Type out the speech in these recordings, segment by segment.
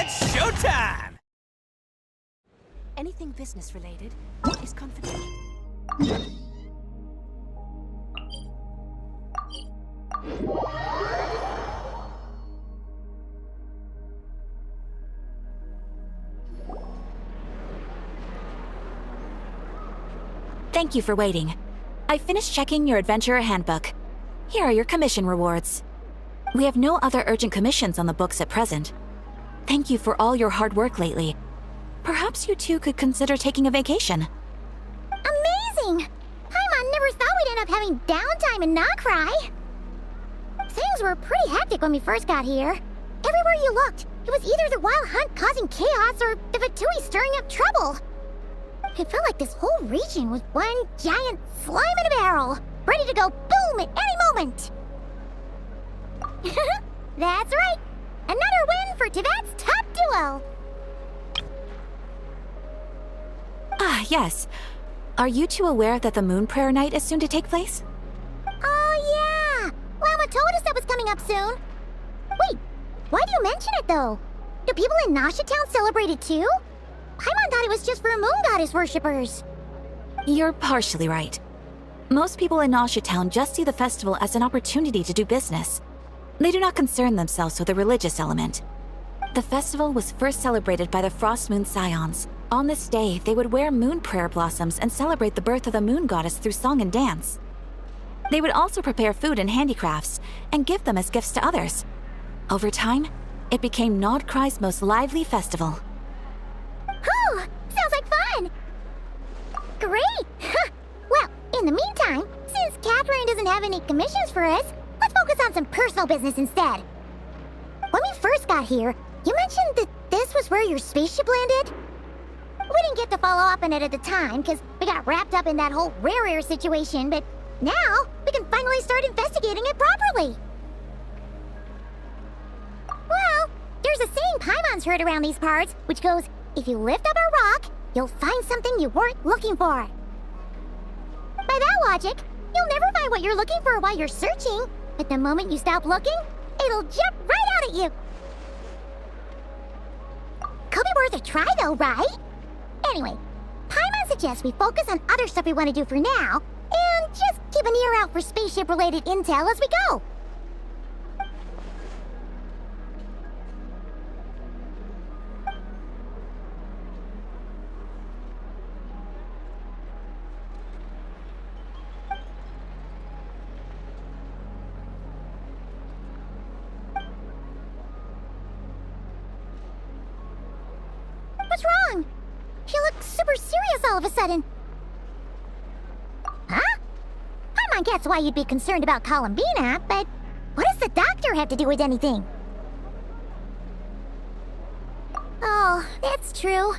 It's showtime! Anything business-related is confidential. Thank you for waiting. I finished checking your adventurer handbook. Here are your commission rewards. We have no other urgent commissions on the books at present. Thank you for all your hard work lately. Perhaps you two could consider taking a vacation. Amazing! Paimon never thought we'd end up having downtime in Nocturne. Things were pretty hectic when we first got here. Everywhere you looked, it was either the Wild Hunt causing chaos or the Fatui stirring up trouble. It felt like this whole region was one giant slime in a barrel, ready to go boom at any moment. That's right! Another win for Tibet's top duo! Ah, yes. Are you two aware that the Moon Prayer Night is soon to take place? Oh yeah! Llama told us that was coming up soon. Wait, why do you mention it though? Do people in Nasha Town celebrate it too? Paimon thought it was just for Moon Goddess worshippers. You're partially right. Most people in Nasha Town just see the festival as an opportunity to do business. They do not concern themselves with the religious element. The festival was first celebrated by the Frost Moon Scions. On this day, they would wear moon prayer blossoms and celebrate the birth of the Moon Goddess through song and dance. They would also prepare food and handicrafts and give them as gifts to others. Over time, it became Nocturne's most lively festival. Oh, sounds like fun! Great! Well, in the meantime, since Catherine doesn't have any commissions for us, let's focus on some personal business instead. When we first got here, you mentioned that this was where your spaceship landed? We didn't get to follow up on it at the time, because we got wrapped up in that whole rare situation, but now we can finally start investigating it properly. Well, there's a saying Paimon's heard around these parts, which goes, if you lift up a rock, you'll find something you weren't looking for. By that logic, you'll never find what you're looking for while you're searching, but the moment you stop looking, it'll jump right out at you. Could be worth a try though, right? Anyway, Paimon suggests we focus on other stuff we want to do for now, and just keep an ear out for spaceship-related intel as we go. What's wrong? You look super serious all of a sudden. Huh? Paimon gets why you'd be concerned about Columbina, but what does the doctor have to do with anything? Oh, that's true.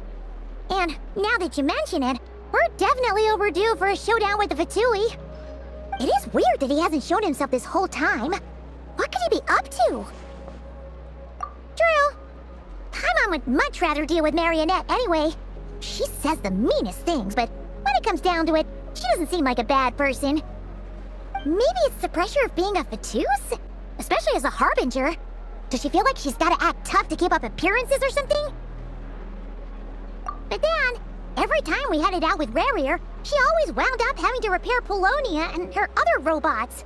And now that you mention it, we're definitely overdue for a showdown with the Fatui. It is weird that he hasn't shown himself this whole time. What could he be up to? True. Paimon would much rather deal with Marionette anyway. She says the meanest things, but when it comes down to it, she doesn't seem like a bad person. Maybe it's the pressure of being a Fatuse? Especially as a Harbinger. Does she feel like she's gotta act tough to keep up appearances or something? But then, every time we headed out with Rarier, she always wound up having to repair Polonia and her other robots.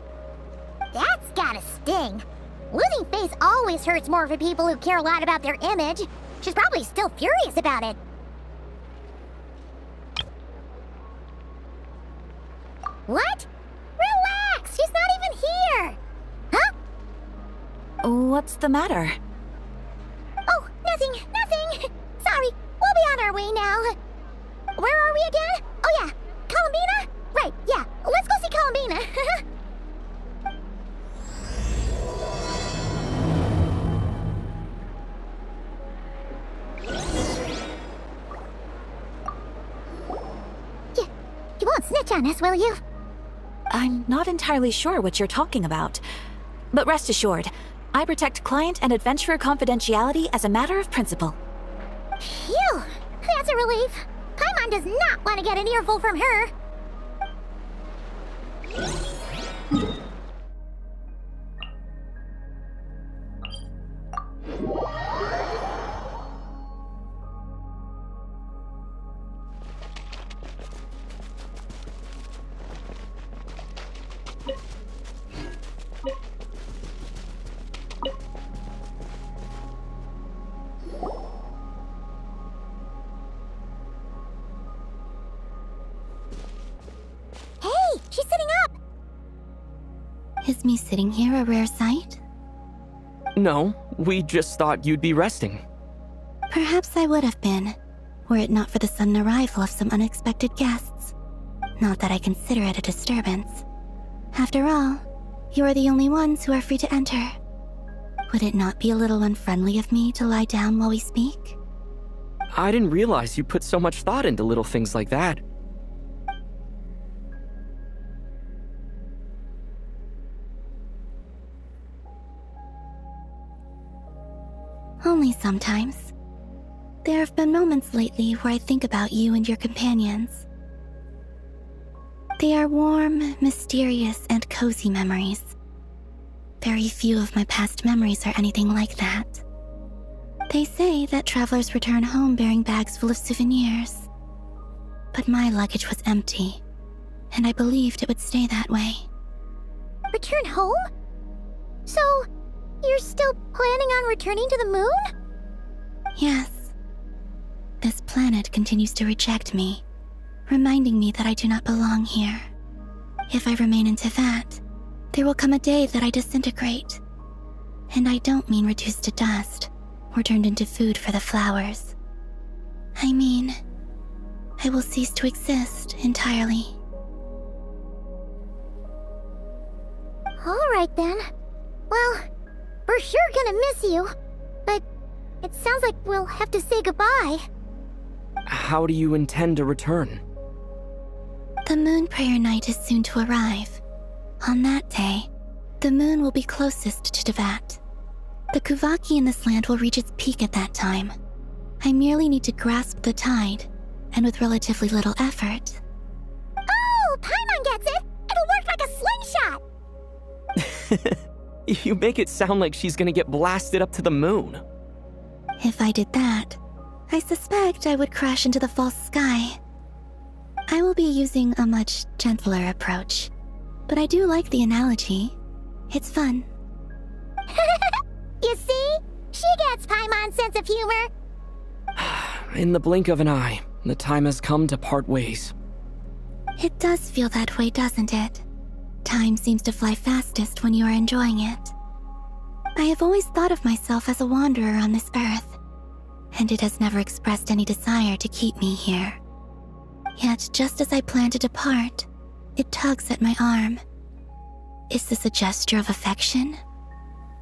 That's gotta sting. Losing face always hurts more for people who care a lot about their image. She's probably still furious about it. What? Relax! She's not even here! Huh? What's the matter? Oh, nothing. Sorry, we'll be on our way now. Where are we again? Oh yeah, Columbina? Right, yeah, let's go see Columbina. You won't snitch on us, will you? I'm not entirely sure what you're talking about. But rest assured, I protect client and adventurer confidentiality as a matter of principle. Phew, that's a relief. Paimon does not want to get an earful from her. Is me sitting here a rare sight? No, we just thought you'd be resting. Perhaps I would have been, were it not for the sudden arrival of some unexpected guests. Not that I consider it a disturbance. After all, you are the only ones who are free to enter. Would it not be a little unfriendly of me to lie down while we speak? I didn't realize you put so much thought into little things like that. Only sometimes. There have been moments lately where I think about you and your companions. They are warm, mysterious, and cozy memories. Very few of my past memories are anything like that. They say that travelers return home bearing bags full of souvenirs. But my luggage was empty, and I believed it would stay that way. Return home? So, you're still planning on returning to the moon? Yes. This planet continues to reject me, reminding me that I do not belong here. If I remain into that, there will come a day that I disintegrate. And I don't mean reduced to dust, or turned into food for the flowers. I mean, I will cease to exist entirely. Alright then. Well, we're sure gonna miss you. But it sounds like we'll have to say goodbye. How do you intend to return? The moon prayer night is soon to arrive. On that day, the moon will be closest to Devat. The Kuvaki in this land will reach its peak at that time. I merely need to grasp the tide, and with relatively little effort. Oh, Paimon gets it! It'll work like a slingshot! You make it sound like she's gonna get blasted up to the moon. If I did that, I suspect I would crash into the false sky. I will be using a much gentler approach, but I do like the analogy. It's fun. You see? She gets Paimon's sense of humor. In the blink of an eye, the time has come to part ways. It does feel that way, doesn't it? Time seems to fly fastest when you are enjoying it. I have always thought of myself as a wanderer on this earth, and it has never expressed any desire to keep me here. Yet, just as I plan to depart, it tugs at my arm. Is this a gesture of affection?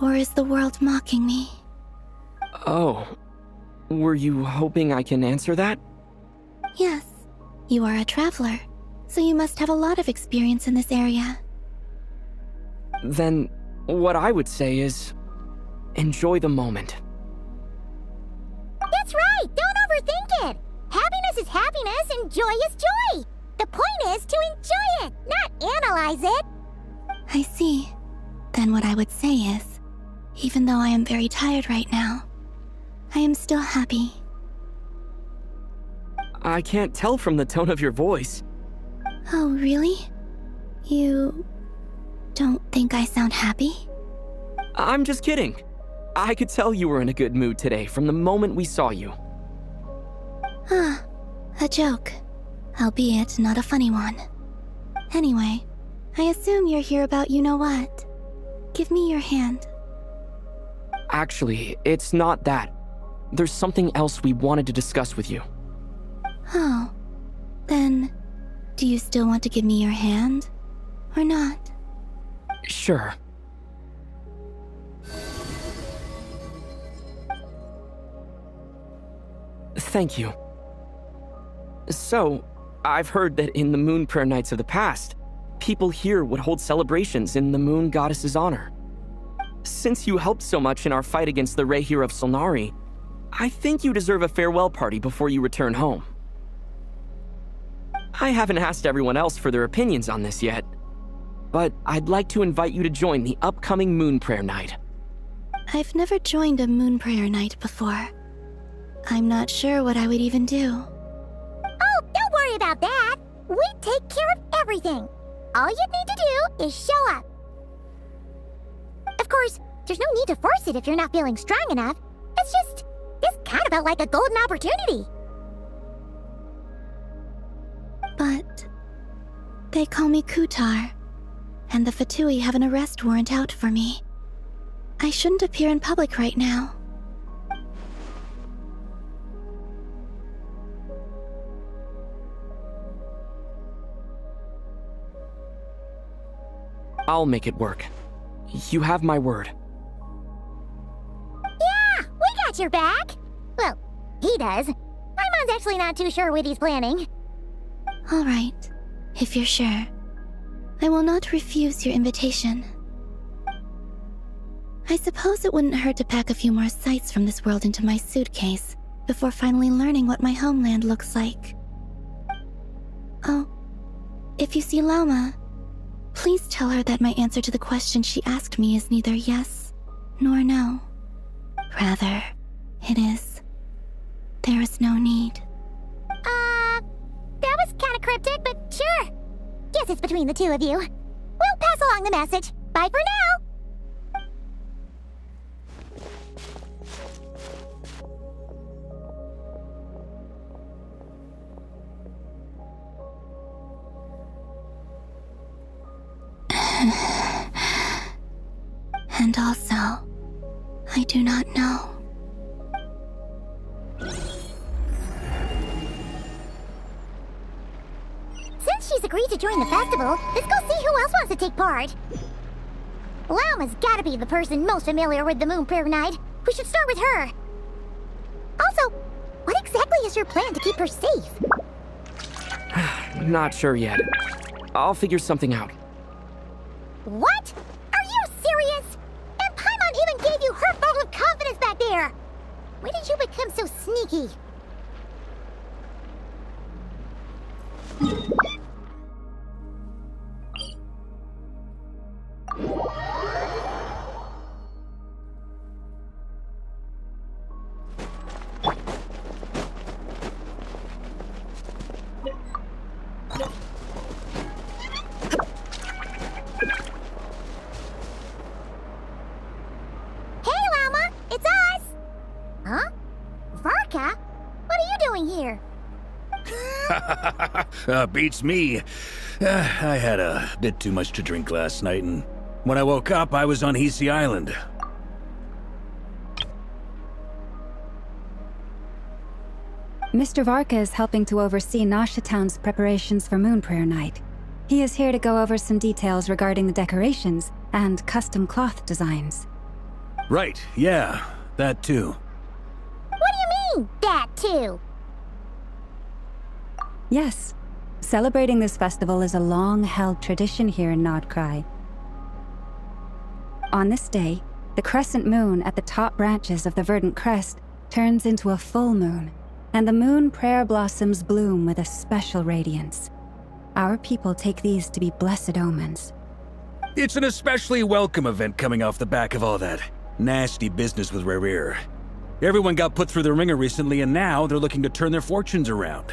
Or is the world mocking me? Oh, were you hoping I can answer that? Yes, you are a traveler, so you must have a lot of experience in this area. Then, what I would say is, enjoy the moment. That's right! Don't overthink it! Happiness is happiness and joy is joy! The point is to enjoy it, not analyze it! I see. Then what I would say is, even though I am very tired right now, I am still happy. I can't tell from the tone of your voice. Oh, really? You don't think I sound happy? I'm just kidding. I could tell you were in a good mood today from the moment we saw you. Ah, a joke. Albeit not a funny one. Anyway, I assume you're here about you-know-what. Give me your hand. Actually, it's not that. There's something else we wanted to discuss with you. Oh, then, do you still want to give me your hand? Or not? Sure. Thank you. So, I've heard that in the moon prayer nights of the past, people here would hold celebrations in the moon goddess's honor. Since you helped so much in our fight against the Rehir of Solnari, I think you deserve a farewell party before you return home. I haven't asked everyone else for their opinions on this yet, but I'd like to invite you to join the upcoming moon prayer night. I've never joined a moon prayer night before. I'm not sure what I would even do. Oh, don't worry about that! We take care of everything! All you need to do is show up. Of course, there's no need to force it if you're not feeling strong enough. It's kind of like a golden opportunity. But they call me Kutar, and the Fatui have an arrest warrant out for me. I shouldn't appear in public right now. I'll make it work. You have my word. Yeah, we got your back. Well, he does. Paimon's actually not too sure what he's planning. All right, if you're sure. I will not refuse your invitation. I suppose it wouldn't hurt to pack a few more sights from this world into my suitcase before finally learning what my homeland looks like. Oh, if you see Lauma, please tell her that my answer to the question she asked me is neither yes nor no. Rather, it is, there is no need. That was kinda cryptic, but sure. Guess it's between the two of you. We'll pass along the message. Bye for now! And also, I do not know. Since she's agreed to join the festival, let's go see who else wants to take part. Lauma's gotta be the person most familiar with the Moon Prayer Night. We should start with her. Also, what exactly is your plan to keep her safe? Not sure yet. I'll figure something out. What? Are you serious? And Paimon even gave you her vote of confidence back there! When did you become so sneaky? Here. Beats me. I had a bit too much to drink last night, and when I woke up, I was on Hisi Island. Mr. Varka is helping to oversee Nasha Town's preparations for Moon Prayer Night. He is here to go over some details regarding the decorations and custom cloth designs. Right, yeah, that too. What do you mean, that too? Yes. Celebrating this festival is a long-held tradition here in Nodkrai. On this day, the crescent moon at the top branches of the verdant crest turns into a full moon, and the moon prayer blossoms bloom with a special radiance. Our people take these to be blessed omens. It's an especially welcome event coming off the back of all that nasty business with Rare. Everyone got put through the ringer recently, and now they're looking to turn their fortunes around.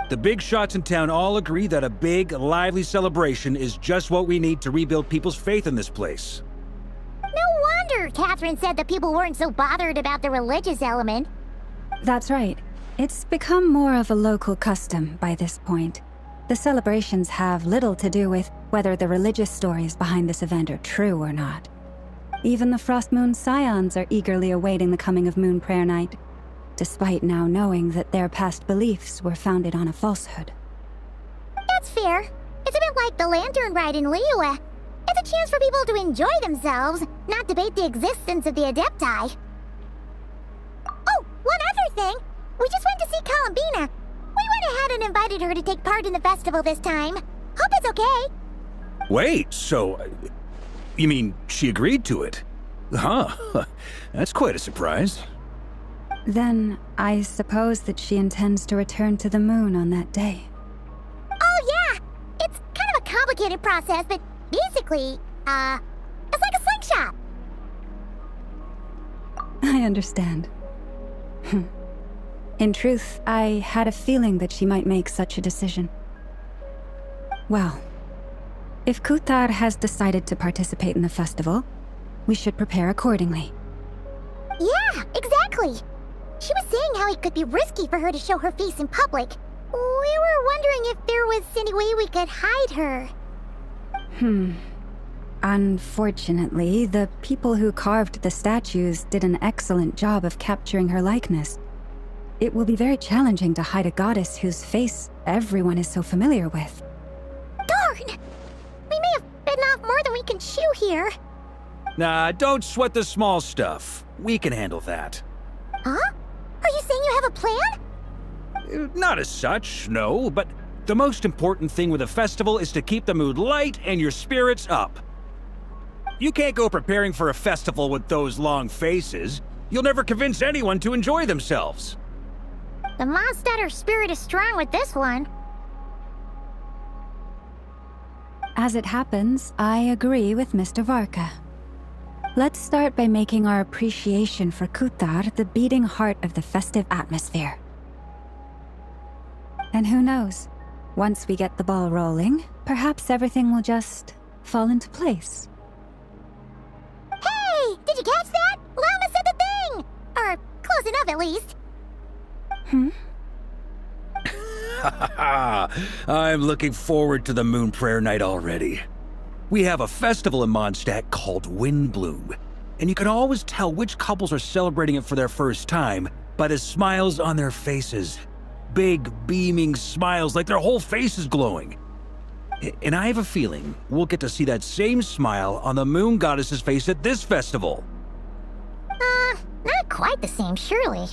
The big shots in town all agree that a big, lively celebration is just what we need to rebuild people's faith in this place. No wonder Catherine said that people weren't so bothered about the religious element. That's right. It's become more of a local custom by this point. The celebrations have little to do with whether the religious stories behind this event are true or not. Even the Frost Moon Scions are eagerly awaiting the coming of Moon Prayer Night, despite now knowing that their past beliefs were founded on a falsehood. That's fair. It's a bit like the Lantern Ride in Liyue. It's a chance for people to enjoy themselves, not debate the existence of the Adepti. Oh, one other thing! We just went to see Columbina. We went ahead and invited her to take part in the festival this time. Hope it's okay. Wait, so... you mean she agreed to it? Huh. That's quite a surprise. Then, I suppose that she intends to return to the moon on that day. Oh yeah! It's kind of a complicated process, but basically, it's like a slingshot. I understand. In truth, I had a feeling that she might make such a decision. Well, if Kuthar has decided to participate in the festival, we should prepare accordingly. Yeah, exactly! She was saying how it could be risky for her to show her face in public. We were wondering if there was any way we could hide her. Unfortunately, the people who carved the statues did an excellent job of capturing her likeness. It will be very challenging to hide a goddess whose face everyone is so familiar with. Darn! We may have bitten off more than we can chew here. Nah, don't sweat the small stuff. We can handle that. Huh? Are you saying you have a plan? Not as such, no, but the most important thing with a festival is to keep the mood light and your spirits up. You can't go preparing for a festival with those long faces. You'll never convince anyone to enjoy themselves. The Mondstatter spirit is strong with this one. As it happens, I agree with Mr. Varka. Let's start by making our appreciation for Kutar the beating heart of the festive atmosphere. And who knows? Once we get the ball rolling, perhaps everything will just fall into place. Hey! Did you catch that? Llama said the thing! Or close enough, at least. I'm looking forward to the Moon Prayer Night already. We have a festival in Mondstadt called Windbloom, and you can always tell which couples are celebrating it for their first time by the smiles on their faces. Big, beaming smiles like their whole face is glowing. And I have a feeling we'll get to see that same smile on the Moon Goddess's face at this festival. Not quite the same, surely.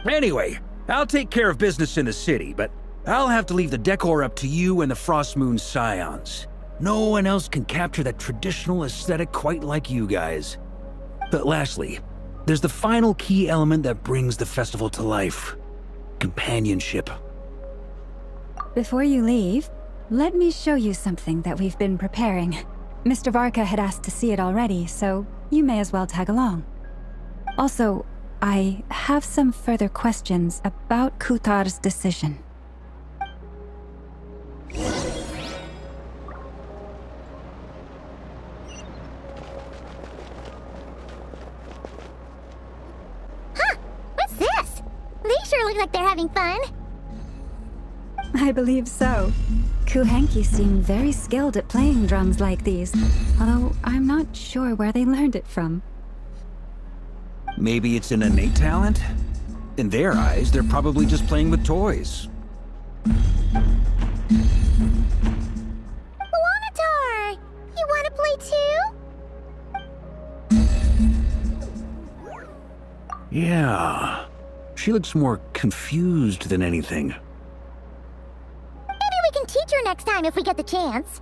Anyway, I'll take care of business in the city, but I'll have to leave the decor up to you and the Frost Moon Scions. No one else can capture that traditional aesthetic quite like you guys. But lastly, there's the final key element that brings the festival to life. Companionship. Before you leave, let me show you something that we've been preparing. Mr. Varka had asked to see it already, so you may as well tag along. Also, I have some further questions about Kutar's decision. What's this? They sure look like they're having fun. I believe so. Kuhenki seem very skilled at playing drums like these, although I'm not sure where they learned it from. Maybe it's an innate talent? In their eyes, they're probably just playing with toys. Wanatar! You want to play too? Yeah. She looks more confused than anything. Maybe we can teach her next time if we get the chance.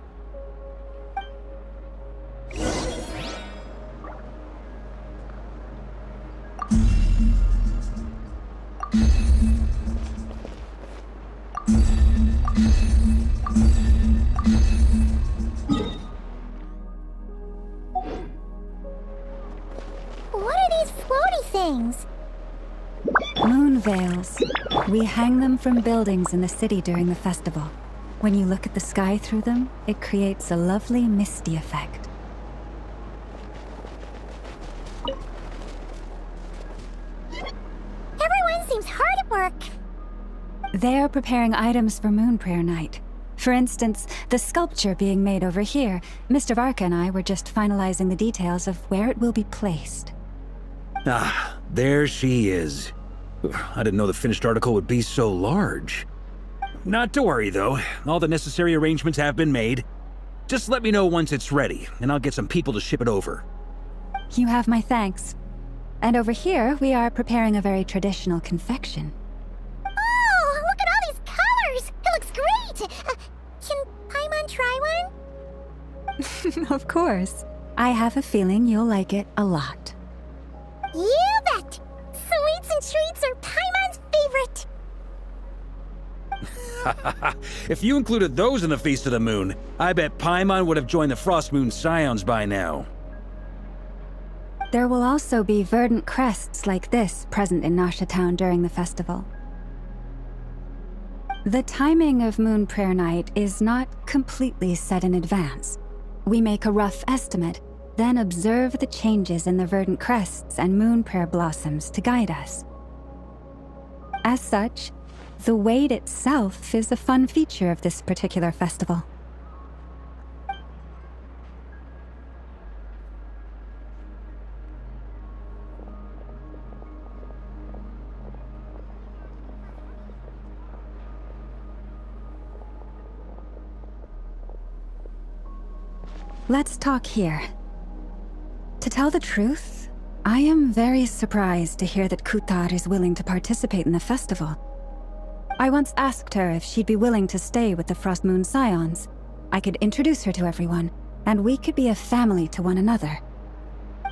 What are these floaty things? Moon veils. We hang them from buildings in the city during the festival. When you look at the sky through them, it creates a lovely misty effect. Everyone seems hard at work. They're preparing items for Moon Prayer Night. For instance, the sculpture being made over here. Mr. Varka and I were just finalizing the details of where it will be placed. Ah, there she is. I didn't know the finished article would be so large. Not to worry, though. All the necessary arrangements have been made. Just let me know once it's ready, and I'll get some people to ship it over. You have my thanks. And over here, we are preparing a very traditional confection. Oh, look at all these colors! It looks great! Can Paimon try one? Of course. I have a feeling you'll like it a lot. You bet! Sweets and treats are Paimon's favorite! If you included those in the Feast of the Moon, I bet Paimon would have joined the Frost Moon Scions by now. There will also be verdant crests like this present in Nasha Town during the festival. The timing of Moon Prayer Night is not completely set in advance. We make a rough estimate, then observe the changes in the verdant crests and Moon Prayer blossoms to guide us. As such, the wait itself is a fun feature of this particular festival. Let's talk here. To tell the truth, I am very surprised to hear that Kutar is willing to participate in the festival. I once asked her if she'd be willing to stay with the Frost Moon Scions. I could introduce her to everyone, and we could be a family to one another.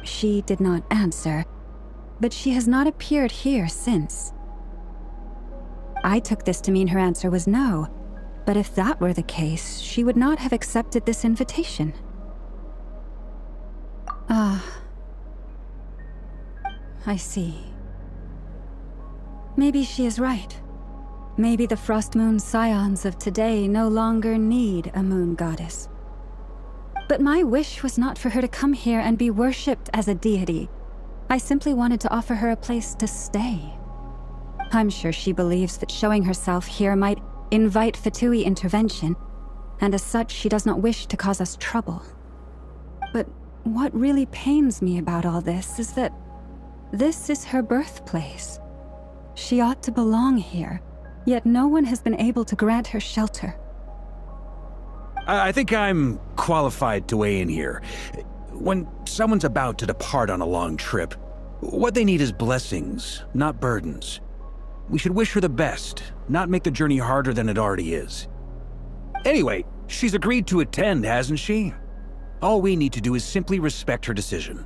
She did not answer, but she has not appeared here since. I took this to mean her answer was no, but if that were the case, she would not have accepted this invitation. I see. Maybe she is right. Maybe the Frost Moon Scions of today no longer need a moon goddess. But my wish was not for her to come here and be worshipped as a deity. I simply wanted to offer her a place to stay. I'm sure she believes that showing herself here might invite Fatui intervention, and as such she does not wish to cause us trouble. But what really pains me about all this is that this is her birthplace. She ought to belong here, yet no one has been able to grant her shelter. I think I'm qualified to weigh in here. When someone's about to depart on a long trip, what they need is blessings, not burdens. We should wish her the best, not make the journey harder than it already is. Anyway, she's agreed to attend, hasn't she? All we need to do is simply respect her decision.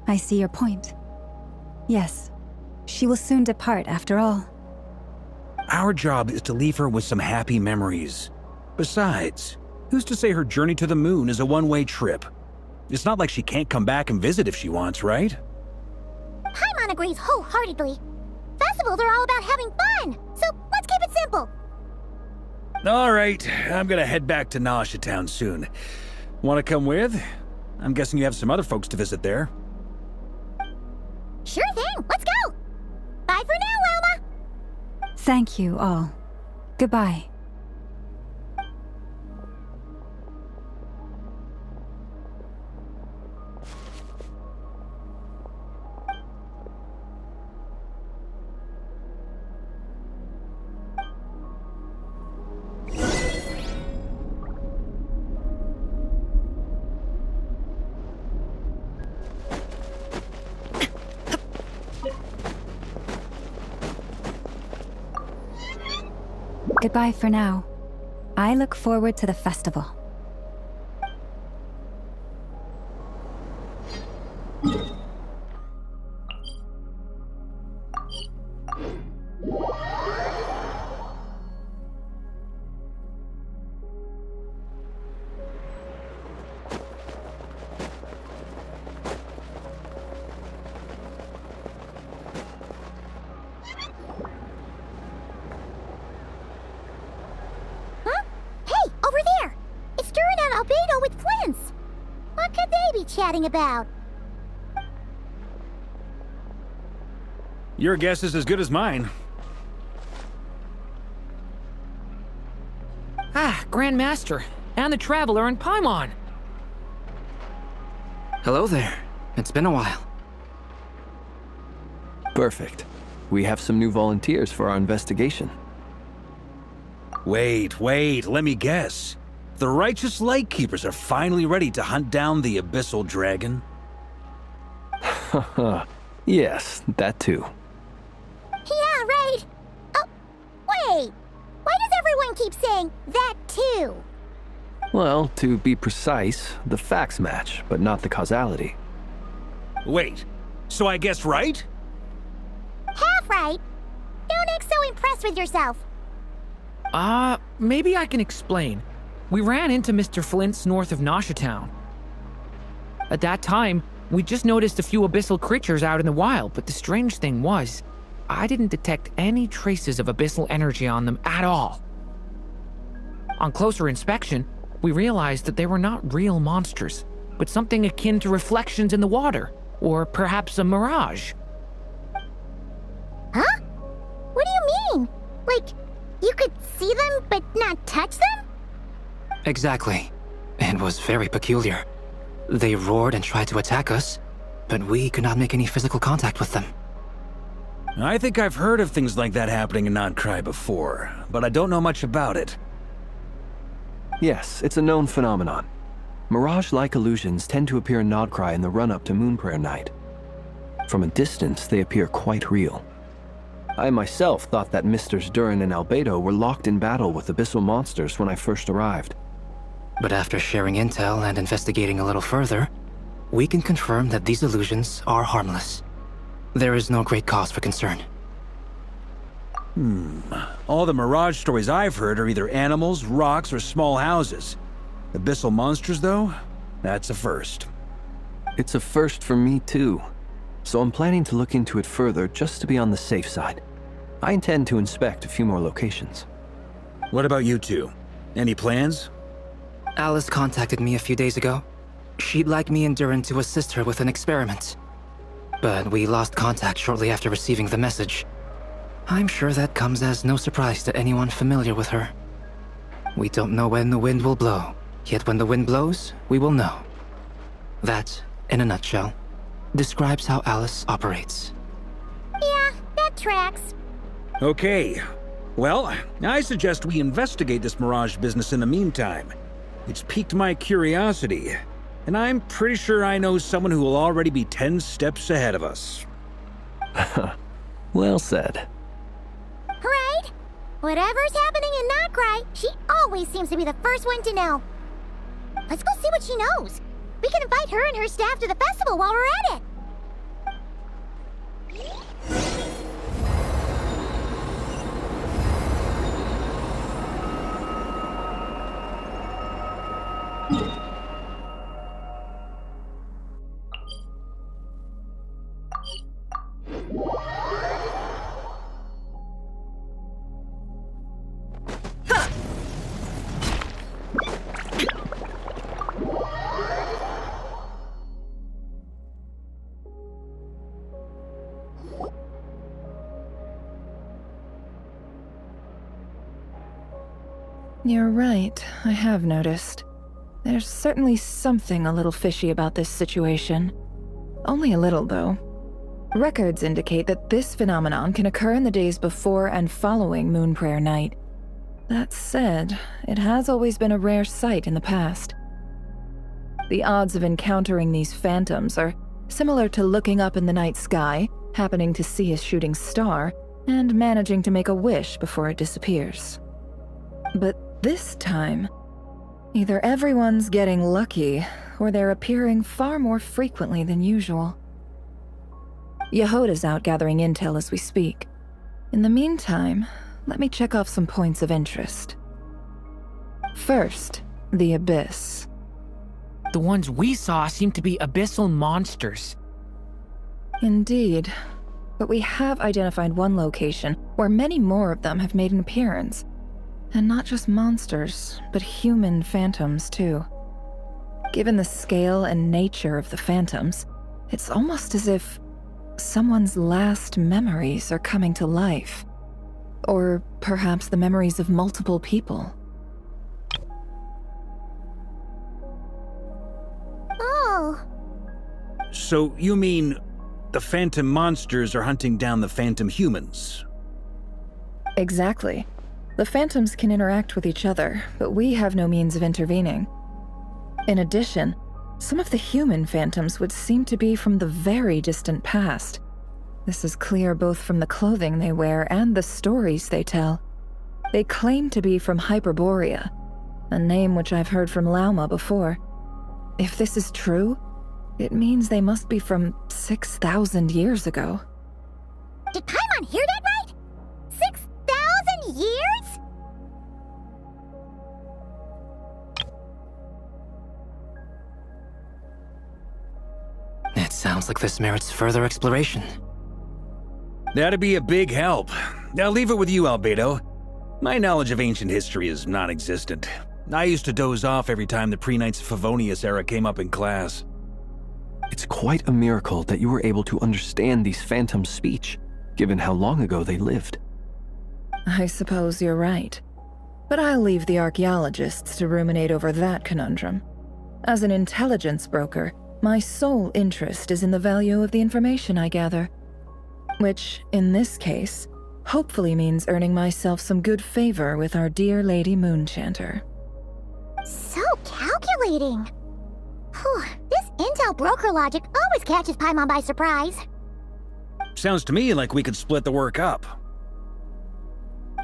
I see your point. Yes, she will soon depart after all. Our job is to leave her with some happy memories. Besides, who's to say her journey to the moon is a one-way trip? It's not like she can't come back and visit if she wants, right? Paimon agrees wholeheartedly. Festivals are all about having fun, so let's keep it simple. All right, I'm gonna head back to Nausea Town soon. Want to come with? I'm guessing you have some other folks to visit there. Sure thing, let's go! Bye for now, Wilma! Thank you all. Goodbye. Goodbye for now. I look forward to the festival. Chatting about? Your guess is as good as mine. Grand Master, and the Traveler and Paimon. Hello there. It's been a while. Perfect. We have some new volunteers for our investigation. Wait, let me guess. The righteous Lightkeepers are finally ready to hunt down the Abyssal Dragon? Yes, that too. Yeah, right. Oh, wait. Why does everyone keep saying that too? Well, to be precise, the facts match, but not the causality. Wait, so I guessed right? Half right. Don't act so impressed with yourself. Maybe I can explain. We ran into Mr. Flint's north of Nausea Town. At that time, we just noticed a few abyssal creatures out in the wild, but the strange thing was, I didn't detect any traces of abyssal energy on them at all. On closer inspection, we realized that they were not real monsters, but something akin to reflections in the water, or perhaps a mirage. Huh? What do you mean? Like, you could see them but not touch them? Exactly. It was very peculiar. They roared and tried to attack us, but we could not make any physical contact with them. I think I've heard of things like that happening in Not Cry before, but I don't know much about it. Yes, it's a known phenomenon. Mirage-like illusions tend to appear in Nodcry in the run-up to Moon Prayer Night. From a distance, they appear quite real. I myself thought that Misters Durin and Albedo were locked in battle with abyssal monsters when I first arrived. But after sharing intel and investigating a little further, we can confirm that these illusions are harmless. There is no great cause for concern. All the Mirage stories I've heard are either animals, rocks, or small houses. Abyssal monsters, though? That's a first. It's a first for me too. So I'm planning to look into it further just to be on the safe side. I intend to inspect a few more locations. What about you two? Any plans? Alice contacted me a few days ago. She'd like me and Durin to assist her with an experiment. But we lost contact shortly after receiving the message. I'm sure that comes as no surprise to anyone familiar with her. We don't know when the wind will blow, yet when the wind blows, we will know. That, in a nutshell, describes how Alice operates. Yeah, that tracks. Okay. Well, I suggest we investigate this Mirage business in the meantime. It's piqued my curiosity, and I'm pretty sure I know someone who will already be 10 steps ahead of us. Well said. Right? Whatever's happening in Nocturne, she always seems to be the first one to know. Let's go see what she knows. We can invite her and her staff to the festival while we're at it. You're right, I have noticed. There's certainly something a little fishy about this situation. Only a little, though. Records indicate that this phenomenon can occur in the days before and following Moon Prayer Night. That said, it has always been a rare sight in the past. The odds of encountering these phantoms are similar to looking up in the night sky, happening to see a shooting star, and managing to make a wish before it disappears. But this time, either everyone's getting lucky, or they're appearing far more frequently than usual. Yehoda's out gathering intel as we speak. In the meantime, let me check off some points of interest. First, the Abyss. The ones we saw seem to be abyssal monsters. Indeed, but we have identified one location where many more of them have made an appearance. And not just monsters, but human phantoms too. Given the scale and nature of the phantoms, it's almost as if someone's last memories are coming to life. Or perhaps the memories of multiple people. Oh. So you mean the phantom monsters are hunting down the phantom humans? Exactly. The phantoms can interact with each other, but we have no means of intervening. In addition, some of the human phantoms would seem to be from the very distant past. This is clear both from the clothing they wear and the stories they tell. They claim to be from Hyperborea, a name which I've heard from Lauma before. If this is true, it means they must be from 6,000 years ago. Did Paimon hear that right? 6,000 years? It sounds like this merits further exploration. That'd be a big help. I'll leave it with you, Albedo. My knowledge of ancient history is non-existent. I used to doze off every time the pre-Knights of Favonius era came up in class. It's quite a miracle that you were able to understand these phantoms' speech, given how long ago they lived. I suppose you're right. But I'll leave the archaeologists to ruminate over that conundrum. As an intelligence broker, my sole interest is in the value of the information I gather. Which, in this case, hopefully means earning myself some good favor with our dear Lady Moonchanter. So calculating. Whew, this intel broker logic always catches Paimon by surprise. Sounds to me like we could split the work up.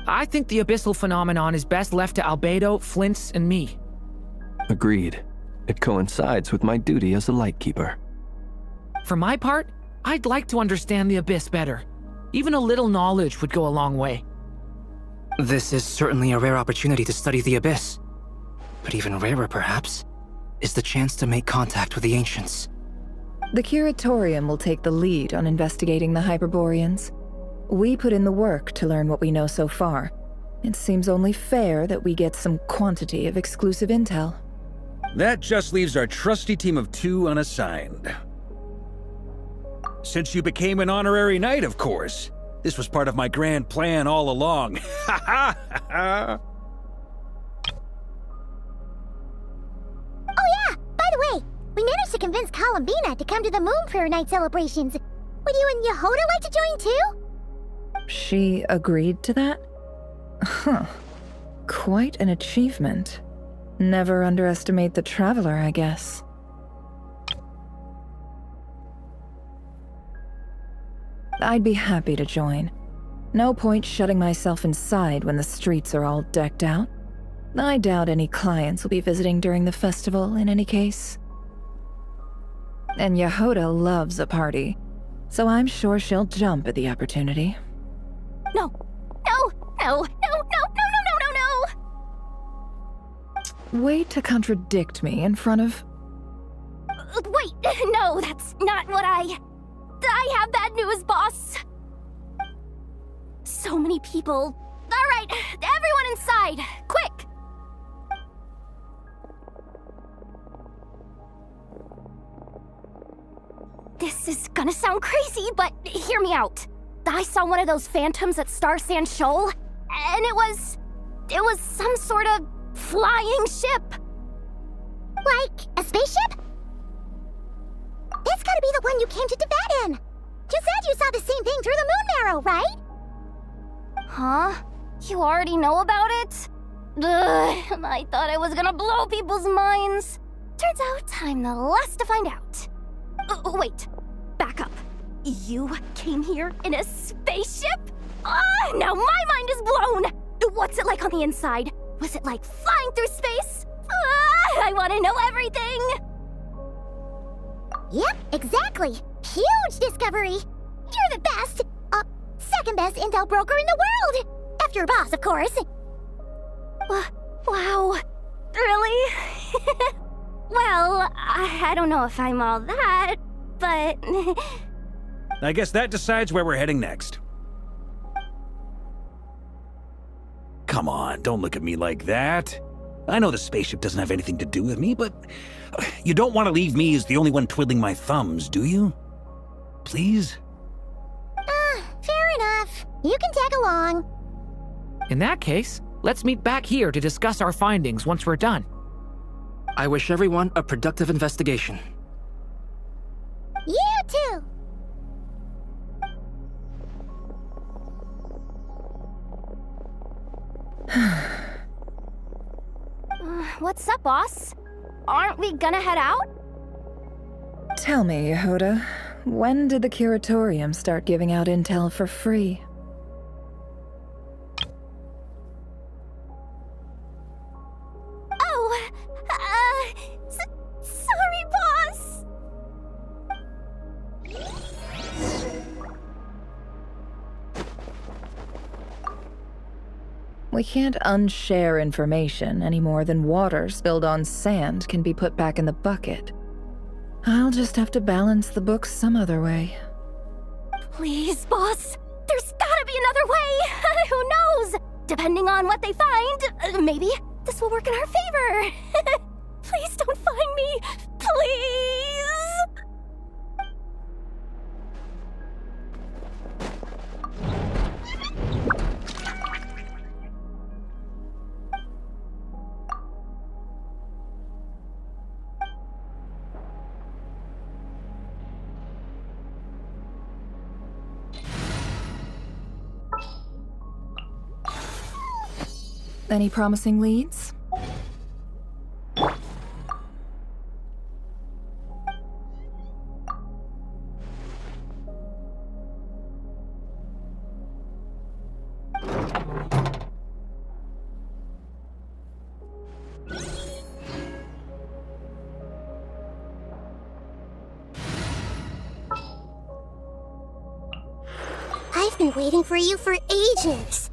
I think the abyssal phenomenon is best left to Albedo, Flint's, and me. Agreed. It coincides with my duty as a lightkeeper. For my part, I'd like to understand the abyss better. Even a little knowledge would go a long way. This is certainly a rare opportunity to study the abyss. But even rarer, perhaps, is the chance to make contact with the ancients. The Curatorium will take the lead on investigating the Hyperboreans. We put in the work to learn what we know so far. It seems only fair that we get some quantity of exclusive intel. That just leaves our trusty team of 2 unassigned. Since you became an honorary knight, of course. This was part of my grand plan all along. Ha ha ha! Oh yeah, by the way, we managed to convince Columbina to come to the Moon Prayer Night celebrations. Would you and Yehoda like to join too? She agreed to that? Huh. Quite an achievement. Never underestimate the traveler, I guess. I'd be happy to join. No point shutting myself inside when the streets are all decked out. I doubt any clients will be visiting during the festival in any case. And Yehoda loves a party, so I'm sure she'll jump at the opportunity. No, no, no, no, no, no, no, no, no, no! Way to contradict me in front of... Wait, no, that's not what I have bad news, boss. So many people. All right, everyone inside, quick! This is gonna sound crazy, but hear me out. I saw one of those phantoms at Star Sand Shoal, and it was some sort of flying ship. Like a spaceship? That's gotta be the one you came to Tibet in. You said you saw the same thing through the moon marrow, right? Huh? You already know about it? Ugh, I thought I was gonna blow people's minds. Turns out I'm the last to find out. Wait, back up. You came here in a spaceship? Now my mind is blown! What's it like on the inside? Was it like flying through space? I want to know everything! Yep, exactly. Huge discovery. You're the best, second best intel broker in the world. After your boss, of course. Wow. Really? Well, I don't know if I'm all that, but... I guess that decides where we're heading next. Come on, don't look at me like that. I know the spaceship doesn't have anything to do with me, but you don't want to leave me as the only one twiddling my thumbs, do you? Please? Fair enough. You can tag along. In that case, let's meet back here to discuss our findings once we're done. I wish everyone a productive investigation. You too! What's up, boss? Aren't we gonna head out? Tell me, Yehoda, when did the Curatorium start giving out intel for free? Oh, sorry, boss! We can't unshare information any more than water spilled on sand can be put back in the bucket. I'll just have to balance the books some other way. Please, boss. There's gotta be another way. Who knows? Depending on what they find, maybe this will work in our favor. Please don't find me. Please. Any promising leads? been waiting for you for ages.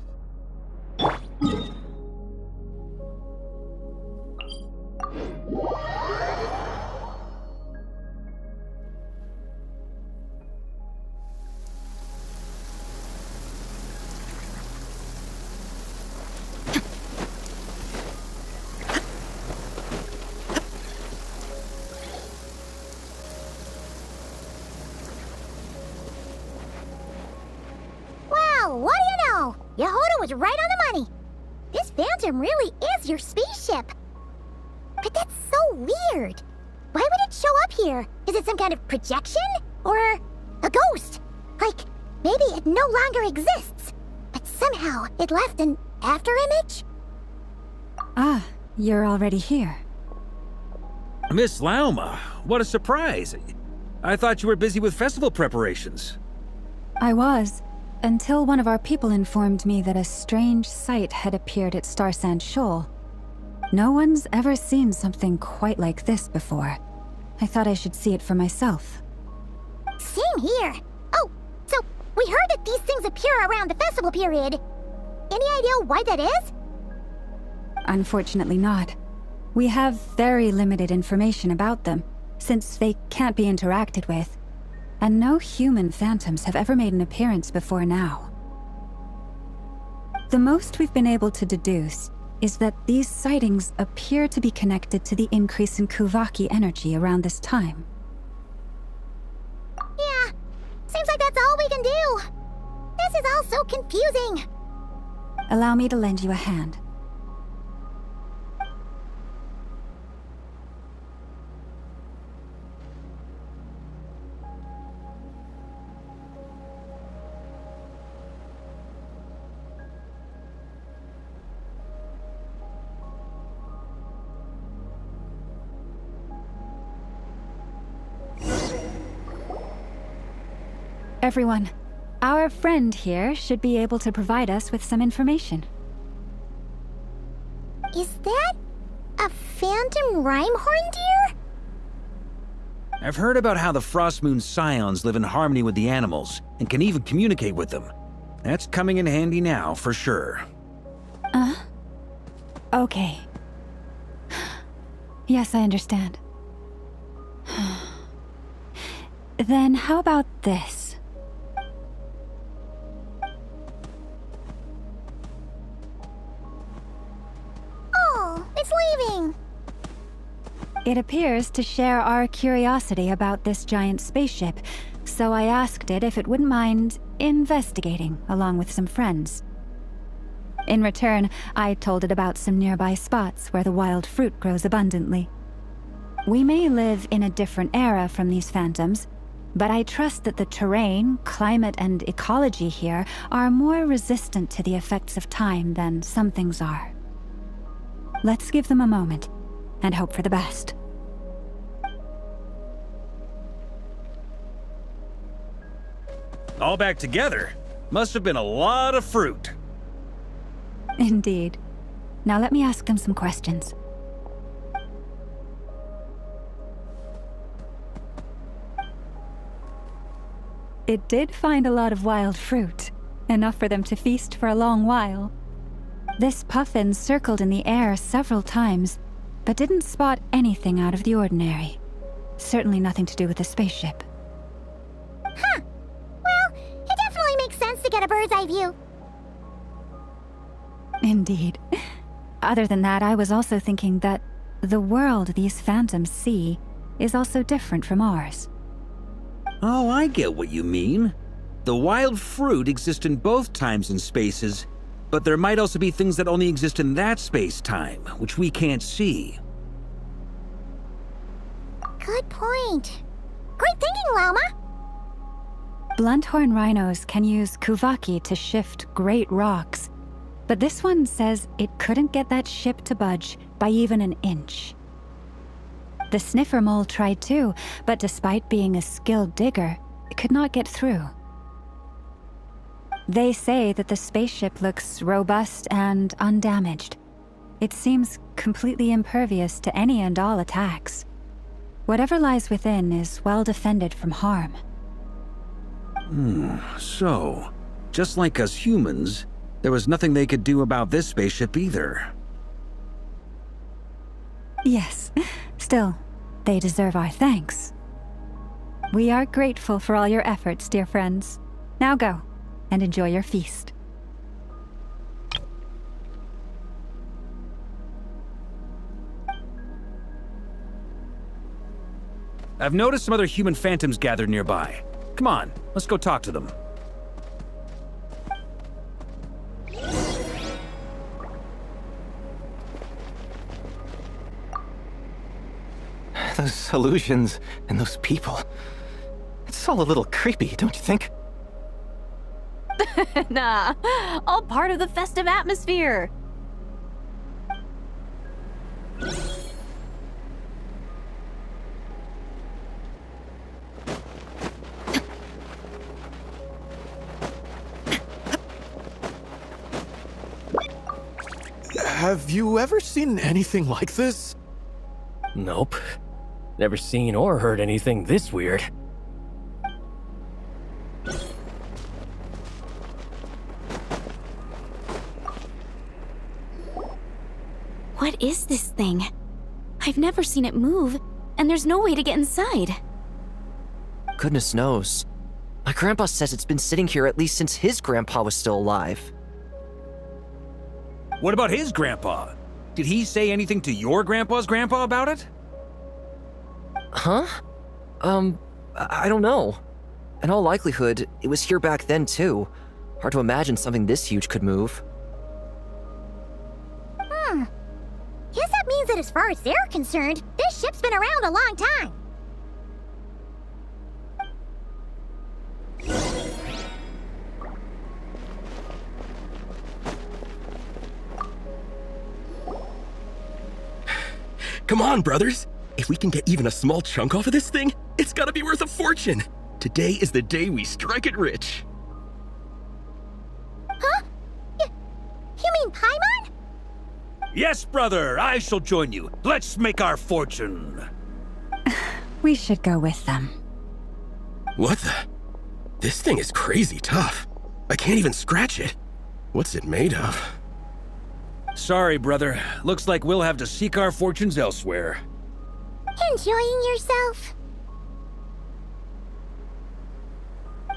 Well, what do you know? Yehoda was right on the money. This Phantom really is your spaceship. But that's so weird. Why would it show up here? Is it some kind of projection? Or a ghost? Like, maybe it no longer exists, but somehow it left an afterimage? Ah, you're already here. Miss Lauma, what a surprise. I thought you were busy with festival preparations. I was, until one of our people informed me that a strange sight had appeared at Starsand Shoal. No one's ever seen something quite like this before. I thought I should see it for myself. Same here. Oh, so we heard that these things appear around the festival period. Any idea why that is? Unfortunately not. We have very limited information about them, since they can't be interacted with, and no human phantoms have ever made an appearance before now. The most we've been able to deduce is that these sightings appear to be connected to the increase in Kuvaki energy around this time. Yeah, seems like that's all we can do. This is all so confusing. Allow me to lend you a hand. Everyone, our friend here should be able to provide us with some information. Is that a phantom Rhyme-horn deer? I've heard about how the Frost Moon Scions live in harmony with the animals and can even communicate with them. That's coming in handy now, for sure. Okay. Yes, I understand. Then how about this? Oh, it's leaving. It appears to share our curiosity about this giant spaceship, so I asked it if it wouldn't mind investigating along with some friends. In return, I told it about some nearby spots where the wild fruit grows abundantly. We may live in a different era from these phantoms, but I trust that the terrain, climate, and ecology here are more resistant to the effects of time than some things are. Let's give them a moment and hope for the best. All back together? Must have been a lot of fruit. Indeed. Now let me ask them some questions. It did find a lot of wild fruit, enough for them to feast for a long while. This puffin circled in the air several times, but didn't spot anything out of the ordinary. Certainly nothing to do with the spaceship. Huh. Well, it definitely makes sense to get a bird's eye view. Indeed. Other than that, I was also thinking that the world these phantoms see is also different from ours. Oh, I get what you mean. The wild fruit exists in both times and spaces, but there might also be things that only exist in that space-time, which we can't see. Good point. Great thinking, Lauma. Blunthorn rhinos can use Kuvaki to shift great rocks, but this one says it couldn't get that ship to budge by even an inch. The sniffer mole tried too, but despite being a skilled digger, it could not get through. They say that the spaceship looks robust and undamaged. It seems completely impervious to any and all attacks. Whatever lies within is well defended from harm. So, just like us humans, there was nothing they could do about this spaceship either. Yes, still, they deserve our thanks. We are grateful for all your efforts, dear friends. Now go, and enjoy your feast. I've noticed some other human phantoms gathered nearby. Come on, let's go talk to them. Those illusions and those people. It's all a little creepy, don't you think? Nah, all part of the festive atmosphere. Have you ever seen anything like this? Nope. Never seen or heard anything this weird. What is this thing? I've never seen it move, and there's no way to get inside. Goodness knows. My grandpa says it's been sitting here at least since his grandpa was still alive. What about his grandpa? Did he say anything to your grandpa's grandpa about it? Huh? I don't know. In all likelihood, it was here back then too. Hard to imagine something this huge could move. Guess that means that as far as they're concerned, this ship's been around a long time. Come on, brothers. If we can get even a small chunk off of this thing, it's gotta be worth a fortune. Today is the day we strike it rich. Huh? You mean Paimon? Yes, brother, I shall join you. Let's make our fortune. We should go with them. What the? This thing is crazy tough. I can't even scratch it. What's it made of? Sorry, brother. Looks like we'll have to seek our fortunes elsewhere. Enjoying yourself?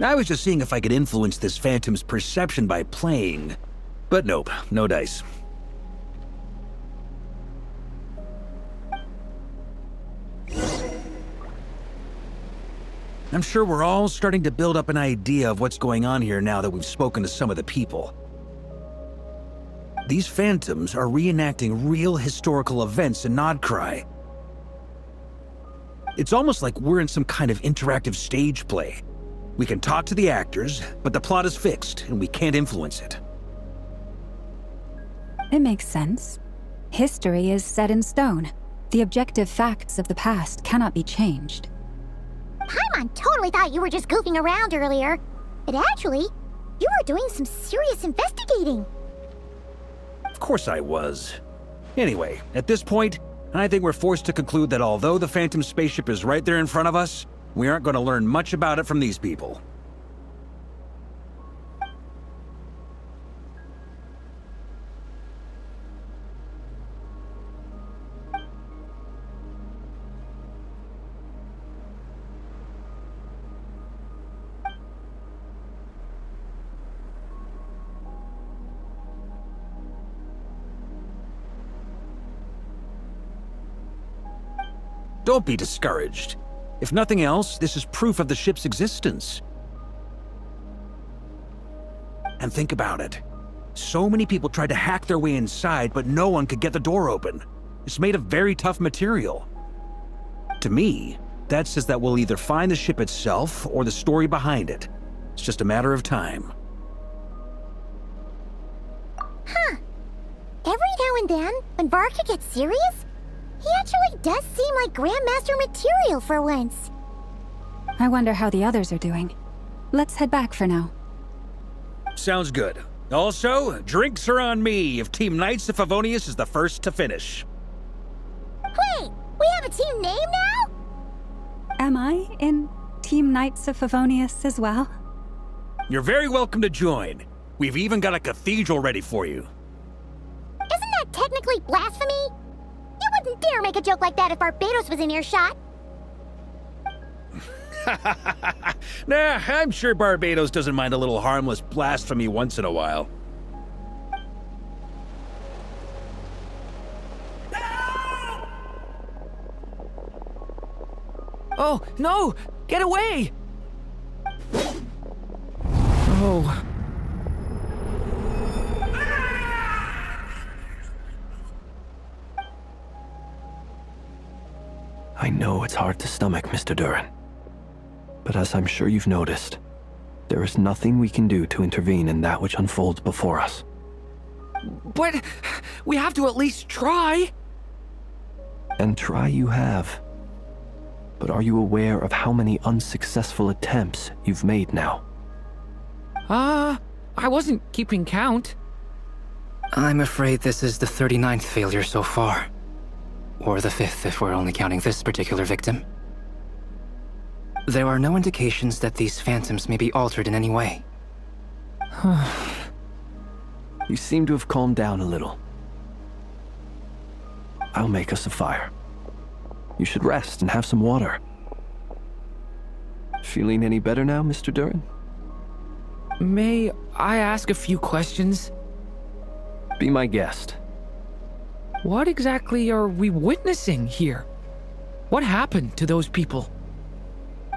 I was just seeing if I could influence this phantom's perception by playing. But nope, no dice. I'm sure we're all starting to build up an idea of what's going on here now that we've spoken to some of the people. These phantoms are reenacting real historical events in Nocturne. It's almost like we're in some kind of interactive stage play. We can talk to the actors, but the plot is fixed and we can't influence it. It makes sense. History is set in stone. The objective facts of the past cannot be changed. Paimon totally thought you were just goofing around earlier. But actually, you were doing some serious investigating. Of course I was. Anyway, at this point, I think we're forced to conclude that although the Phantom spaceship is right there in front of us, we aren't going to learn much about it from these people. Don't be discouraged. If nothing else, this is proof of the ship's existence. And think about it. So many people tried to hack their way inside, but no one could get the door open. It's made of very tough material. To me, that says that we'll either find the ship itself or the story behind it. It's just a matter of time. Huh. Every now and then, when Varka gets serious, he actually does seem like Grandmaster material for once. I wonder how the others are doing. Let's head back for now. Sounds good. Also, drinks are on me if Team Knights of Favonius is the first to finish. Wait, we have a team name now? Am I in Team Knights of Favonius as well? You're very welcome to join. We've even got a cathedral ready for you. Isn't that technically blasphemy? You wouldn't dare make a joke like that if Barbados was in earshot. Nah, I'm sure Barbados doesn't mind a little harmless blasphemy once in a while. Oh, no! Get away! Oh. I know it's hard to stomach, Mr. Duran. But as I'm sure you've noticed, there is nothing we can do to intervene in that which unfolds before us. But we have to at least try. And try you have. But are you aware of how many unsuccessful attempts you've made now? I wasn't keeping count. I'm afraid this is the 39th failure so far. Or the 5th if we're only counting this particular victim. There are no indications that these phantoms may be altered in any way. You seem to have calmed down a little. I'll make us a fire. You should rest and have some water. Feeling any better now, Mr. Duran? May I ask a few questions? Be my guest. What exactly are we witnessing here? What happened to those people?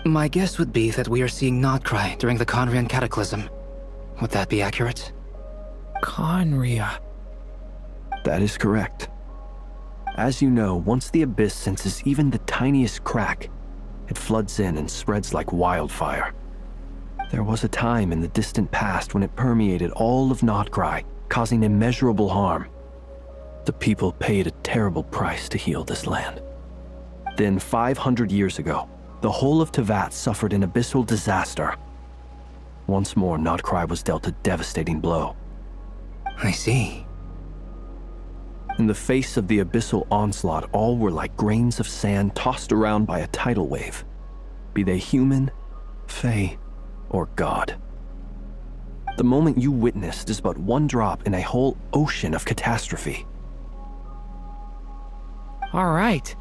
My guess would be that we are seeing Nocturne during the Conrian Cataclysm. Would that be accurate? Conria. That is correct. As you know, once the Abyss senses even the tiniest crack, it floods in and spreads like wildfire. There was a time in the distant past when it permeated all of Nocturne, causing immeasurable harm. The people paid a terrible price to heal this land. Then 500 years ago, the whole of Teyvat suffered an abyssal disaster. Once more, Nocturne was dealt a devastating blow. I see. In the face of the abyssal onslaught, all were like grains of sand tossed around by a tidal wave, be they human, fae, or god. The moment you witnessed is but one drop in a whole ocean of catastrophe. All right.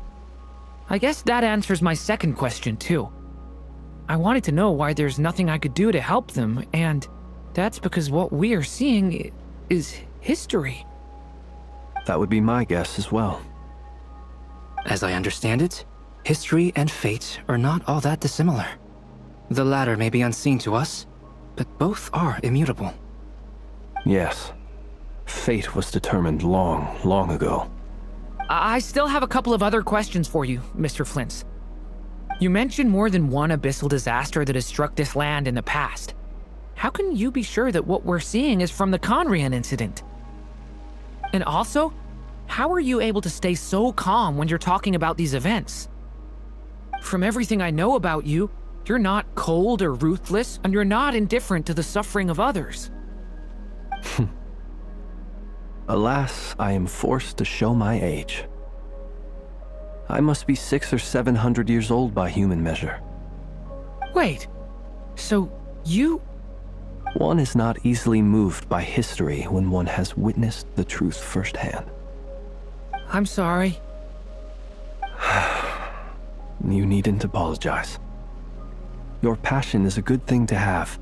I guess that answers my second question, too. I wanted to know why there's nothing I could do to help them, and that's because what we are seeing is history. That would be my guess as well. As I understand it, history and fate are not all that dissimilar. The latter may be unseen to us, but both are immutable. Yes. Fate was determined long, long ago. I still have a couple of other questions for you, Mr. Flint's. You mentioned more than one abyssal disaster that has struck this land in the past. How can you be sure that what we're seeing is from the Conrian incident? And also, how are you able to stay so calm when you're talking about these events? From everything I know about you, you're not cold or ruthless, and you're not indifferent to the suffering of others. Alas, I am forced to show my age. I must be 600 or 700 years old by human measure. Wait, so you... One is not easily moved by history when one has witnessed the truth firsthand. I'm sorry. You needn't apologize. Your passion is a good thing to have.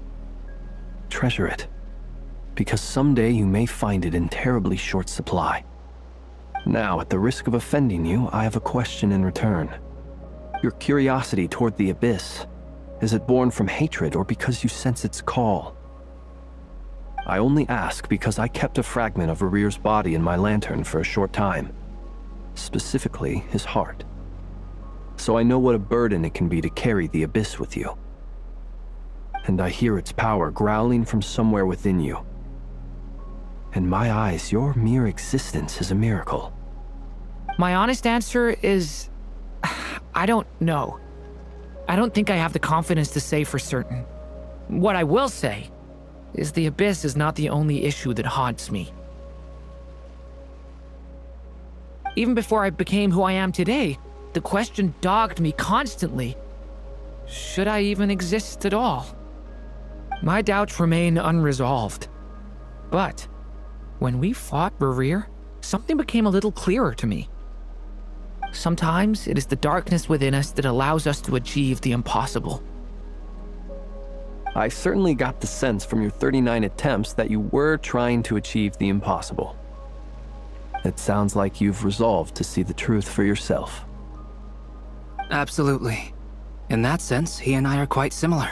Treasure it, because someday you may find it in terribly short supply. Now, at the risk of offending you, I have a question in return. Your curiosity toward the Abyss, is it born from hatred or because you sense its call? I only ask because I kept a fragment of Arir's body in my lantern for a short time. Specifically, his heart. So I know what a burden it can be to carry the Abyss with you. And I hear its power growling from somewhere within you. In my eyes, your mere existence is a miracle. My honest answer is... I don't know. I don't think I have the confidence to say for certain. What I will say is the Abyss is not the only issue that haunts me. Even before I became who I am today, the question dogged me constantly. Should I even exist at all? My doubts remain unresolved. But when we fought Rerir, something became a little clearer to me. Sometimes it is the darkness within us that allows us to achieve the impossible. I certainly got the sense from your 39 attempts that you were trying to achieve the impossible. It sounds like you've resolved to see the truth for yourself. Absolutely. In that sense, he and I are quite similar.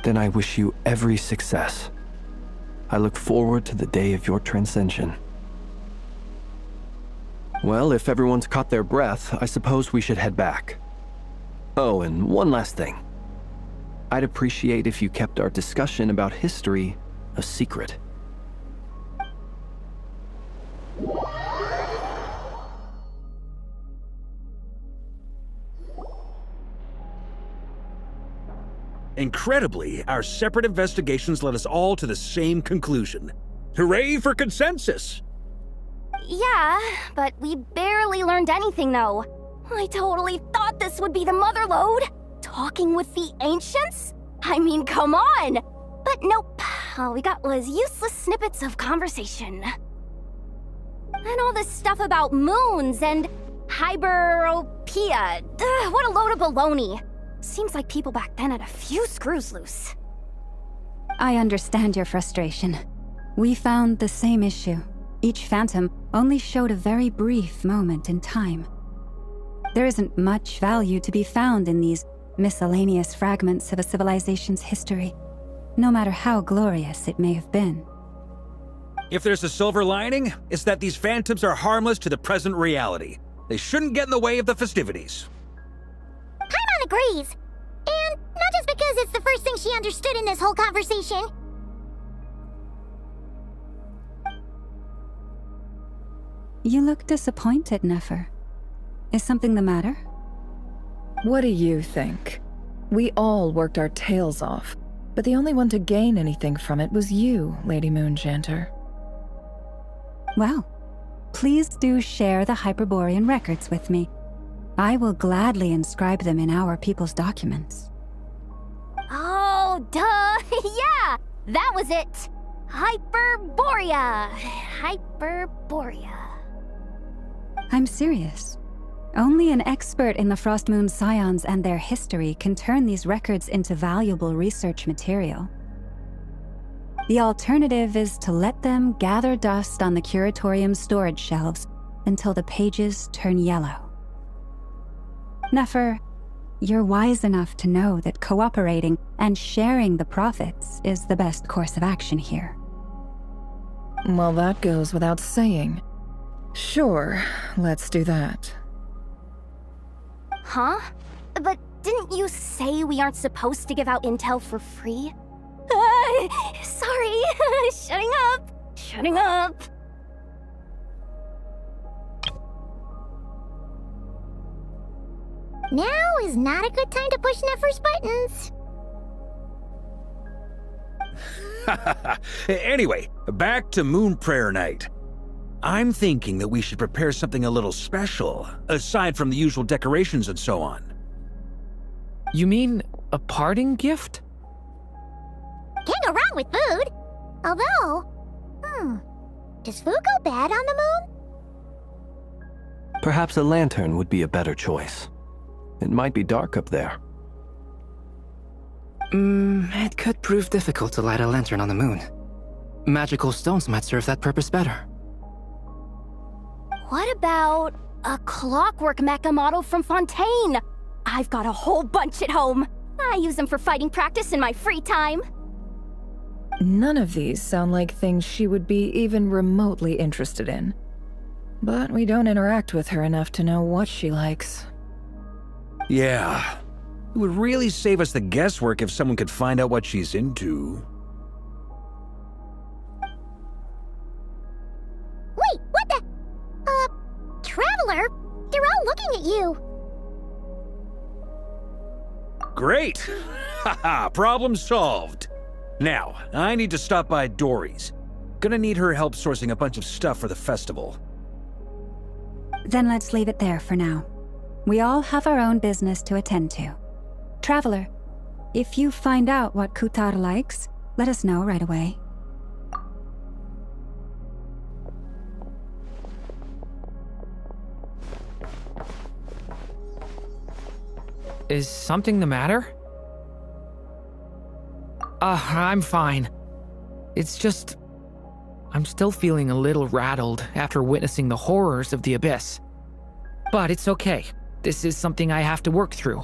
Then I wish you every success. I look forward to the day of your transcension. Well, if everyone's caught their breath, I suppose we should head back. Oh, and one last thing. I'd appreciate if you kept our discussion about history a secret. Incredibly, our separate investigations led us all to the same conclusion. Hooray for consensus! Yeah, but we barely learned anything, though. I totally thought this would be the mother lode. Talking with the ancients? I mean, come on! But nope, all we got was useless snippets of conversation. And all this stuff about moons and hyperopia. What a load of baloney. Seems like people back then had a few screws loose. I understand your frustration. We found the same issue. Each phantom only showed a very brief moment in time. There isn't much value to be found in these miscellaneous fragments of a civilization's history, no matter how glorious it may have been. If there's a silver lining, it's that these phantoms are harmless to the present reality. They shouldn't get in the way of the festivities. Paimon agrees. And not just because it's the first thing she understood in this whole conversation. You look disappointed, Nefer. Is something the matter? What do you think? We all worked our tails off, but the only one to gain anything from it was you, Lady Moonjanter. Well, please do share the Hyperborean records with me. I will gladly inscribe them in our people's documents. Oh, duh! Yeah! That was it! Hyperborea! Hyperborea. I'm serious. Only an expert in the Frostmoon Scions and their history can turn these records into valuable research material. The alternative is to let them gather dust on the Curatorium's storage shelves until the pages turn yellow. Nefer, you're wise enough to know that cooperating and sharing the profits is the best course of action here. Well, that goes without saying. Sure, let's do that. Huh? But didn't you say we aren't supposed to give out intel for free? Sorry. Shutting up. Now is not a good time to push Nefer's buttons. Anyway, back to Moon Prayer Night. I'm thinking that we should prepare something a little special, aside from the usual decorations and so on. You mean a parting gift? Can't go wrong with food. Although, does food go bad on the moon? Perhaps a lantern would be a better choice. It might be dark up there. It could prove difficult to light a lantern on the moon. Magical stones might serve that purpose better. What about a clockwork mecha model from Fontaine? I've got a whole bunch at home. I use them for fighting practice in my free time. None of these sound like things she would be even remotely interested in. But we don't interact with her enough to know what she likes. Yeah. It would really save us the guesswork if someone could find out what she's into. Wait, what the? Traveler? They're all looking at you. Great! Haha, problem solved. Now, I need to stop by Dory's. Gonna need her help sourcing a bunch of stuff for the festival. Then let's leave it there for now. We all have our own business to attend to. Traveler, If you find out what Kutar likes, let us know right away. Is something the matter? I'm fine. It's just... I'm still feeling a little rattled after witnessing the horrors of the Abyss. But it's okay. This is something I have to work through.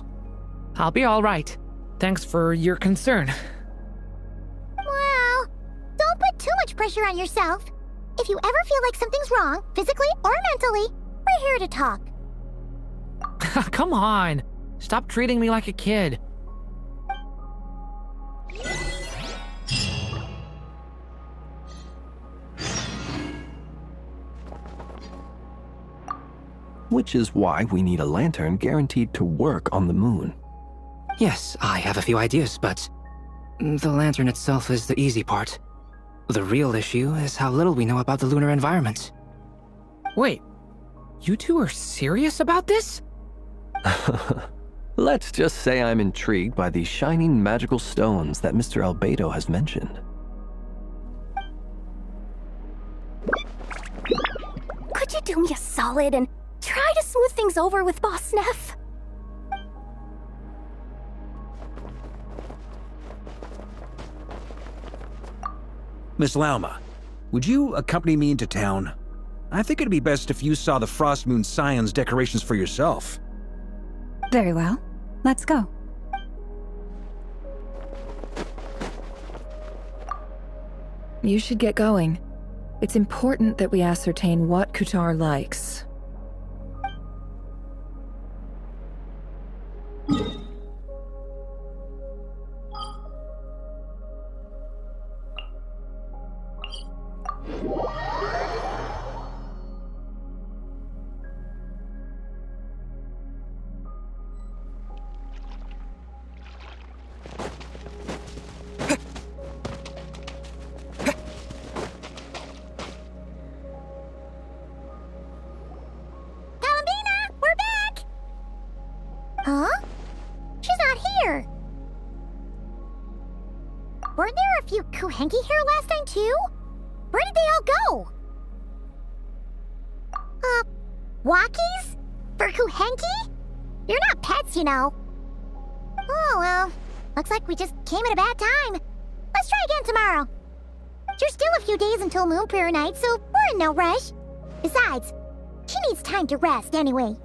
I'll be alright. Thanks for your concern. Well, don't put too much pressure on yourself. If you ever feel like something's wrong, physically or mentally, we're here to talk. Come on. Stop treating me like a kid. Which is why we need a lantern guaranteed to work on the moon. Yes, I have a few ideas, but the lantern itself is the easy part. The real issue is how little we know about the lunar environment. Wait, you two are serious about this? Let's just say I'm intrigued by the shining magical stones that Mr. Albedo has mentioned. Could you do me a solid and try to smooth things over with Boss Neff? Miss Lauma, would you accompany me into town? I think it'd be best if you saw the Frost Moon Scion's decorations for yourself. Very well. Let's go. You should get going. It's important that we ascertain what Kutar likes. Huh? She's not here. Weren't there a few Kuhenki here last time too? Where did they all go? Walkies? For Kuhenki? You're not pets, you know. Oh, well. Looks like we just came at a bad time. Let's try again tomorrow. There's still a few days until Moon Prayer Night, so we're in no rush. Besides, she needs time to rest anyway.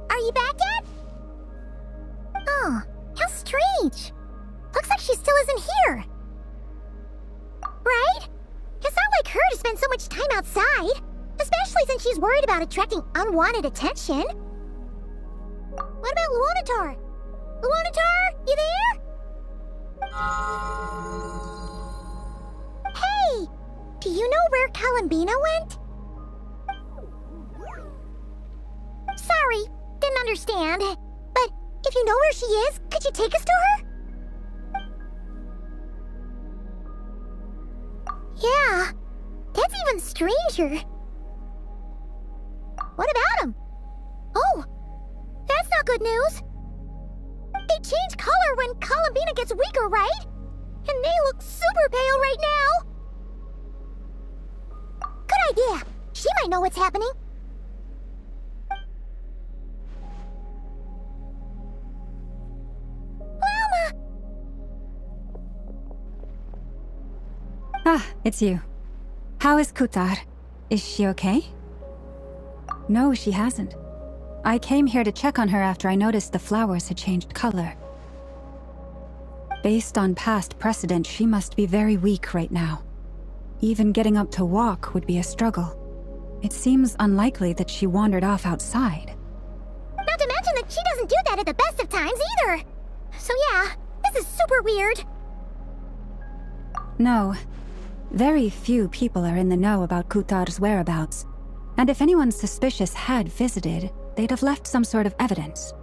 Are you back yet? Oh, how strange. Looks like she still isn't here. Right? It's not like her to spend so much time outside, especially since she's worried about attracting unwanted attention. What about Luonatar? Luonatar, you there? Hey, do you know where Kalambina went? Sorry, didn't understand. But if you know where she is, could you take us to her? Yeah, that's even stranger. What about him? Oh, that's not good news. They change color when Kalambina gets weaker, right? And they look super pale right now. Good idea. She might know what's happening. Ah, it's you. How is Kutar? Is she okay? No, she hasn't. I came here to check on her after I noticed the flowers had changed color. Based on past precedent, she must be very weak right now. Even getting up to walk would be a struggle. It seems unlikely that she wandered off outside. Not to mention that she doesn't do that at the best of times either. So yeah, this is super weird. No. Very few people are in the know about Kutar's whereabouts. And if anyone suspicious had visited, they'd have left some sort of evidence.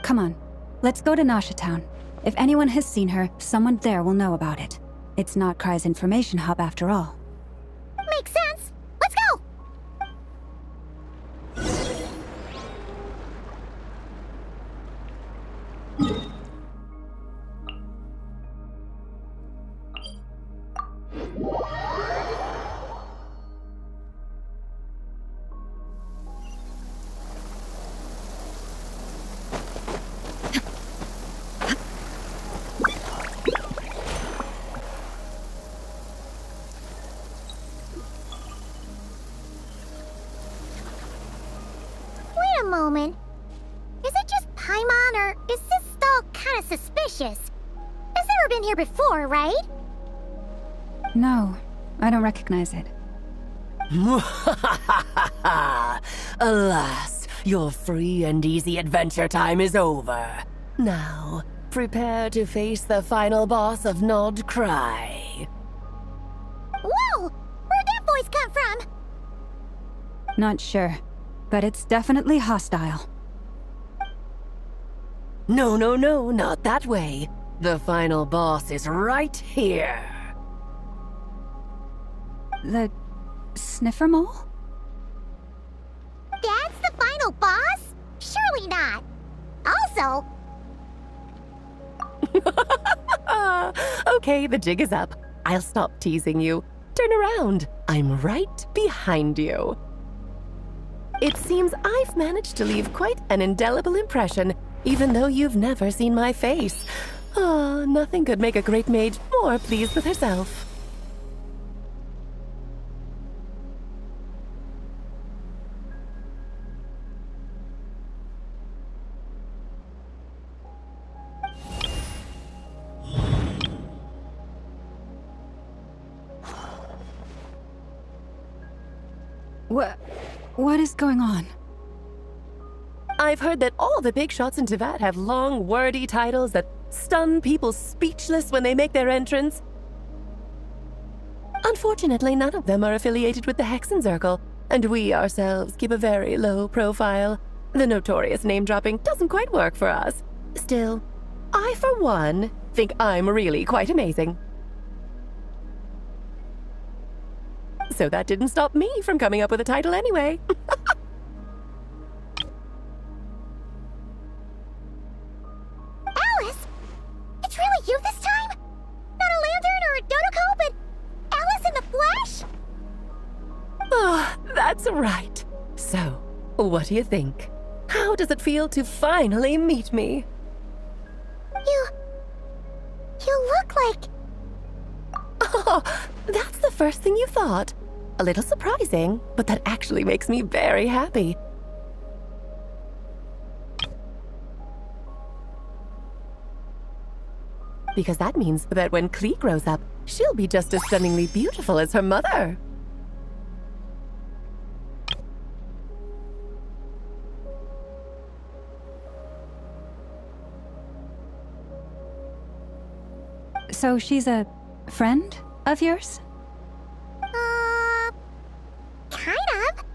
Come on, let's go to Nasha Town. If anyone has seen her, someone there will know about it. It's Nocturne's information hub after all. Makes sense. Let's go! Wait a moment. Is it just Paimon, or is this stall kind of suspicious? It's never been here before, right? No, I don't recognize it. Alas, your free and easy adventure time is over. Now, prepare to face the final boss of Nocturne. Whoa! Where'd that voice come from? Not sure, but it's definitely hostile. No, not that way. The final boss is right here. The sniffer mole? That's the final boss? Surely not. Also... Okay, the jig is up. I'll stop teasing you. Turn around. I'm right behind you. It seems I've managed to leave quite an indelible impression, even though you've never seen my face. Ah, nothing could make a great mage more pleased with herself. What is going on? I've heard that all the big shots in Teyvat have long, wordy titles that stun people speechless when they make their entrance. Unfortunately, none of them are affiliated with the Hexen Circle, and we ourselves keep a very low profile. The notorious name-dropping doesn't quite work for us. Still, I, for one, think I'm really quite amazing. So that didn't stop me from coming up with a title anyway. Alice? It's really you this time? Not a lantern or a dodo, but Alice in the flesh? Oh, that's right. So, what do you think? How does it feel to finally meet me? You look like... Oh, that's the first thing you thought. A little surprising, but that actually makes me very happy. Because that means that when Klee grows up, she'll be just as stunningly beautiful as her mother. So she's a friend of yours? Kind of.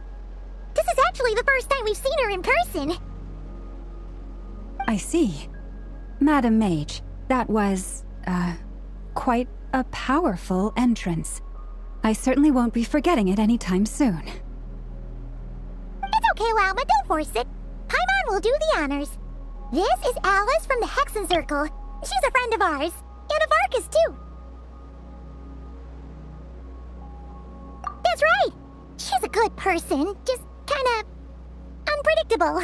This is actually the first time we've seen her in person. I see. Madam Mage, that was, quite a powerful entrance. I certainly won't be forgetting it anytime soon. It's okay, Lauma, don't force it. Paimon will do the honors. This is Alice from the Hexen Circle. She's a friend of ours. And of Arcus, too. That's right! She's a good person, just kinda... unpredictable.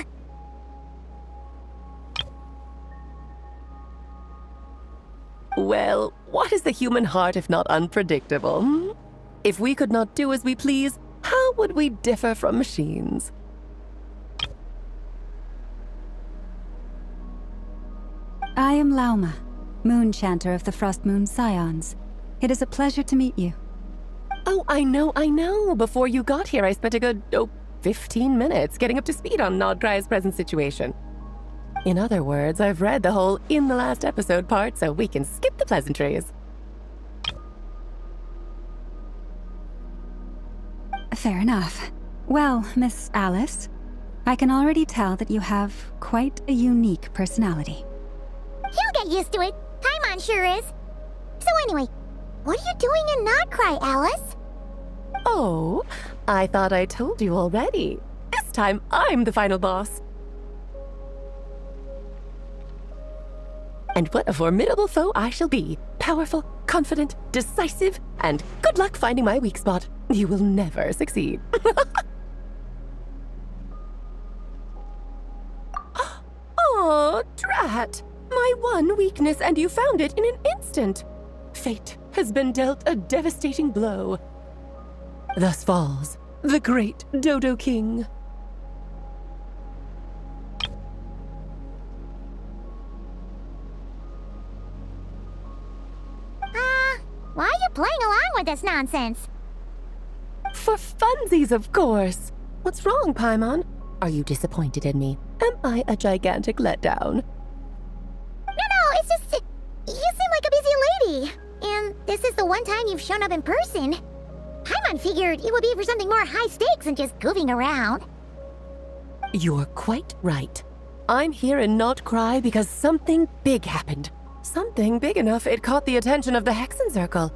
Well, what is the human heart if not unpredictable? Hmm? If we could not do as we please, how would we differ from machines? I am Lauma, Moon Chanter of the Frost Moon Scions. It is a pleasure to meet you. Oh, I know. Before you got here, I spent a good, 15 minutes getting up to speed on Nocturne's present situation. In other words, I've read the whole in the last episode part, so we can skip the pleasantries. Fair enough. Well, Miss Alice, I can already tell that you have quite a unique personality. He'll get used to it. Paimon sure is. So anyway, What are you doing in Nocturne, Alice? Oh, I thought I told you already. This time, I'm the final boss. And what a formidable foe I shall be. Powerful, confident, decisive, and good luck finding my weak spot. You will never succeed. Oh, drat! My one weakness, and you found it in an instant. Fate has been dealt a devastating blow. Thus falls the great Dodo King. Why are you playing along with this nonsense? For funsies, of course. What's wrong, Paimon? Are you disappointed in me? Am I a gigantic letdown? No, it's just... You seem like a busy lady. And this is the one time you've shown up in person. Paimon figured it would be for something more high stakes than just goofing around. You're quite right. I'm here in Nocturne because something big happened. Something big enough it caught the attention of the Hexen Circle.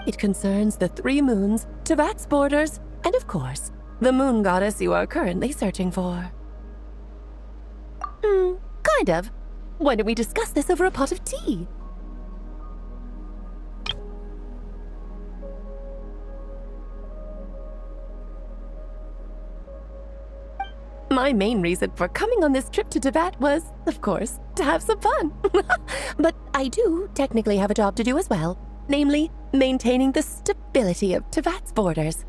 It concerns the 3 moons, Teyvat's borders, and of course, the moon goddess you are currently searching for. Kind of. Why don't we discuss this over a pot of tea? My main reason for coming on this trip to Teyvat was, of course, to have some fun. But I do technically have a job to do as well, namely, maintaining the stability of Teyvat's borders.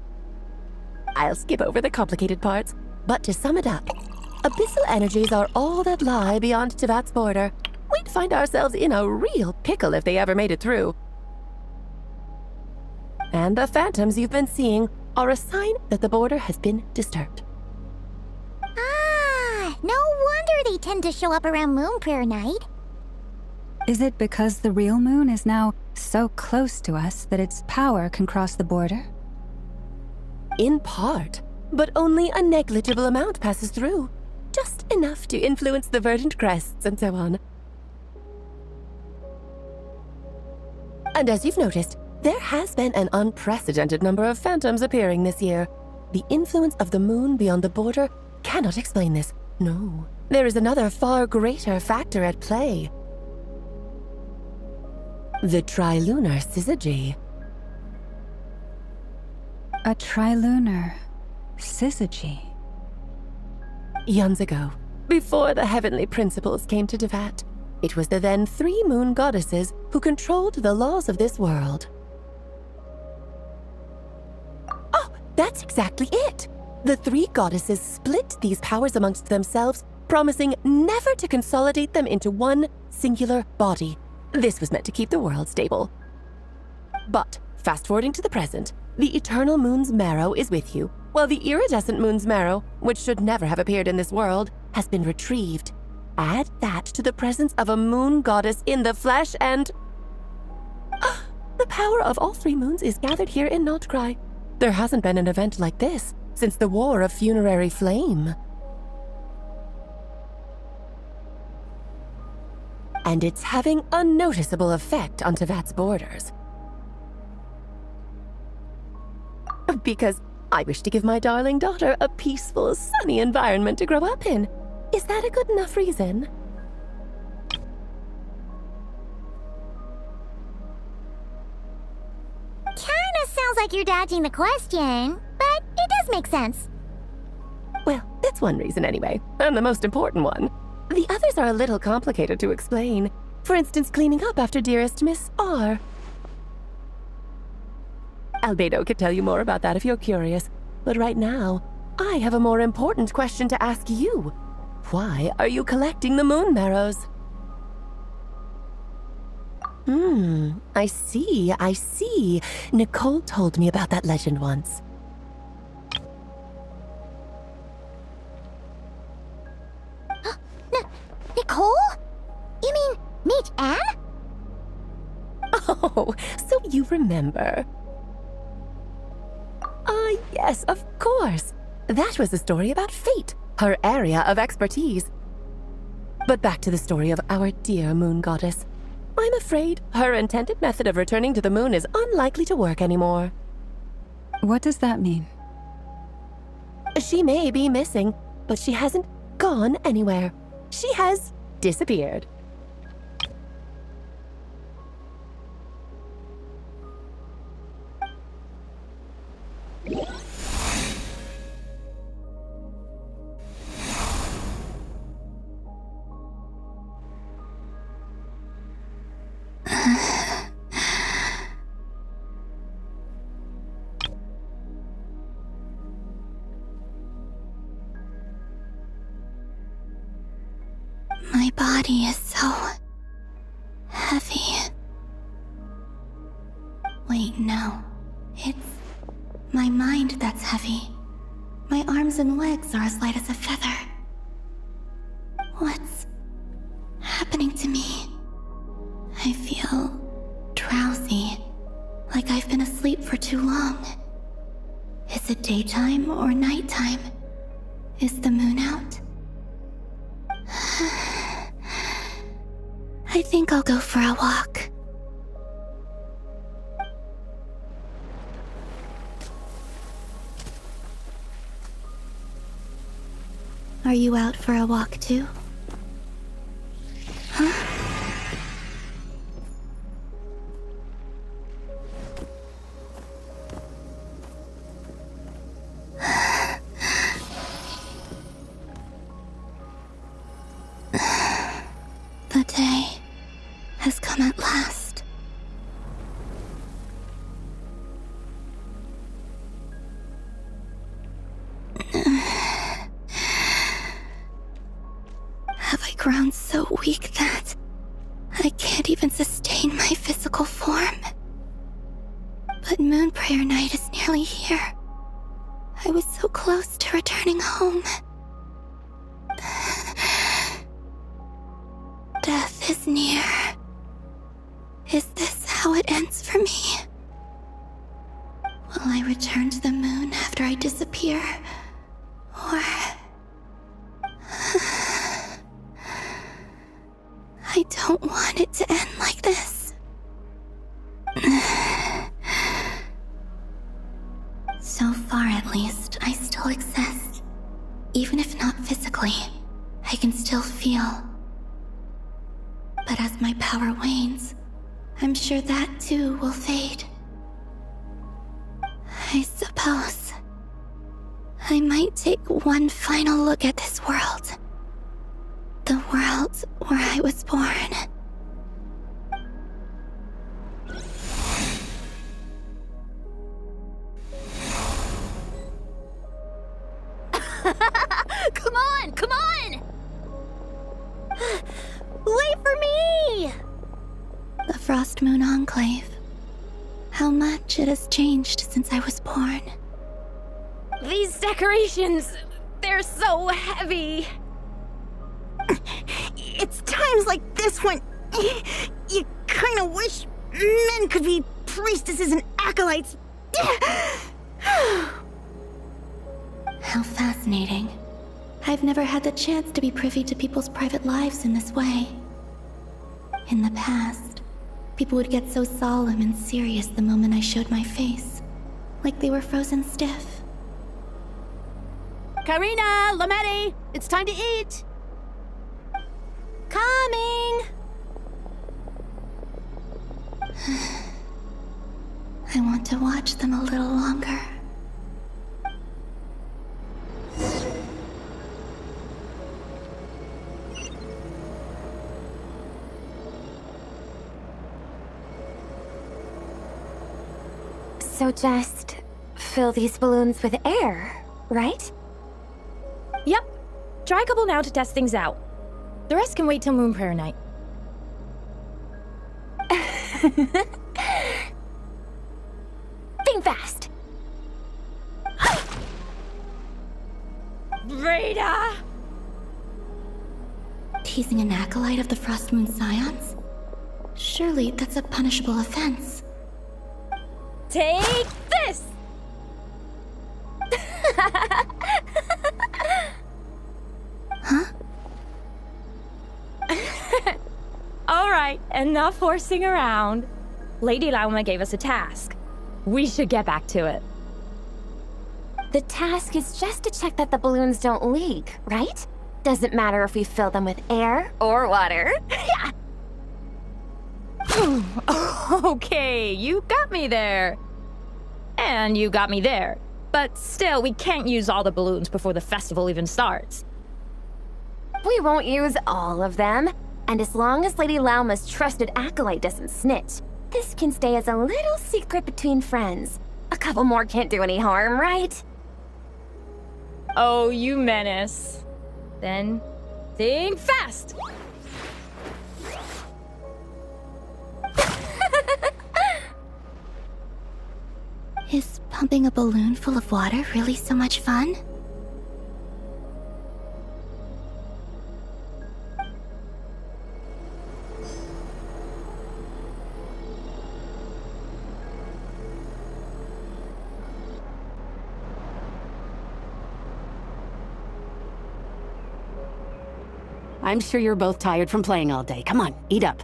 I'll skip over the complicated parts, but to sum it up, abyssal energies are all that lie beyond Teyvat's border. We'd find ourselves in a real pickle if they ever made it through. And the phantoms you've been seeing are a sign that the border has been disturbed. No wonder they tend to show up around Moon Prayer Night. Is it because the real moon is now so close to us that its power can cross the border? In part, but only a negligible amount passes through. Just enough to influence the verdant crests and so on. And as you've noticed, there has been an unprecedented number of phantoms appearing this year. The influence of the moon beyond the border cannot explain this. No, there is another far greater factor at play. The trilunar syzygy. A trilunar syzygy. Eons ago, before the heavenly principles came to Teyvat, it was the then 3 moon goddesses who controlled the laws of this world. Oh, that's exactly it! The 3 goddesses split these powers amongst themselves, promising never to consolidate them into one singular body. This was meant to keep the world stable. But, fast-forwarding to the present, the eternal moon's marrow is with you, while the iridescent moon's marrow, which should never have appeared in this world, has been retrieved. Add that to the presence of a moon goddess in the flesh and... the power of all 3 moons is gathered here in Nocturne. There hasn't been an event like this since the War of Funerary Flame. And it's having a noticeable effect on Teyvat's borders. Because I wish to give my darling daughter a peaceful, sunny environment to grow up in. Is that a good enough reason? Kinda sounds like you're dodging the question, but it does make sense. Well, that's one reason anyway, and the most important one. The others are a little complicated to explain. For instance, cleaning up after dearest Miss R. Albedo could tell you more about that if you're curious, but right now, I have a more important question to ask you. Why are you collecting the moon marrows? I see. Nicole told me about that legend once. Nicole? You mean Mage Anne? Oh, so you remember. Yes, of course. That was a story about fate, her area of expertise. But back to the story of our dear moon goddess. I'm afraid her intended method of returning to the moon is unlikely to work anymore. What does that mean? She may be missing, but she hasn't gone anywhere. She has disappeared. My body is so heavy. Wait, no. It's my mind that's heavy. My arms and legs are as light as a feather. What's happening to me? I feel drowsy, like I've been asleep for too long. Is it daytime or nighttime? Is the moon out? I think I'll go for a walk. Are you out for a walk too? Huh? The day has come at last. Have I grown so weak that I can't even sustain my physical form? But Moon Prayer Night is nearly here. I was so close to returning home. Death is near. Is this how it ends for me? Will I return to the moon after I disappear? Or... I don't want it to end like this. So far, at least, I still exist. Even if not physically, I can still feel. But as my power wanes, I'm sure that too will fade. I suppose I might take one final look at this world. The world where I was born. Come on, come on! Wait for me! The Frost Moon Enclave. How much it has changed since I was born. These decorations, they're so heavy. It's times like this when you kind of wish men could be priestesses and acolytes. How fascinating. I've never had the chance to be privy to people's private lives in this way. In the past, people would get so solemn and serious the moment I showed my face, like they were frozen stiff. Karina, Lametti, it's time to eat. Coming! I want to watch them a little longer. So just fill these balloons with air, right? Yep. Try a couple now to test things out. The rest can wait till Moon Prayer Night. Think fast! Rita! Teasing an acolyte of the Frost Moon Scions? Surely that's a punishable offense. Take this! Huh? All right, enough horsing around. Lady Lauma gave us a task. We should get back to it. The task is just to check that the balloons don't leak, right? Doesn't matter if we fill them with air or water. Yeah. Okay, you got me there. And you got me there. But still, we can't use all the balloons before the festival even starts. We won't use all of them. And as long as Lady Lauma's trusted acolyte doesn't snitch, this can stay as a little secret between friends. A couple more can't do any harm, right? Oh, you menace. Then, think fast! Is pumping a balloon full of water really so much fun? I'm sure you're both tired from playing all day. Come on, eat up.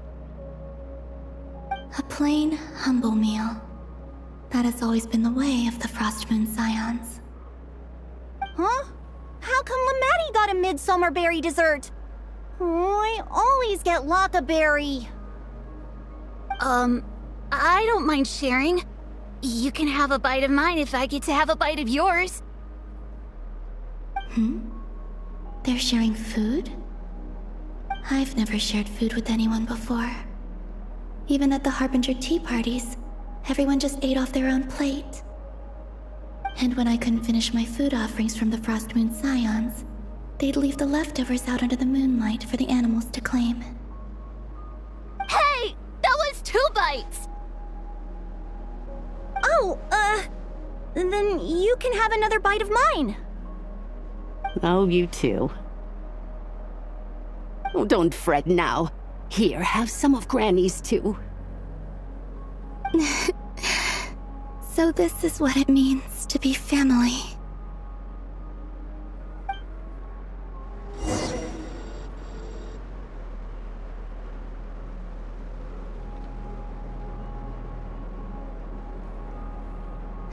A plain, humble meal. That has always been the way of the Frost Moon Scions. Huh? How come Lamatti got a midsummer berry dessert? Oh, I always get Lockaberry. I don't mind sharing. You can have a bite of mine if I get to have a bite of yours. They're sharing food? I've never shared food with anyone before. Even at the Harbinger tea parties, everyone just ate off their own plate. And when I couldn't finish my food offerings from the Frost Moon Scions, they'd leave the leftovers out under the moonlight for the animals to claim. Hey! That was 2 bites! Oh, then you can have another bite of mine. Oh, you too. Oh, don't fret now. Here, have some of Granny's too. So this is what it means to be family.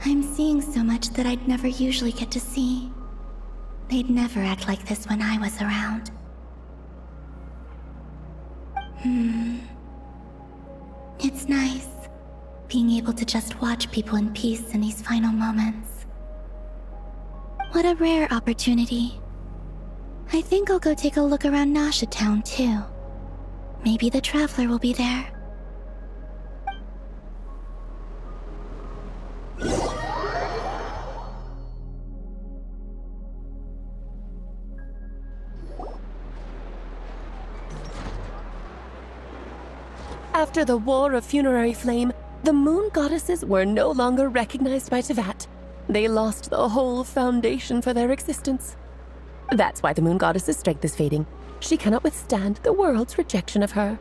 I'm seeing so much that I'd never usually get to see. They'd never act like this when I was around. It's nice, being able to just watch people in peace in these final moments. What a rare opportunity. I think I'll go take a look around Nasha Town too. Maybe the Traveler will be there. After the War of Funerary Flame, the Moon Goddesses were no longer recognized by Tevat. They lost the whole foundation for their existence. That's why the Moon Goddess's strength is fading. She cannot withstand the world's rejection of her.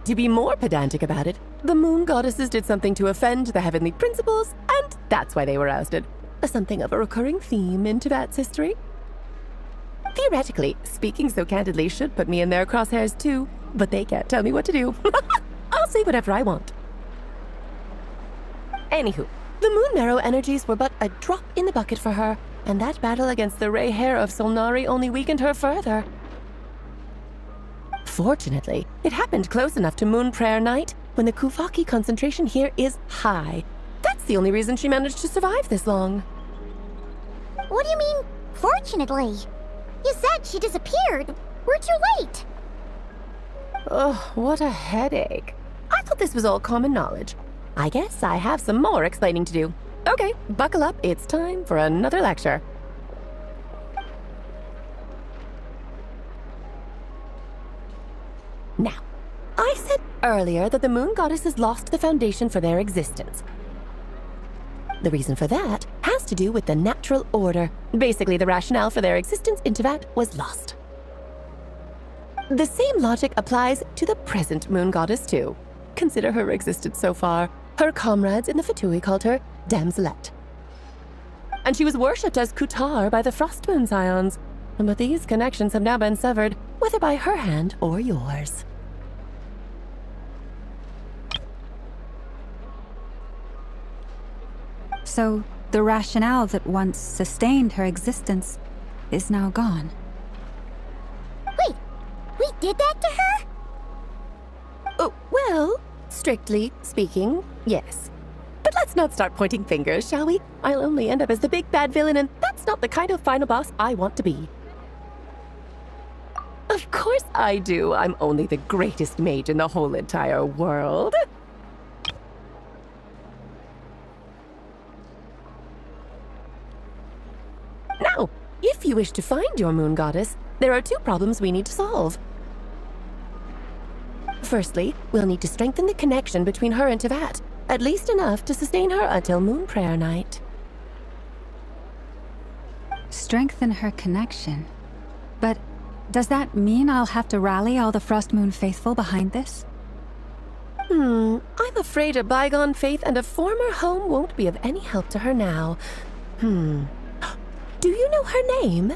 To be more pedantic about it, the Moon Goddesses did something to offend the heavenly principles, and that's why they were ousted. Something of a recurring theme in Tevat's history. Theoretically, speaking so candidly should put me in their crosshairs too, but they can't tell me what to do. I'll say whatever I want. Anywho, the Moon Marrow energies were but a drop in the bucket for her, and that battle against the Ray Hair of Solnari only weakened her further. Fortunately, it happened close enough to Moon Prayer Night when the Kuvaki concentration here is high. That's the only reason she managed to survive this long. What do you mean, fortunately? You said she disappeared. We're too late. Oh, what a headache. I thought this was all common knowledge. I guess I have some more explaining to do. Okay, buckle up. It's time for another lecture. Now, I said earlier that the Moon Goddesses lost the foundation for their existence. The reason for that has to do with the natural order. Basically, the rationale for their existence in Tevat was lost. The same logic applies to the present Moon Goddess too. Consider her existence so far. Her comrades in the Fatui called her Damselette. And she was worshipped as Kutar by the Frost Moon Scions. But these connections have now been severed. whether by her hand or yours. So, the rationale that once sustained her existence is now gone. Wait, we did that to her? Oh, well, strictly speaking, yes. But let's not start pointing fingers, shall we? I'll only end up as the big bad villain, and that's not the kind of final boss I want to be. Of course I do. I'm only the greatest mage in the whole entire world. Now, if you wish to find your moon goddess, there are 2 problems we need to solve. Firstly, we'll need to strengthen the connection between her and Teyvat, at least enough to sustain her until Moon Prayer Night. Strengthen her connection. But does that mean I'll have to rally all the Frost Moon faithful behind this? I'm afraid a bygone faith and a former home won't be of any help to her now. Do you know her name?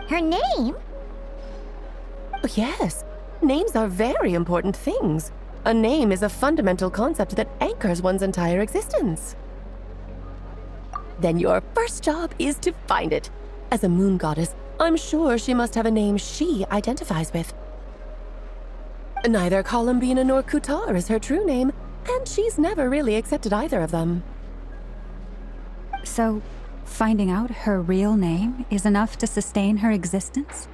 Her name? Yes. Names are very important things. A name is a fundamental concept that anchors one's entire existence. Then your first job is to find it. As a moon goddess, I'm sure she must have a name she identifies with. Neither Columbina nor Kutar is her true name, and she's never really accepted either of them. So, finding out her real name is enough to sustain her existence?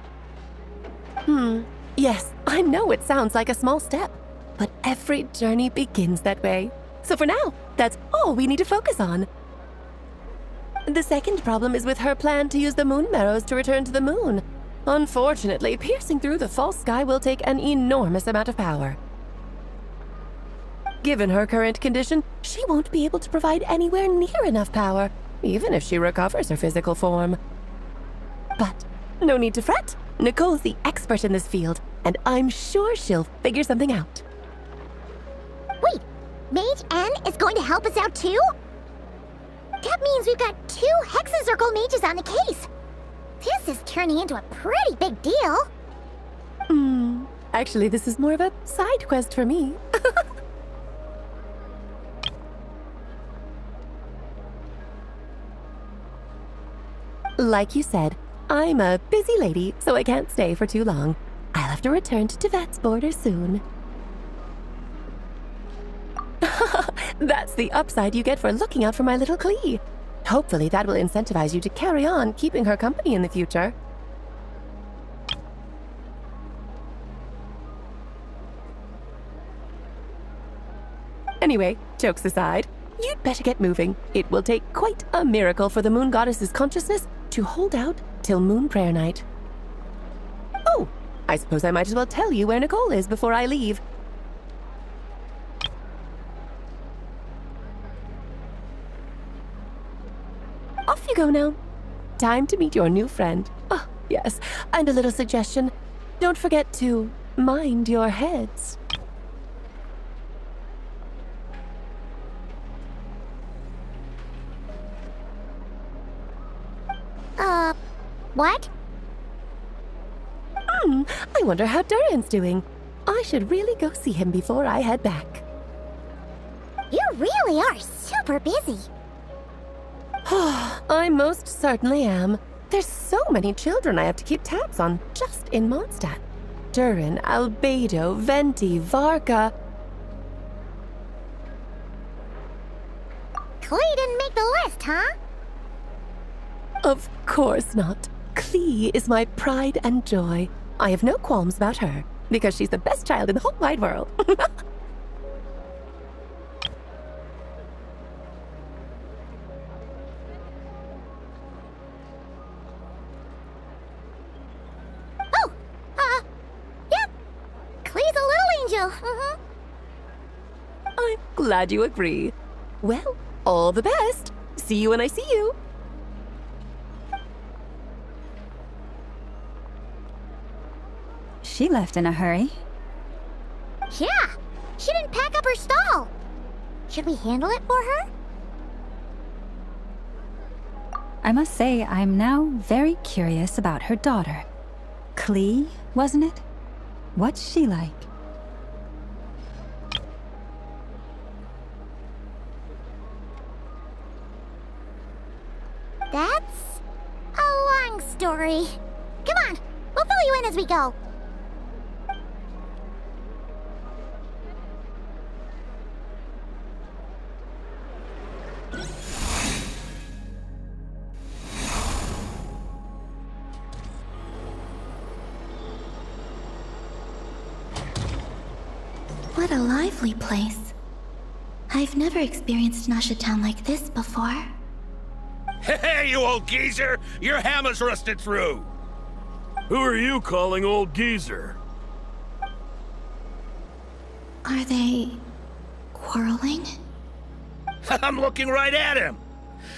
Yes, I know it sounds like a small step, but every journey begins that way. So for now, that's all we need to focus on. The second problem is with her plan to use the moon marrows to return to the moon. Unfortunately, piercing through the false sky will take an enormous amount of power. Given her current condition, she won't be able to provide anywhere near enough power, even if she recovers her physical form. But no need to fret. Nicole's the expert in this field, and I'm sure she'll figure something out. Wait, Mage N is going to help us out too? That means we've got 2 Hexacircle mages on the case. This is turning into a pretty big deal. Actually, this is more of a side quest for me. Like you said, I'm a busy lady, so I can't stay for too long. I'll have to return to Teyvat's border soon. That's the upside you get for looking out for my little Klee. Hopefully that will incentivize you to carry on keeping her company in the future. Anyway, jokes aside, you'd better get moving. It will take quite a miracle for the moon goddess's consciousness to hold out till Moon Prayer Night. Oh, I suppose I might as well tell you where Nicole is before I leave. Off you go now. Time to meet your new friend. Oh, yes, and a little suggestion. Don't forget to mind your heads. What? I wonder how Durin's doing. I should really go see him before I head back. You really are super busy. I most certainly am. There's so many children I have to keep tabs on just in Mondstadt. Durin, Albedo, Venti, Varka. Klee didn't make the list, huh? Of course not. Klee is my pride and joy. I have no qualms about her, because she's the best child in the whole wide world. Yep. Klee's a little angel. I'm glad you agree. Well, all the best. See you when I see you. She left in a hurry. Yeah, she didn't pack up her stall. Should we handle it for her? I must say, I'm now very curious about her daughter. Klee, wasn't it? What's she like? That's a long story. Come on, we'll fill you in as we go. What a lively place. I've never experienced Nashatown like this before. Hey, you old geezer! Your hammer's rusted through! Who are you calling old geezer? Are they quarreling? I'm looking right at him!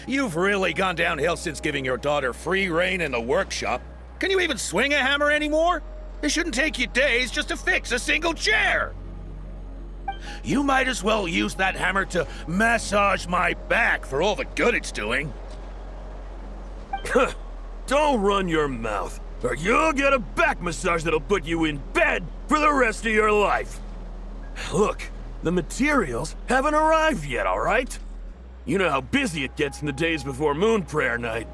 You've really gone downhill since giving your daughter free rein in the workshop. Can you even swing a hammer anymore? It shouldn't take you days just to fix a single chair! You might as well use that hammer to massage my back for all the good it's doing. Don't run your mouth, or you'll get a back massage that'll put you in bed for the rest of your life. Look, the materials haven't arrived yet, all right? You know how busy it gets in the days before Moon Prayer Night.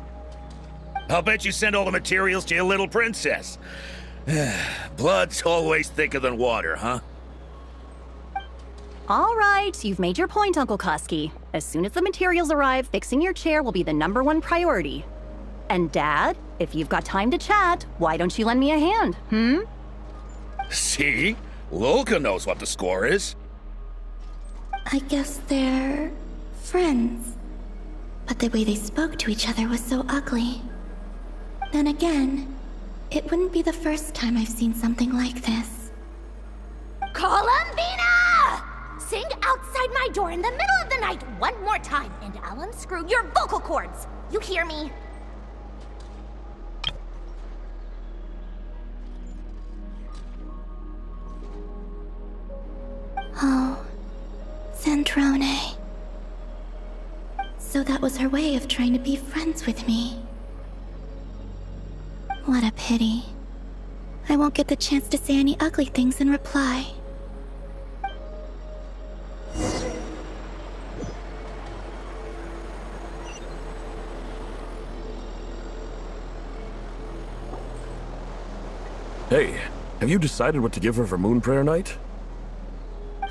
I'll bet you send all the materials to your little princess. Blood's always thicker than water, huh? All right, you've made your point, Uncle Koski. As soon as the materials arrive, fixing your chair will be the #1 priority. And Dad, if you've got time to chat, why don't you lend me a hand, See? Lolka knows what the score is. I guess they're friends. But the way they spoke to each other was so ugly. Then again, it wouldn't be the first time I've seen something like this. Columbina! Sing outside my door in the middle of the night one more time, and I'll unscrew your vocal cords. You hear me? Oh, Zandrone. So that was her way of trying to be friends with me. What a pity. I won't get the chance to say any ugly things in reply. Hey, have you decided what to give her for Moon Prayer Night?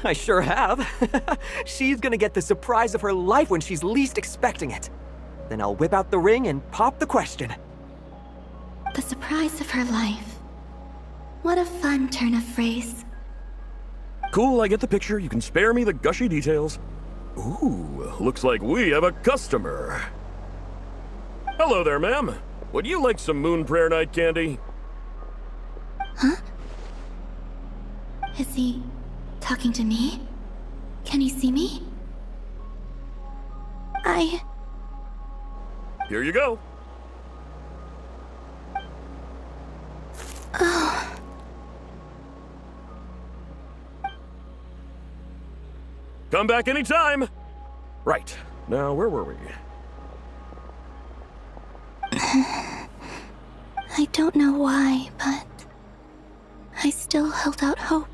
I sure have. She's gonna get the surprise of her life when she's least expecting it. Then I'll whip out the ring and pop the question. The surprise of her life. What a fun turn of phrase. Cool, I get the picture. You can spare me the gushy details. Ooh, looks like we have a customer. Hello there, ma'am. Would you like some Moon Prayer Night candy? Huh? Is he talking to me? Can he see me? Here you go. Oh. Come back anytime. Right. Now, where were we? I don't know why, but I still held out hope.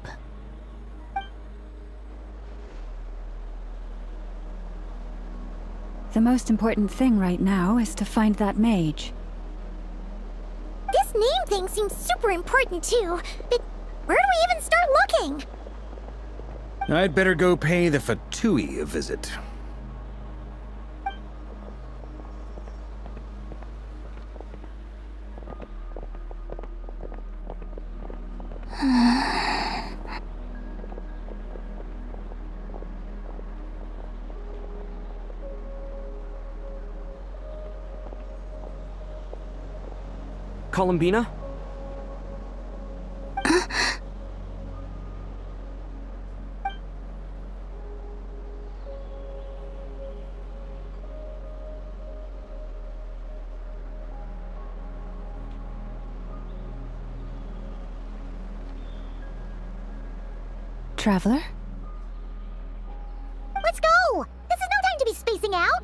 The most important thing right now is to find that mage. This name thing seems super important too, but where do we even start looking? I'd better go pay the Fatui a visit. Columbina? Traveler? Let's go! This is no time to be spacing out!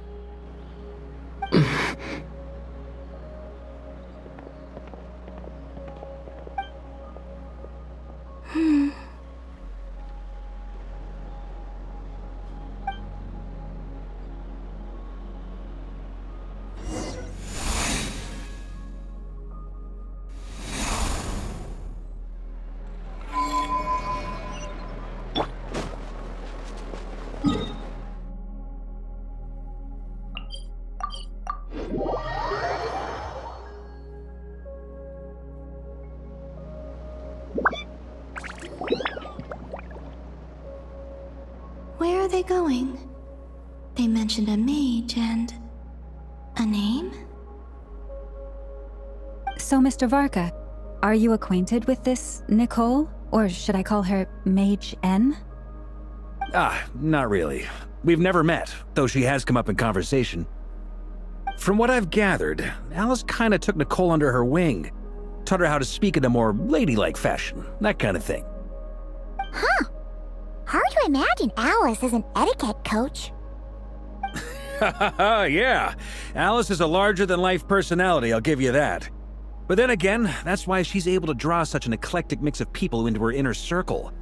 they going? They mentioned a mage and... a name? So, Mr. Varka, are you acquainted with this Nicole? Or should I call her Mage N? Not really. We've never met, though she has come up in conversation. From what I've gathered, Alice kinda took Nicole under her wing. Taught her how to speak in a more ladylike fashion, that kind of thing. Huh. Hard to imagine Alice as an etiquette coach. Yeah, Alice is a larger-than-life personality, I'll give you that. But then again, that's why she's able to draw such an eclectic mix of people into her inner circle.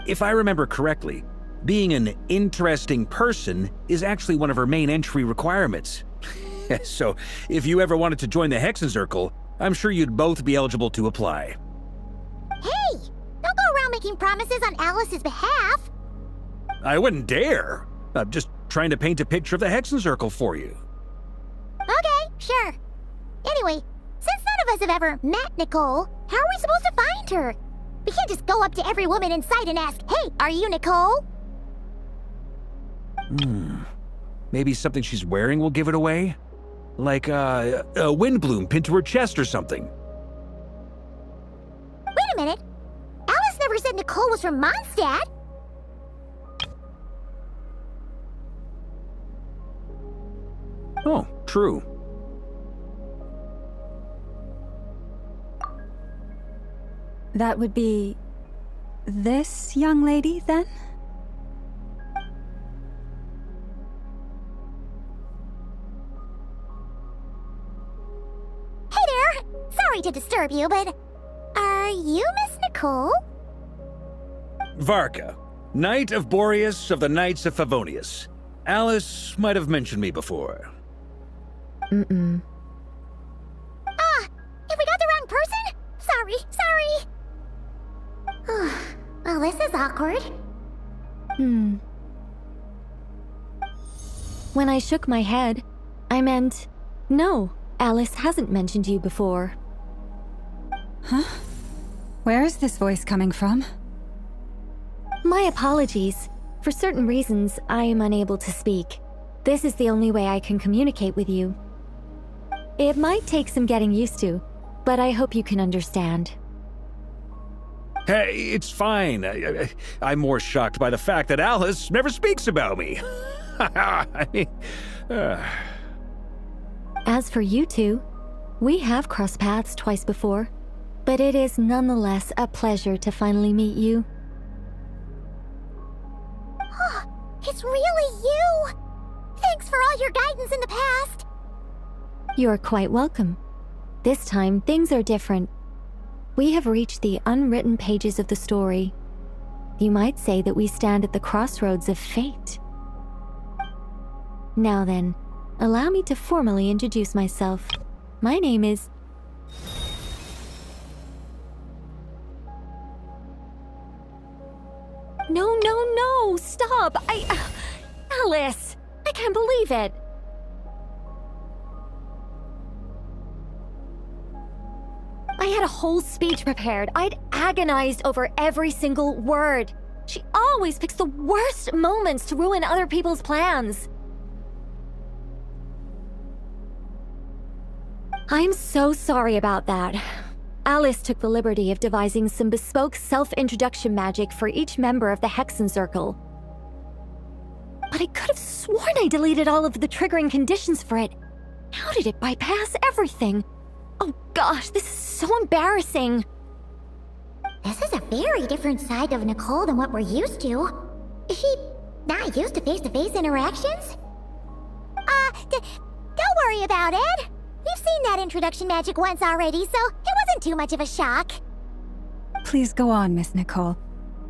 If I remember correctly, being an interesting person is actually one of her main entry requirements. So, if you ever wanted to join the Hexencircle, I'm sure you'd both be eligible to apply. Hey! Don't go around making promises on Alice's behalf! I wouldn't dare. I'm just trying to paint a picture of the Hexencircle for you. Okay, sure. Anyway, since none of us have ever met Nicole, how are we supposed to find her? We can't just go up to every woman in sight and ask, "Hey, are you Nicole?" Maybe something she's wearing will give it away? Like a wind bloom pinned to her chest or something. Wait a minute. Alice never said Nicole was from Mondstadt. Oh, true. That would be... this young lady, then? Hey there! Sorry to disturb you, but... are you Miss Nicole? Varka, Knight of Boreas of the Knights of Favonius. Alice might have mentioned me before. If we got the wrong person? Sorry. Well, this is awkward. When I shook my head, I meant, no, Alice hasn't mentioned you before. Huh? Where is this voice coming from? My apologies. For certain reasons, I am unable to speak. This is the only way I can communicate with you. It might take some getting used to, but I hope you can understand. Hey, it's fine. I'm more shocked by the fact that Alice never speaks about me. I mean, As for you two, we have crossed paths twice before, but it is nonetheless a pleasure to finally meet you. It's really you! Thanks for all your guidance in the past! You're quite welcome. This time, things are different. We have reached the unwritten pages of the story. You might say that we stand at the crossroads of fate. Now then, allow me to formally introduce myself. My name is... No, stop! Alice! I can't believe it! I had a whole speech prepared. I'd agonized over every single word. She always picks the worst moments to ruin other people's plans. I'm so sorry about that. Alice took the liberty of devising some bespoke self-introduction magic for each member of the Hexencircle. But I could have sworn I deleted all of the triggering conditions for it. How did it bypass everything? Oh gosh, this is so embarrassing. This is a very different side of Nicole than what we're used to. Is she not used to face-to-face interactions? Don't worry about it. We've seen that introduction magic once already, so it wasn't too much of a shock. Please go on, Miss Nicole.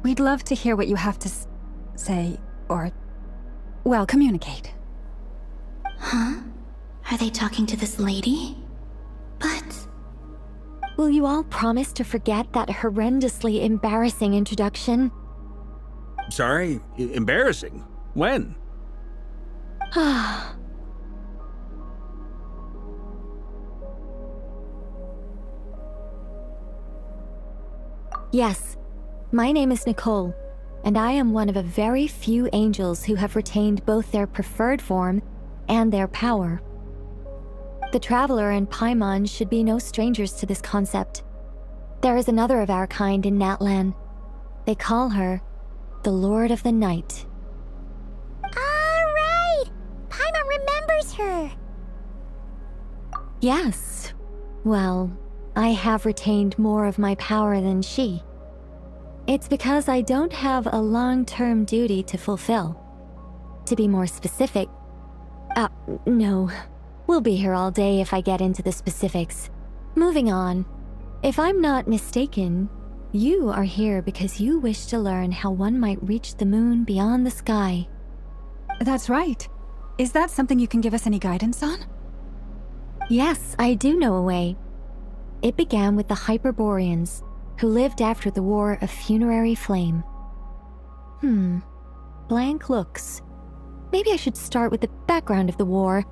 We'd love to hear what you have to say, or... well, communicate. Huh? Are they talking to this lady? But... will you all promise to forget that horrendously embarrassing introduction? sorry, embarrassing. When? Yes, my name is Nicole. and I am one of a very few angels who have retained both their preferred form and their power. The Traveler and Paimon should be no strangers to this concept. There is another of our kind in Natlan. They call her the Lord of the Night. Alright! Paimon remembers her! Yes. Well, I have retained more of my power than she. It's because I don't have a long-term duty to fulfill. To be more specific... no. We'll be here all day if I get into the specifics. Moving on. If I'm not mistaken, you are here because you wish to learn how one might reach the moon beyond the sky. That's right. Is that something you can give us any guidance on? Yes, I do know a way. It began with the Hyperboreans, who lived after the War of Funerary Flame. Blank looks. Maybe I should start with the background of the war.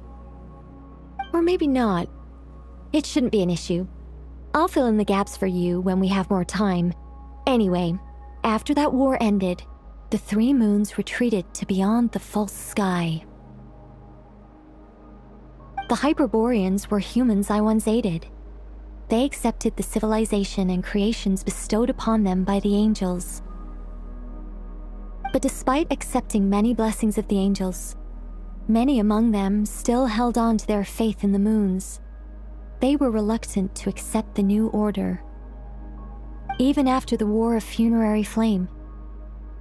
Or maybe not. It shouldn't be an issue. I'll fill in the gaps for you when we have more time. Anyway, after that war ended, the three moons retreated to beyond the false sky. The Hyperboreans were humans I once aided. They accepted the civilization and creations bestowed upon them by the angels. But despite accepting many blessings of the angels, many among them still held on to their faith in the moons. They were reluctant to accept the new order. Even after the War of Funerary Flame,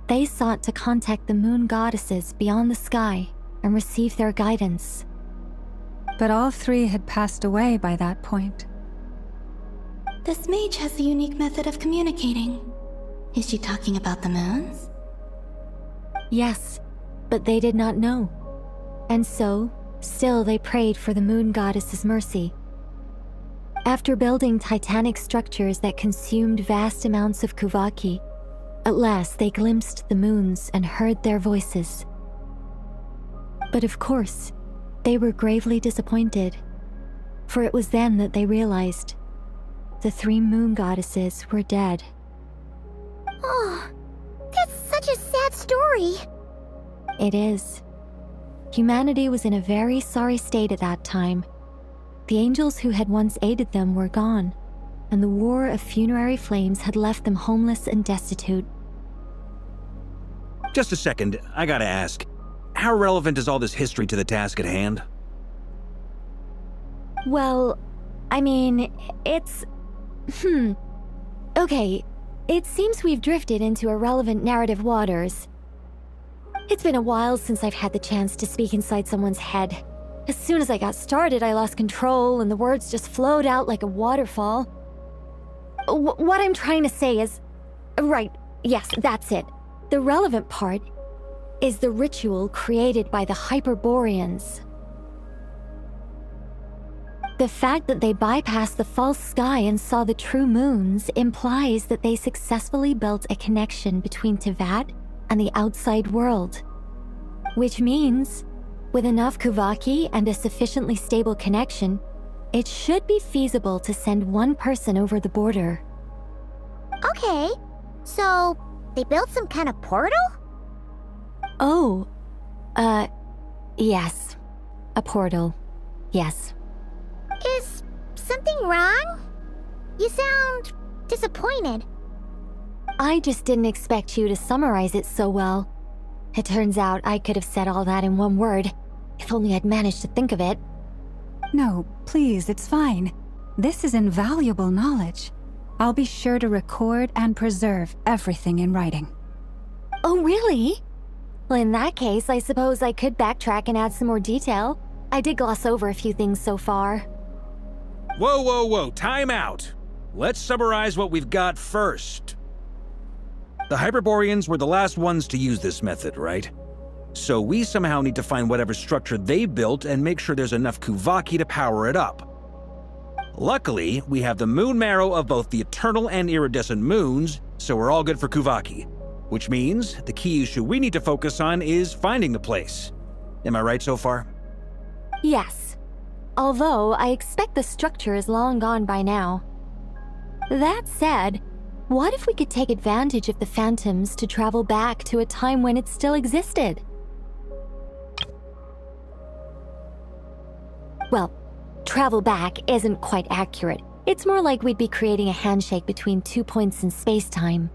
they sought to contact the moon goddesses beyond the sky and receive their guidance. But all three had passed away by that point. This mage has a unique method of communicating. Is she talking about the moons? Yes, but they did not know. And so, still they prayed for the moon goddess's mercy. After building titanic structures that consumed vast amounts of Kuvaki, at last they glimpsed the moons and heard their voices. But of course, they were gravely disappointed, for it was then that they realized the three moon goddesses were dead. Oh, that's such a sad story. It is. Humanity was in a very sorry state at that time. The angels who had once aided them were gone, and the War of Funerary Flames had left them homeless and destitute. Just a second, I gotta ask. How relevant is all this history to the task at hand? Well, I mean, it's... Okay, it seems we've drifted into irrelevant narrative waters. It's been a while since I've had the chance to speak inside someone's head. As soon as I got started, I lost control and the words just flowed out like a waterfall. What I'm trying to say is... Right, yes, that's it. The relevant part is the ritual created by the Hyperboreans. The fact that they bypassed the false sky and saw the true moons implies that they successfully built a connection between Tevat and the outside world. Which means, with enough Kuvaki and a sufficiently stable connection, it should be feasible to send one person over the border. Okay, so they built some kind of portal? Oh, yes. A portal, yes. Is something wrong? You sound disappointed. I just didn't expect you to summarize it so well. It turns out I could have said all that in one word, if only I'd managed to think of it. No, please, it's fine. This is invaluable knowledge. I'll be sure to record and preserve everything in writing. Oh, really? Well, in that case, I suppose I could backtrack and add some more detail. I did gloss over a few things so far. Whoa, time out. Let's summarize what we've got first. The Hyperboreans were the last ones to use this method, right? So we somehow need to find whatever structure they built and make sure there's enough Kuvaki to power it up. Luckily, we have the moon marrow of both the eternal and iridescent moons, so we're all good for Kuvaki. Which means the key issue we need to focus on is finding the place. Am I right so far? Yes. Although I expect the structure is long gone by now. That said, What if we could take advantage of the phantoms to travel back to a time when it still existed? Well, travel back isn't quite accurate. It's more like we'd be creating a handshake between 2 points in space-time.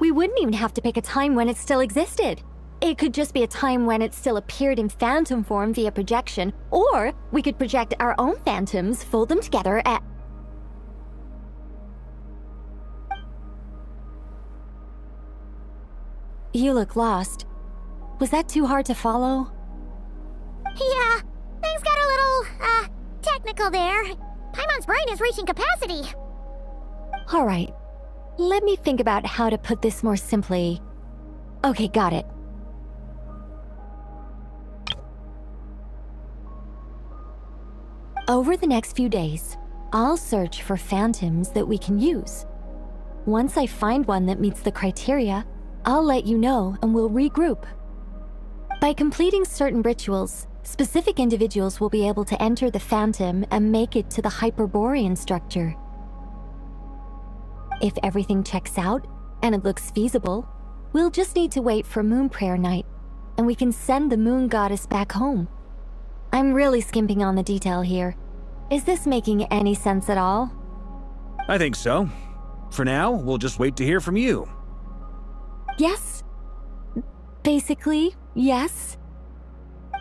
We wouldn't even have to pick a time when it still existed. It could just be a time when it still appeared in phantom form via projection, or we could project our own phantoms, fold them together at... You look lost. Was that too hard to follow? Yeah, things got a little, technical there. Paimon's brain is reaching capacity. All right. Let me think about how to put this more simply. Okay, got it. Over the next few days, I'll search for phantoms that we can use. Once I find one that meets the criteria, I'll let you know and we'll regroup. By completing certain rituals, specific individuals will be able to enter the phantom and make it to the Hyperborean structure. If everything checks out and it looks feasible, we'll just need to wait for Moon Prayer Night, and we can send the Moon Goddess back home. I'm really skimping on the detail here. Is this making any sense at all? I think so. For now, we'll just wait to hear from you. Yes. Basically, yes.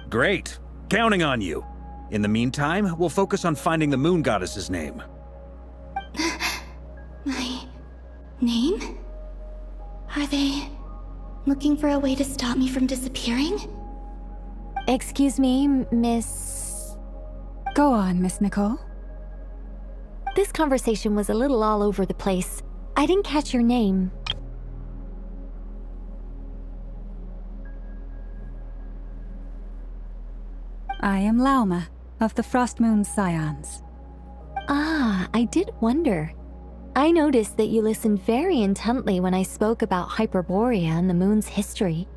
Great. Counting on you. In the meantime, we'll focus on finding the Moon Goddess's name. My name? Are they looking for a way to stop me from disappearing? Excuse me, Miss... Go on, Miss Nicole. This conversation was a little all over the place. I didn't catch your name. I am Lauma, of the Frost Moon Scions. Ah, I did wonder. I noticed that you listened very intently when I spoke about Hyperborea and the moon's history.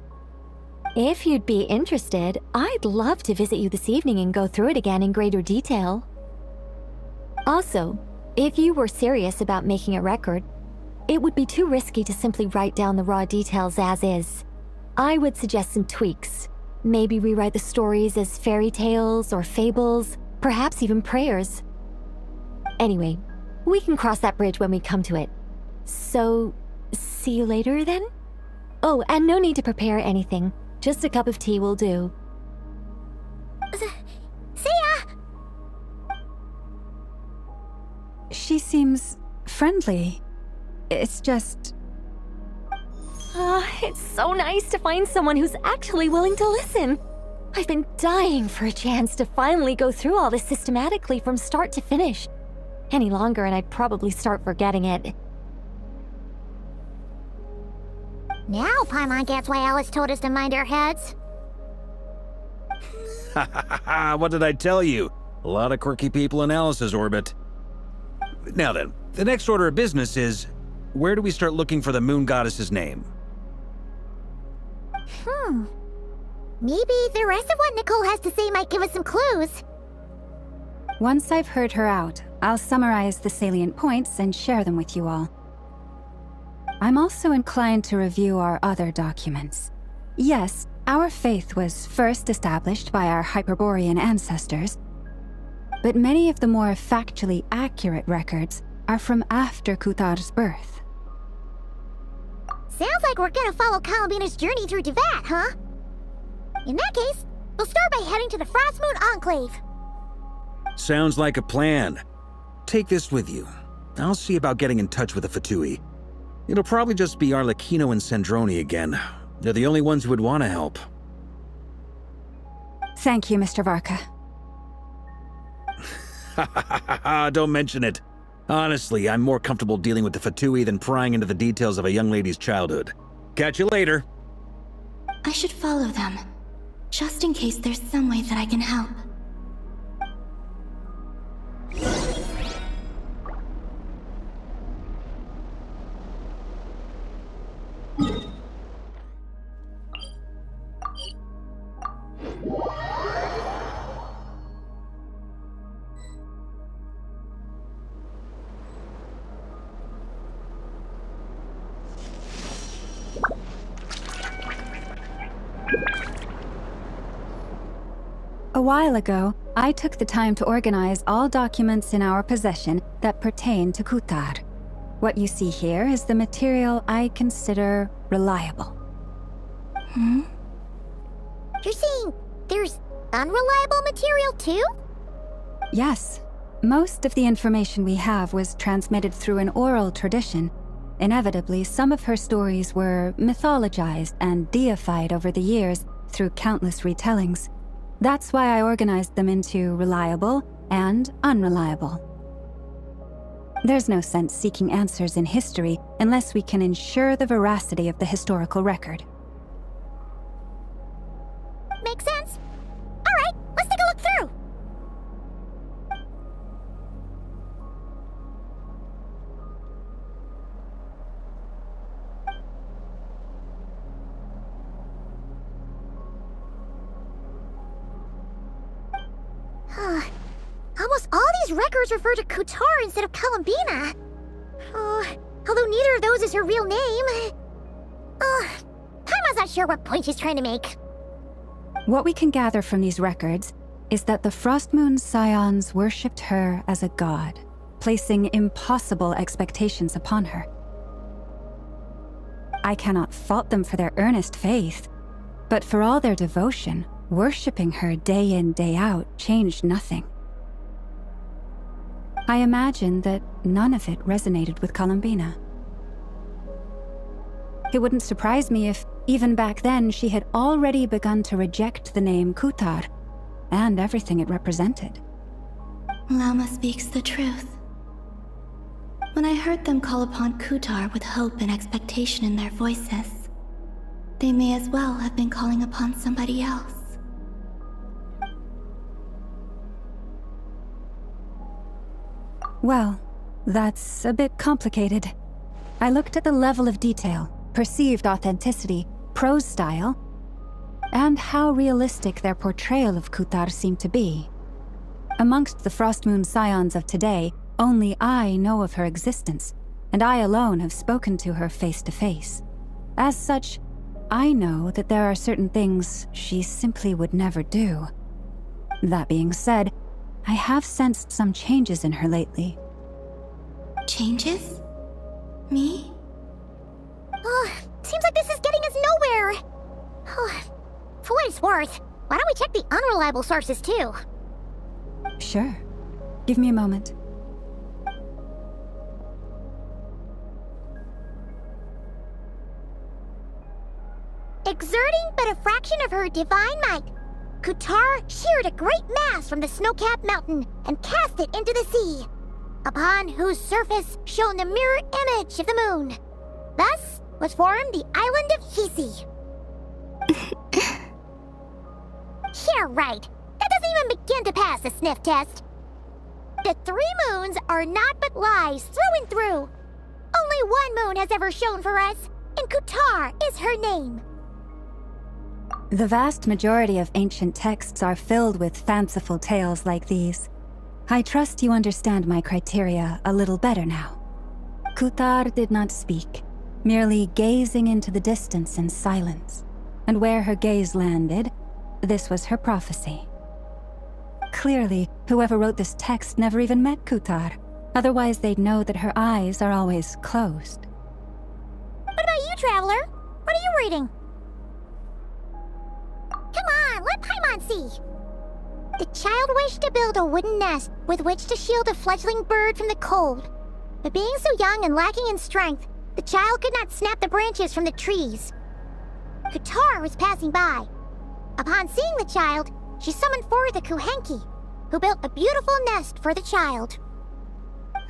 If you'd be interested, I'd love to visit you this evening and go through it again in greater detail. Also, if you were serious about making a record, it would be too risky to simply write down the raw details as is. I would suggest some tweaks. Maybe rewrite the stories as fairy tales or fables, perhaps even prayers. Anyway, we can cross that bridge when we come to it. So, see you later then? Oh, and no need to prepare anything. Just a cup of tea will do. See ya! She seems friendly. It's just... It's so nice to find someone who's actually willing to listen. I've been dying for a chance to finally go through all this systematically from start to finish. Any longer and I'd probably start forgetting it. Now Paimon gets why Alice told us to mind our heads. Ha ha ha! What did I tell you? A lot of quirky people in Alice's orbit. Now then, the next order of business is, where do we start looking for the Moon Goddess's name? Maybe the rest of what Nicole has to say might give us some clues. Once I've heard her out, I'll summarize the salient points and share them with you all. I'm also inclined to review our other documents. Yes, our faith was first established by our Hyperborean ancestors, but many of the more factually accurate records are from after Kuthar's birth. Sounds like we're gonna follow Columbina's journey through Devat, huh? In that case, we'll start by heading to the Frostmoon Enclave. Sounds like a plan. Take this with you. I'll see about getting in touch with the Fatui. It'll probably just be Arlecchino and Sandroni again. They're the only ones who would want to help. Thank you, Mr. Varka. Don't mention it. Honestly, I'm more comfortable dealing with the Fatui than prying into the details of a young lady's childhood. Catch you later. I should follow them, just in case there's some way that I can help. A while ago, I took the time to organize all documents in our possession that pertain to Kutar. What you see here is the material I consider reliable. You're saying there's unreliable material too? Yes. Most of the information we have was transmitted through an oral tradition. Inevitably, some of her stories were mythologized and deified over the years through countless retellings. That's why I organized them into reliable and unreliable. There's no sense seeking answers in history unless we can ensure the veracity of the historical record. Makes sense. Alright, let's take a look through. Almost all these records refer to Kutar instead of Columbina. Although neither of those is her real name. Paimon's not sure what point she's trying to make. What we can gather from these records is that the Frostmoon's scions worshipped her as a god, placing impossible expectations upon her. I cannot fault them for their earnest faith, but for all their devotion, worshipping her day in, day out changed nothing. I imagine that none of it resonated with Columbina. It wouldn't surprise me if, even back then, she had already begun to reject the name Kutar and everything it represented. Lama speaks the truth. When I heard them call upon Kutar with hope and expectation in their voices, they may as well have been calling upon somebody else. Well, that's a bit complicated. I looked at the level of detail, perceived authenticity, prose style, and how realistic their portrayal of Kutar seemed to be. Amongst the Frostmoon scions of today, only I know of her existence, and I alone have spoken to her face to face. As such, I know that there are certain things she simply would never do. That being said, I have sensed some changes in her lately. Changes? Me? Seems like this is getting us nowhere. For what it's worth, why don't we check the unreliable sources too? Sure. Give me a moment. Exerting but a fraction of her divine might, Kutar sheared a great mass from the snow-capped mountain and cast it into the sea, upon whose surface shone the mirror image of the moon. Thus was formed the island of Hisi. Yeah, right. That doesn't even begin to pass the sniff test. The 3 moons are naught but lies through and through. Only one moon has ever shone for us, and Kutar is her name. The vast majority of ancient texts are filled with fanciful tales like these. I trust you understand my criteria a little better now. Kutar did not speak, merely gazing into the distance in silence. And where her gaze landed, this was her prophecy. Clearly, whoever wrote this text never even met Kutar. Otherwise, they'd know that her eyes are always closed. What about you, Traveler? What are you reading? Come on, let Paimon see. The child wished to build a wooden nest with which to shield a fledgling bird from the cold. But being so young and lacking in strength, the child could not snap the branches from the trees. Kutar was passing by. Upon seeing the child, she summoned forth a Kuhenki, who built a beautiful nest for the child.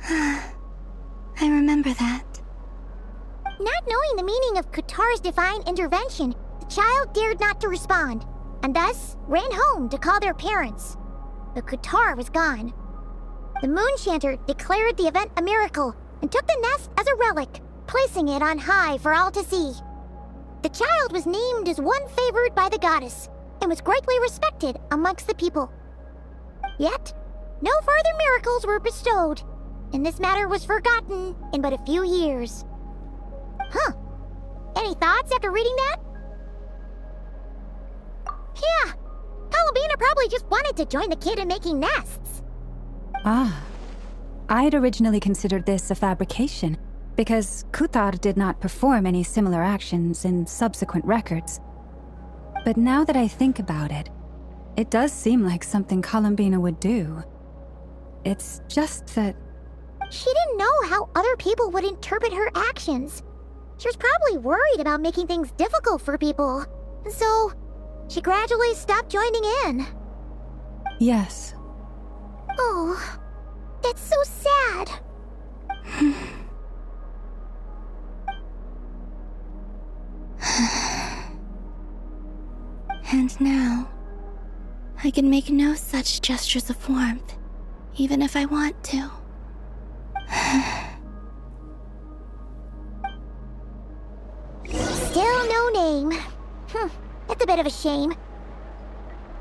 I remember that. Not knowing the meaning of Kutar's divine intervention, the child dared not to respond, and thus ran home to call their parents. But Kutar was gone. The Moon Chanter declared the event a miracle and took the nest as a relic, placing it on high for all to see. The child was named as one favored by the goddess and was greatly respected amongst the people. Yet, no further miracles were bestowed, and this matter was forgotten in but a few years. Huh. Any thoughts after reading that? Yeah, Columbina probably probably just wanted to join the kid in making nests. Ah. I'd originally considered this a fabrication, because Kutar did not perform any similar actions in subsequent records. But now that I think about it, it does seem like something Columbina would do. It's just that... She didn't know how other people would interpret her actions. She was probably worried about making things difficult for people. So, she gradually stopped joining in. Yes. Oh, that's so sad. And now, I can make no such gestures of warmth, even if I want to. Still no name. That's a bit of a shame.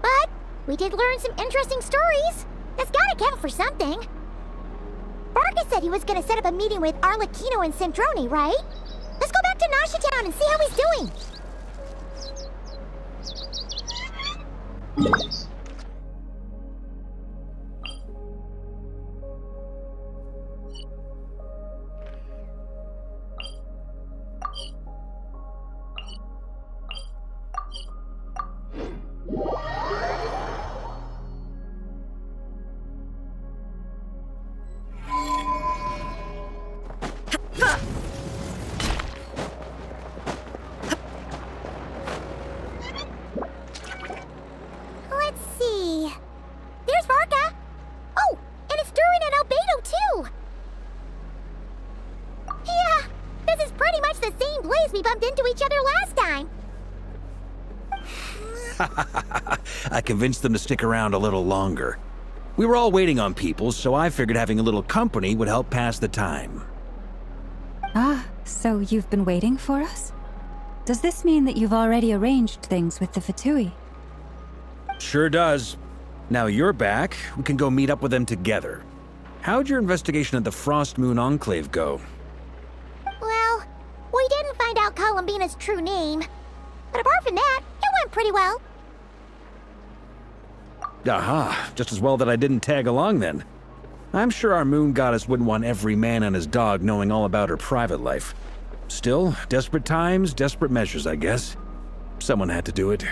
But we did learn some interesting stories. That's gotta count for something. Barca said he was gonna set up a meeting with Arlecchino and Centrone, right? Let's go back to Nasha Town and see how he's doing. Let's see. There's Varka. Oh, and it's Durin and Albedo too. Yeah, this is pretty much the same place we bumped into each other last time. I convinced them to stick around a little longer. We were all waiting on people, so I figured having a little company would help pass the time. Ah, so you've been waiting for us? Does this mean that you've already arranged things with the Fatui? Sure does. Now you're back, we can go meet up with them together. How'd your investigation at the Frost Moon Enclave go? Well, we didn't find out Columbina's true name. But apart from that, it went pretty well. Aha, just as well that I didn't tag along then. I'm sure our moon goddess wouldn't want every man and his dog knowing all about her private life. Still, desperate times, desperate measures, I guess. Someone had to do it.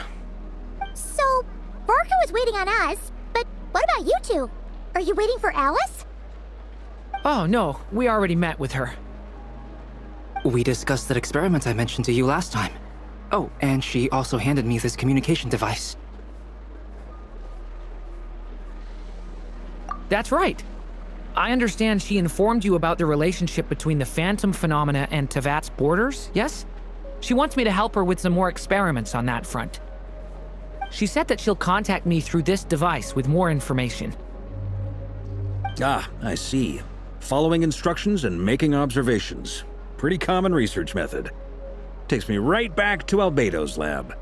So, Varka was waiting on us, but what about you two? Are you waiting for Alice? Oh, no. We already met with her. We discussed that experiment I mentioned to you last time. Oh, and she also handed me this communication device. That's right. I understand she informed you about the relationship between the Phantom phenomena and Tevat's borders, yes? She wants me to help her with some more experiments on that front. She said that she'll contact me through this device with more information. Ah, I see. Following instructions and making observations. Pretty common research method. Takes me right back to Albedo's lab.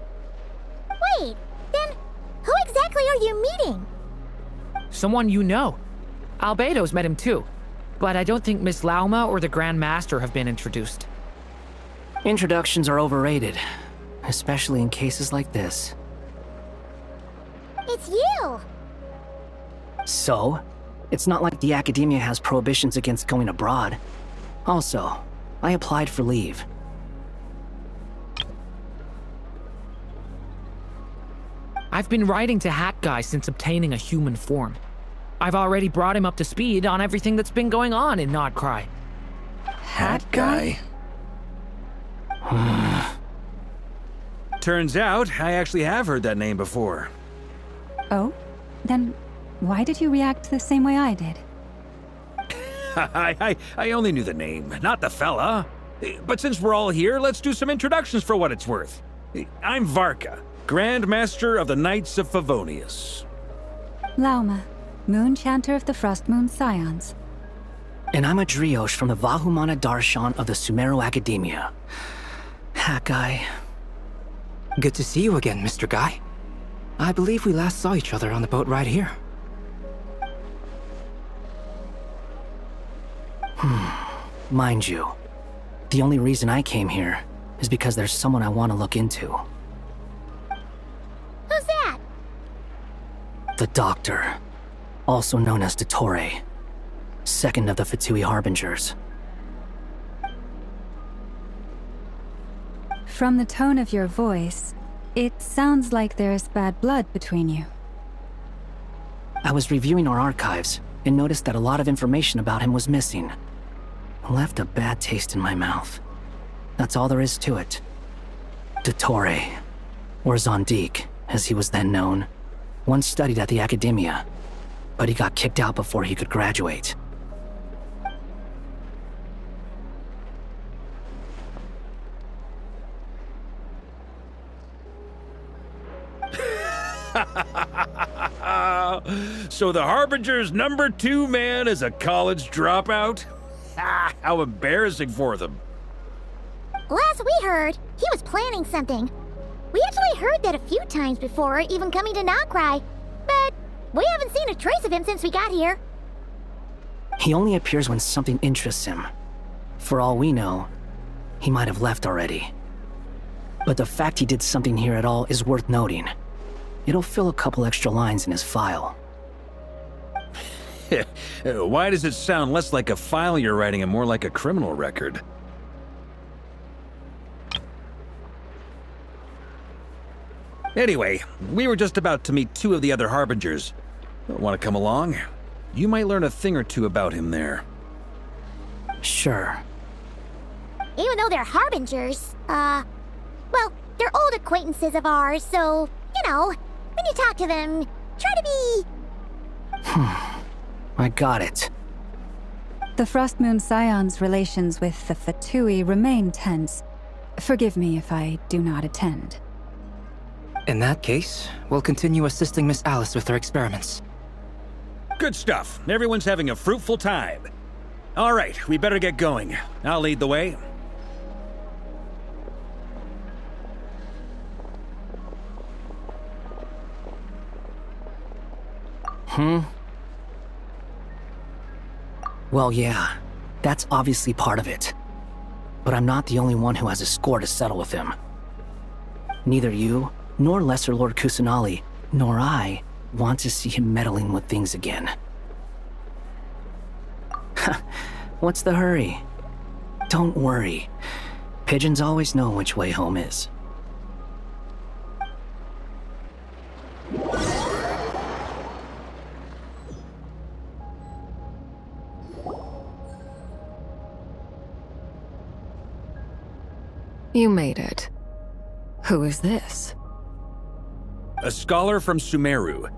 Wait, then who exactly are you meeting? Someone you know. Albedo's met him too. But I don't think Miss Lauma or the Grand Master have been introduced. Introductions are overrated, especially in cases like this. It's you! So? It's not like the Academia has prohibitions against going abroad. Also, I applied for leave. I've been writing to Hat Guy since obtaining a human form. I've already brought him up to speed on everything that's been going on in Nodcry. Hat Guy? Turns out, I actually have heard that name before. Oh? Then why did you react the same way I did? I only knew the name, not the fella. But since we're all here, let's do some introductions for what it's worth. I'm Varka, Grand Master of the Knights of Favonius. Lauma, Moon Chanter of the Frost Moon Scions. And I'm a Driosh from the Vahumana Darshan of the Sumeru Academia. Hat Guy. Good to see you again, Mr. Guy. I believe we last saw each other on the boat ride here. Mind you, the only reason I came here is because there's someone I want to look into. Who's that? The Doctor, also known as Dottore, second of the Fatui Harbingers. From the tone of your voice, it sounds like there's bad blood between you. I was reviewing our archives and noticed that a lot of information about him was missing. It left a bad taste in my mouth. That's all there is to it. Dottore, or Zondique, as he was then known, once studied at the Academia, but he got kicked out before he could graduate. So the Harbinger's #2 man is a college dropout? How embarrassing for them. Last we heard, he was planning something. We actually heard that a few times before, even coming to Nocturne, but we haven't seen a trace of him since we got here. He only appears when something interests him. For all we know, he might have left already. But the fact he did something here at all is worth noting. It'll fill a couple extra lines in his file. Why does it sound less like a file you're writing and more like a criminal record? Anyway, we were just about to meet 2 of the other Harbingers. Want to come along? You might learn a thing or 2 about him there. Sure. Even though they're Harbingers, well, they're old acquaintances of ours, so, you know, when you talk to them, try to be... I got it. The Frostmoon Scion's relations with the Fatui remain tense. Forgive me if I do not attend. In that case, we'll continue assisting Miss Alice with her experiments. Good stuff. Everyone's having a fruitful time. All right, we better get going. I'll lead the way. Well, yeah, that's obviously part of it. But I'm not the only one who has a score to settle with him. Neither you, nor Lesser Lord Kusanali, nor I want to see him meddling with things again. What's the hurry? Don't worry. Pigeons always know which way home is. You made it. Who is this? A scholar from Sumeru.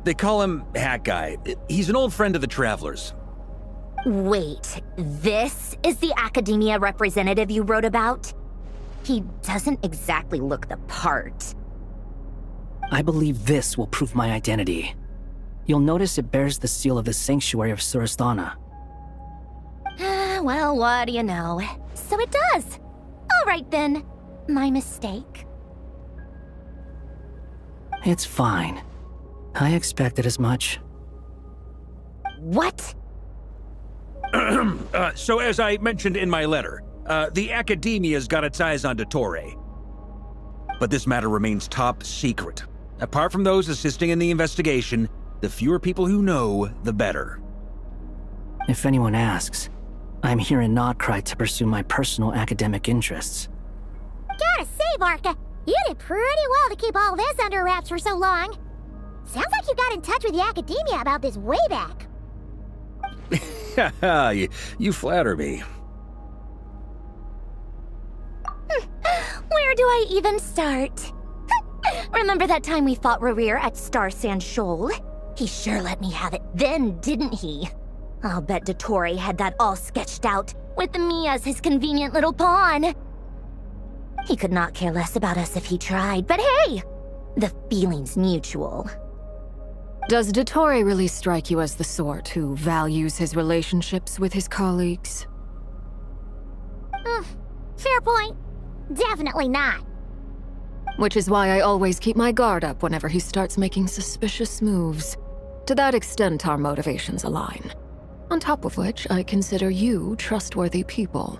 They call him Hat Guy. He's an old friend of the Travelers. Wait, this is the Academia representative you wrote about? He doesn't exactly look the part. I believe this will prove my identity. You'll notice it bears the seal of the Sanctuary of Surasthana. Well, what do you know? So it does. All right then. My mistake. It's fine. I expected as much. What? So as I mentioned in my letter, the Academia's got its eyes on Dottore. But this matter remains top secret. Apart from those assisting in the investigation, the fewer people who know, the better. If anyone asks, I'm here in Nocturne to pursue my personal academic interests. Gotta say, Varka, you did pretty well to keep all this under wraps for so long. Sounds like you got in touch with the Academia about this way back. You flatter me. Where do I even start? Remember that time we fought Rerir at Star Sand Shoal? He sure let me have it then, didn't he? I'll bet Dottore had that all sketched out, with me as his convenient little pawn. He could not care less about us if he tried, but hey! The feeling's mutual. Does Dottore really strike you as the sort who values his relationships with his colleagues? Fair point. Definitely not. Which is why I always keep my guard up whenever he starts making suspicious moves. To that extent, our motivations align. On top of which, I consider you trustworthy people.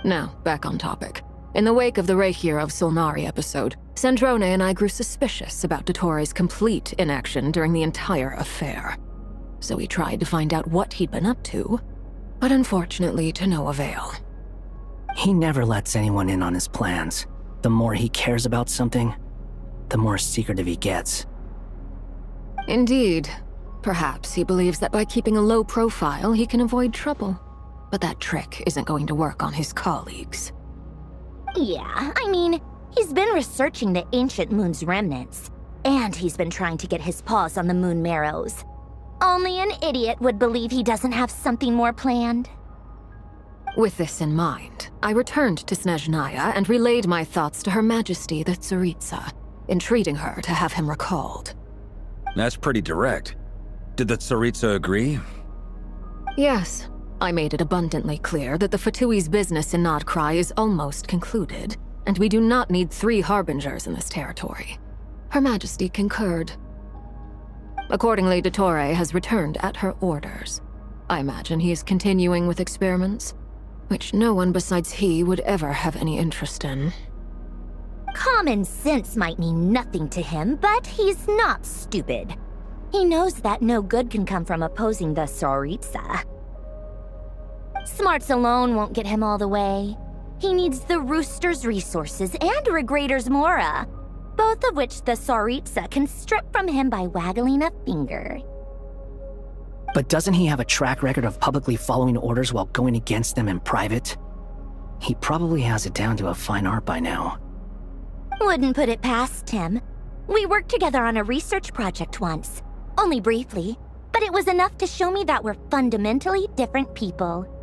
Now, back on topic. In the wake of the Reikir of Solnari episode, Sandrone and I grew suspicious about Dottore's complete inaction during the entire affair. So we tried to find out what he'd been up to, but unfortunately to no avail. He never lets anyone in on his plans. The more he cares about something, the more secretive he gets. Indeed. Perhaps he believes that by keeping a low profile, he can avoid trouble. But that trick isn't going to work on his colleagues. Yeah, I mean, he's been researching the ancient moon's remnants, and he's been trying to get his paws on the moon marrows. Only an idiot would believe he doesn't have something more planned. With this in mind, I returned to Snezhnaya and relayed my thoughts to Her Majesty the Tsaritsa, entreating her to have him recalled. That's pretty direct. Did the Tsaritsa agree? Yes. I made it abundantly clear that the Fatui's business in Nodcry is almost concluded, and we do not need 3 harbingers in this territory. Her Majesty concurred. Accordingly, Dottore has returned at her orders. I imagine he is continuing with experiments, which no one besides he would ever have any interest in. Common sense might mean nothing to him, but he's not stupid. He knows that no good can come from opposing the Tsaritsa. Smarts alone won't get him all the way. He needs the Rooster's resources and Regrator's Mora, both of which the Tsaritsa can strip from him by waggling a finger. But doesn't he have a track record of publicly following orders while going against them in private? He probably has it down to a fine art by now. Wouldn't put it past him. We worked together on a research project once. Only briefly, but it was enough to show me that we're fundamentally different people.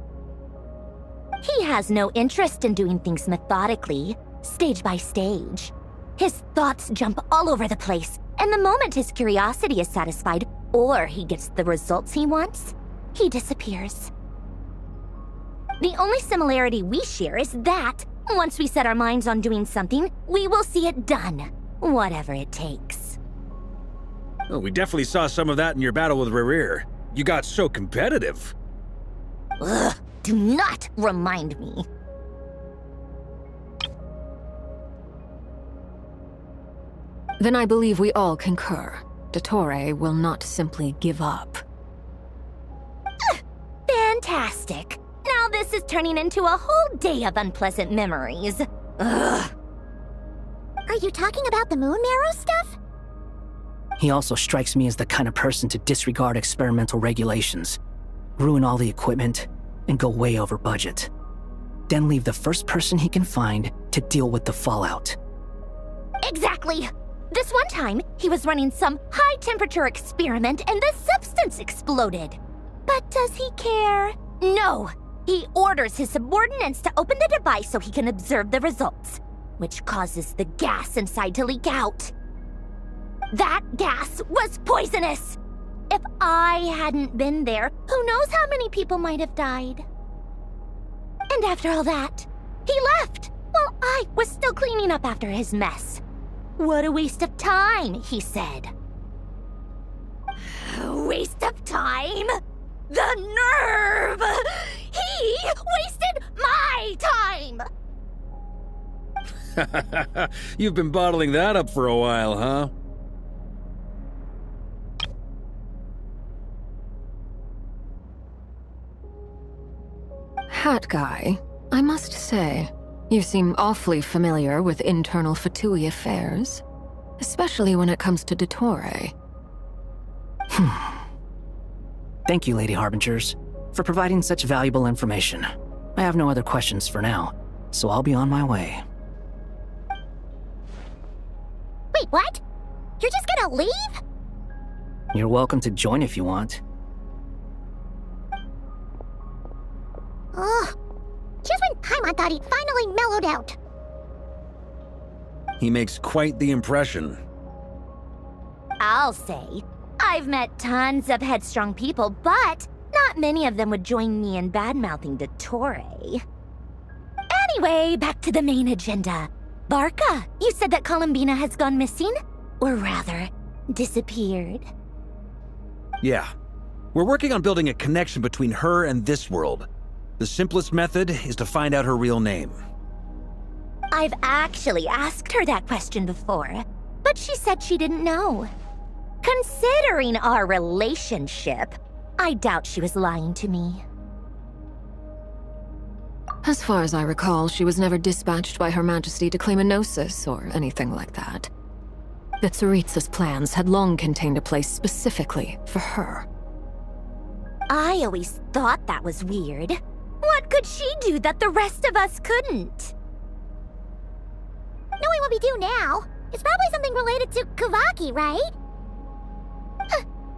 He has no interest in doing things methodically, stage by stage. His thoughts jump all over the place, and the moment his curiosity is satisfied, or he gets the results he wants, he disappears. The only similarity we share is that, once we set our minds on doing something, we will see it done, whatever it takes. Oh, we definitely saw some of that in your battle with Rerir. You got so competitive. Ugh, do not remind me. Then I believe we all concur. Dottore will not simply give up. Fantastic. Now this is turning into a whole day of unpleasant memories. Ugh. Are you talking about the moon marrow stuff? He also strikes me as the kind of person to disregard experimental regulations, ruin all the equipment, and go way over budget. Then leave the first person he can find to deal with the fallout. Exactly! This one time, he was running some high-temperature experiment and the substance exploded. But does he care? No! He orders his subordinates to open the device so he can observe the results, which causes the gas inside to leak out. That gas was poisonous! If I hadn't been there, who knows how many people might have died. And after all that, he left while I was still cleaning up after his mess. What a waste of time, he said. Waste of time? The nerve! He wasted my time! You've been bottling that up for a while, huh? Hat guy, I must say, you seem awfully familiar with internal Fatui affairs, especially when it comes to Dottore. Thank you, Lady Harbingers, for providing such valuable information. I have no other questions for now, so I'll be on my way. Wait, what? You're just gonna leave? You're welcome to join if you want. Ugh. Just when Paimon thought he'd finally mellowed out. He makes quite the impression. I'll say. I've met tons of headstrong people, but not many of them would join me in bad-mouthing Dottore. Anyway, back to the main agenda. Barca, you said that Columbina has gone missing? Or rather, disappeared. Yeah. We're working on building a connection between her and this world. The simplest method is to find out her real name. I've actually asked her that question before, but she said she didn't know. Considering our relationship, I doubt she was lying to me. As far as I recall, she was never dispatched by Her Majesty to claim a gnosis or anything like that. The Tsaritsa's plans had long contained a place specifically for her. I always thought that was weird. What could she do that the rest of us couldn't? Knowing what we do now, it's probably something related to Kavaki, right?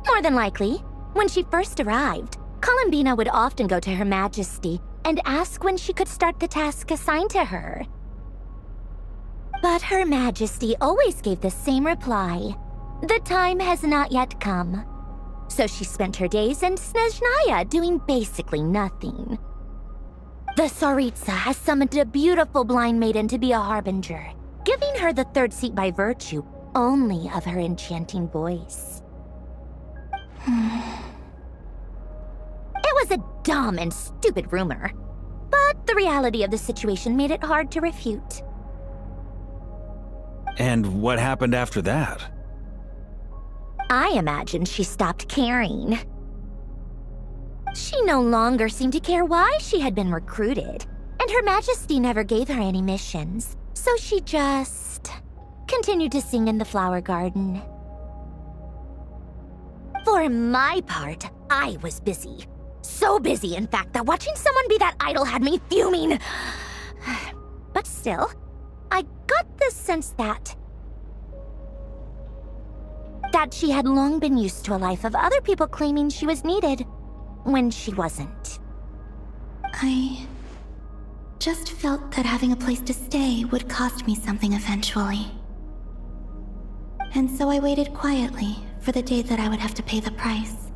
More than likely. When she first arrived, Columbina would often go to Her Majesty and ask when she could start the task assigned to her. But Her Majesty always gave the same reply. The time has not yet come. So she spent her days in Snezhnaya doing basically nothing. The Tsaritsa has summoned a beautiful blind maiden to be a harbinger, giving her the third seat by virtue only of her enchanting voice. It was a dumb and stupid rumor, but the reality of the situation made it hard to refute. And what happened after that? I imagine she stopped caring. She no longer seemed to care why she had been recruited, and Her Majesty never gave her any missions, so she just continued to sing in the flower garden. For my part, I was busy. So busy, in fact, that watching someone be that idol had me fuming. But still, I got the sense that she had long been used to a life of other people claiming she was needed when she wasn't. I just felt that having a place to stay would cost me something eventually. And so I waited quietly for the day that I would have to pay the price.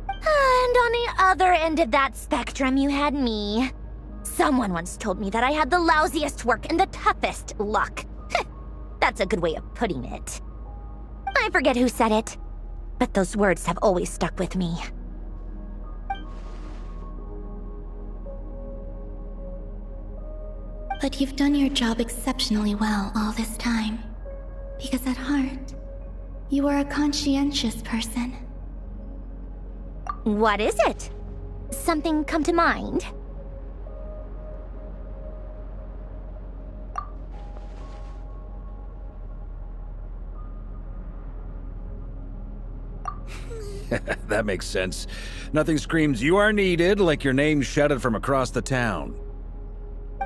And on the other end of that spectrum, you had me. Someone once told me that I had the lousiest work and the toughest luck. That's a good way of putting it. I forget who said it, but those words have always stuck with me. But you've done your job exceptionally well all this time. Because at heart, you are a conscientious person. What is it? Something come to mind? That makes sense. Nothing screams you are needed like your name shouted from across the town.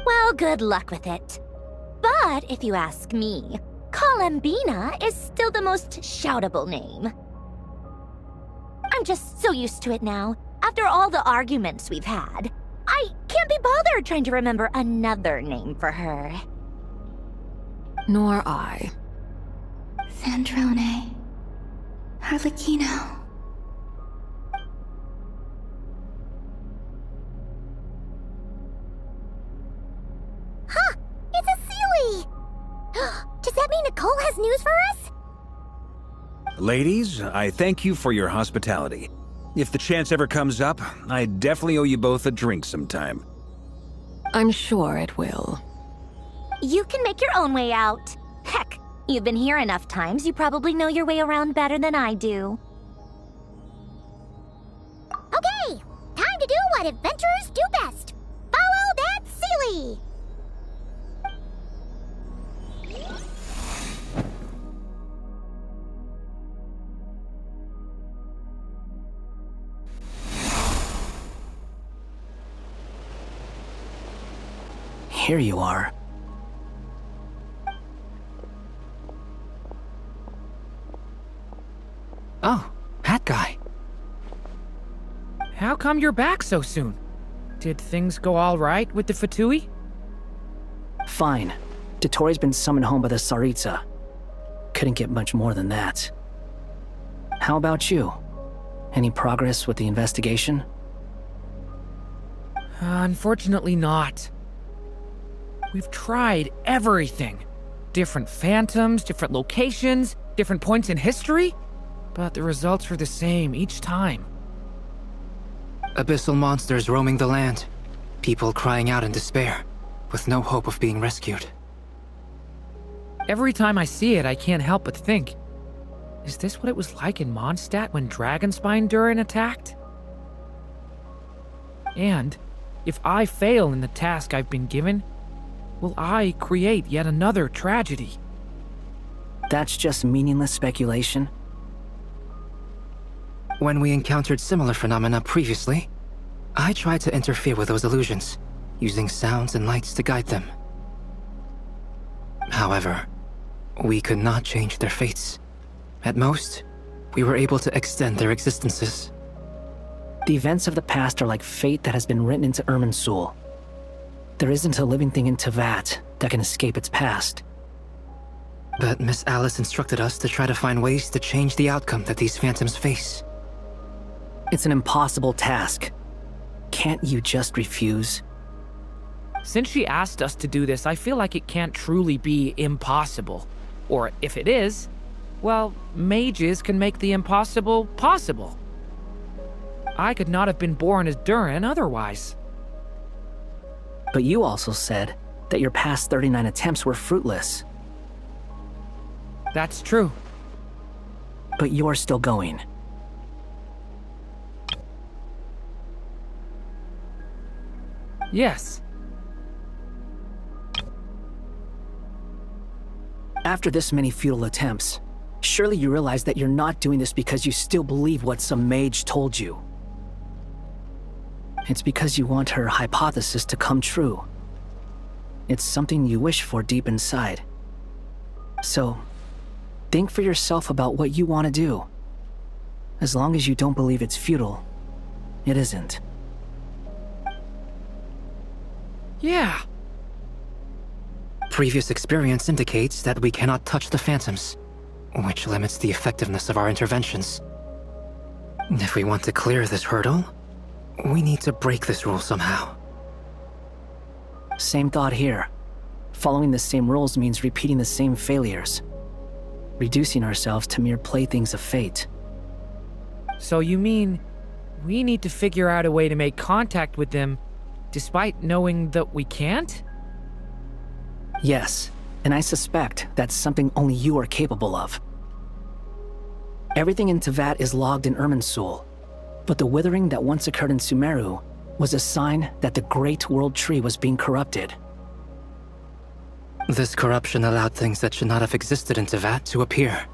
Well, good luck with it. But if you ask me, Columbina is still the most shoutable name. I'm just so used to it now. After all the arguments we've had, I can't be bothered trying to remember another name for her. Nor I. Sandrone. Harlequino. Huh! It's a Sealy! Does that mean Nicole has news for us? Ladies, I thank you for your hospitality. If the chance ever comes up, I definitely owe you both a drink sometime. I'm sure it will. You can make your own way out. Heck, you've been here enough times, you probably know your way around better than I do. Okay, time to do what adventurers do best. Follow that Sealy! Here you are. Oh, Hat Guy. How come you're back so soon? Did things go all right with the Fatui? Fine. Dotori's been summoned home by the Tsaritsa. Couldn't get much more than that. How about you? Any progress with the investigation? Unfortunately not. We've tried everything. Different phantoms, different locations, different points in history, but the results were the same each time. Abyssal monsters roaming the land. People crying out in despair. with no hope of being rescued. Every time I see it, I can't help but think, is this what it was like in Mondstadt when Dragonspine Durin attacked? And if I fail in the task I've been given, will I create yet another tragedy? That's just meaningless speculation. When we encountered similar phenomena previously, I tried to interfere with those illusions, using sounds and lights to guide them. However, we could not change their fates. At most, we were able to extend their existences. The events of the past are like fate that has been written into Irminsul. There isn't a living thing in Teyvat that can escape its past. But Miss Alice instructed us to try to find ways to change the outcome that these phantoms face. It's an impossible task. Can't you just refuse? Since she asked us to do this, I feel like it can't truly be impossible. Or if it is, well, mages can make the impossible possible. I could not have been born as Durin otherwise. But you also said that your past 39 attempts were fruitless. That's true. But you're still going. Yes. After this many futile attempts, surely you realize that you're not doing this because you still believe what some mage told you. It's because you want her hypothesis to come true. It's something you wish for deep inside. So, think for yourself about what you want to do. As long as you don't believe it's futile, it isn't. Yeah. Previous experience indicates that we cannot touch the phantoms, which limits the effectiveness of our interventions. If we want to clear this hurdle, we need to break this rule somehow. Same thought here. Following the same rules means repeating the same failures. Reducing ourselves to mere playthings of fate. So you mean we need to figure out a way to make contact with them despite knowing that we can't? Yes, and I suspect that's something only you are capable of. Everything in Teyvat is logged in Irminsul, but the withering that once occurred in Sumeru was a sign that the Great World Tree was being corrupted. This corruption allowed things that should not have existed in Teyvat to appear.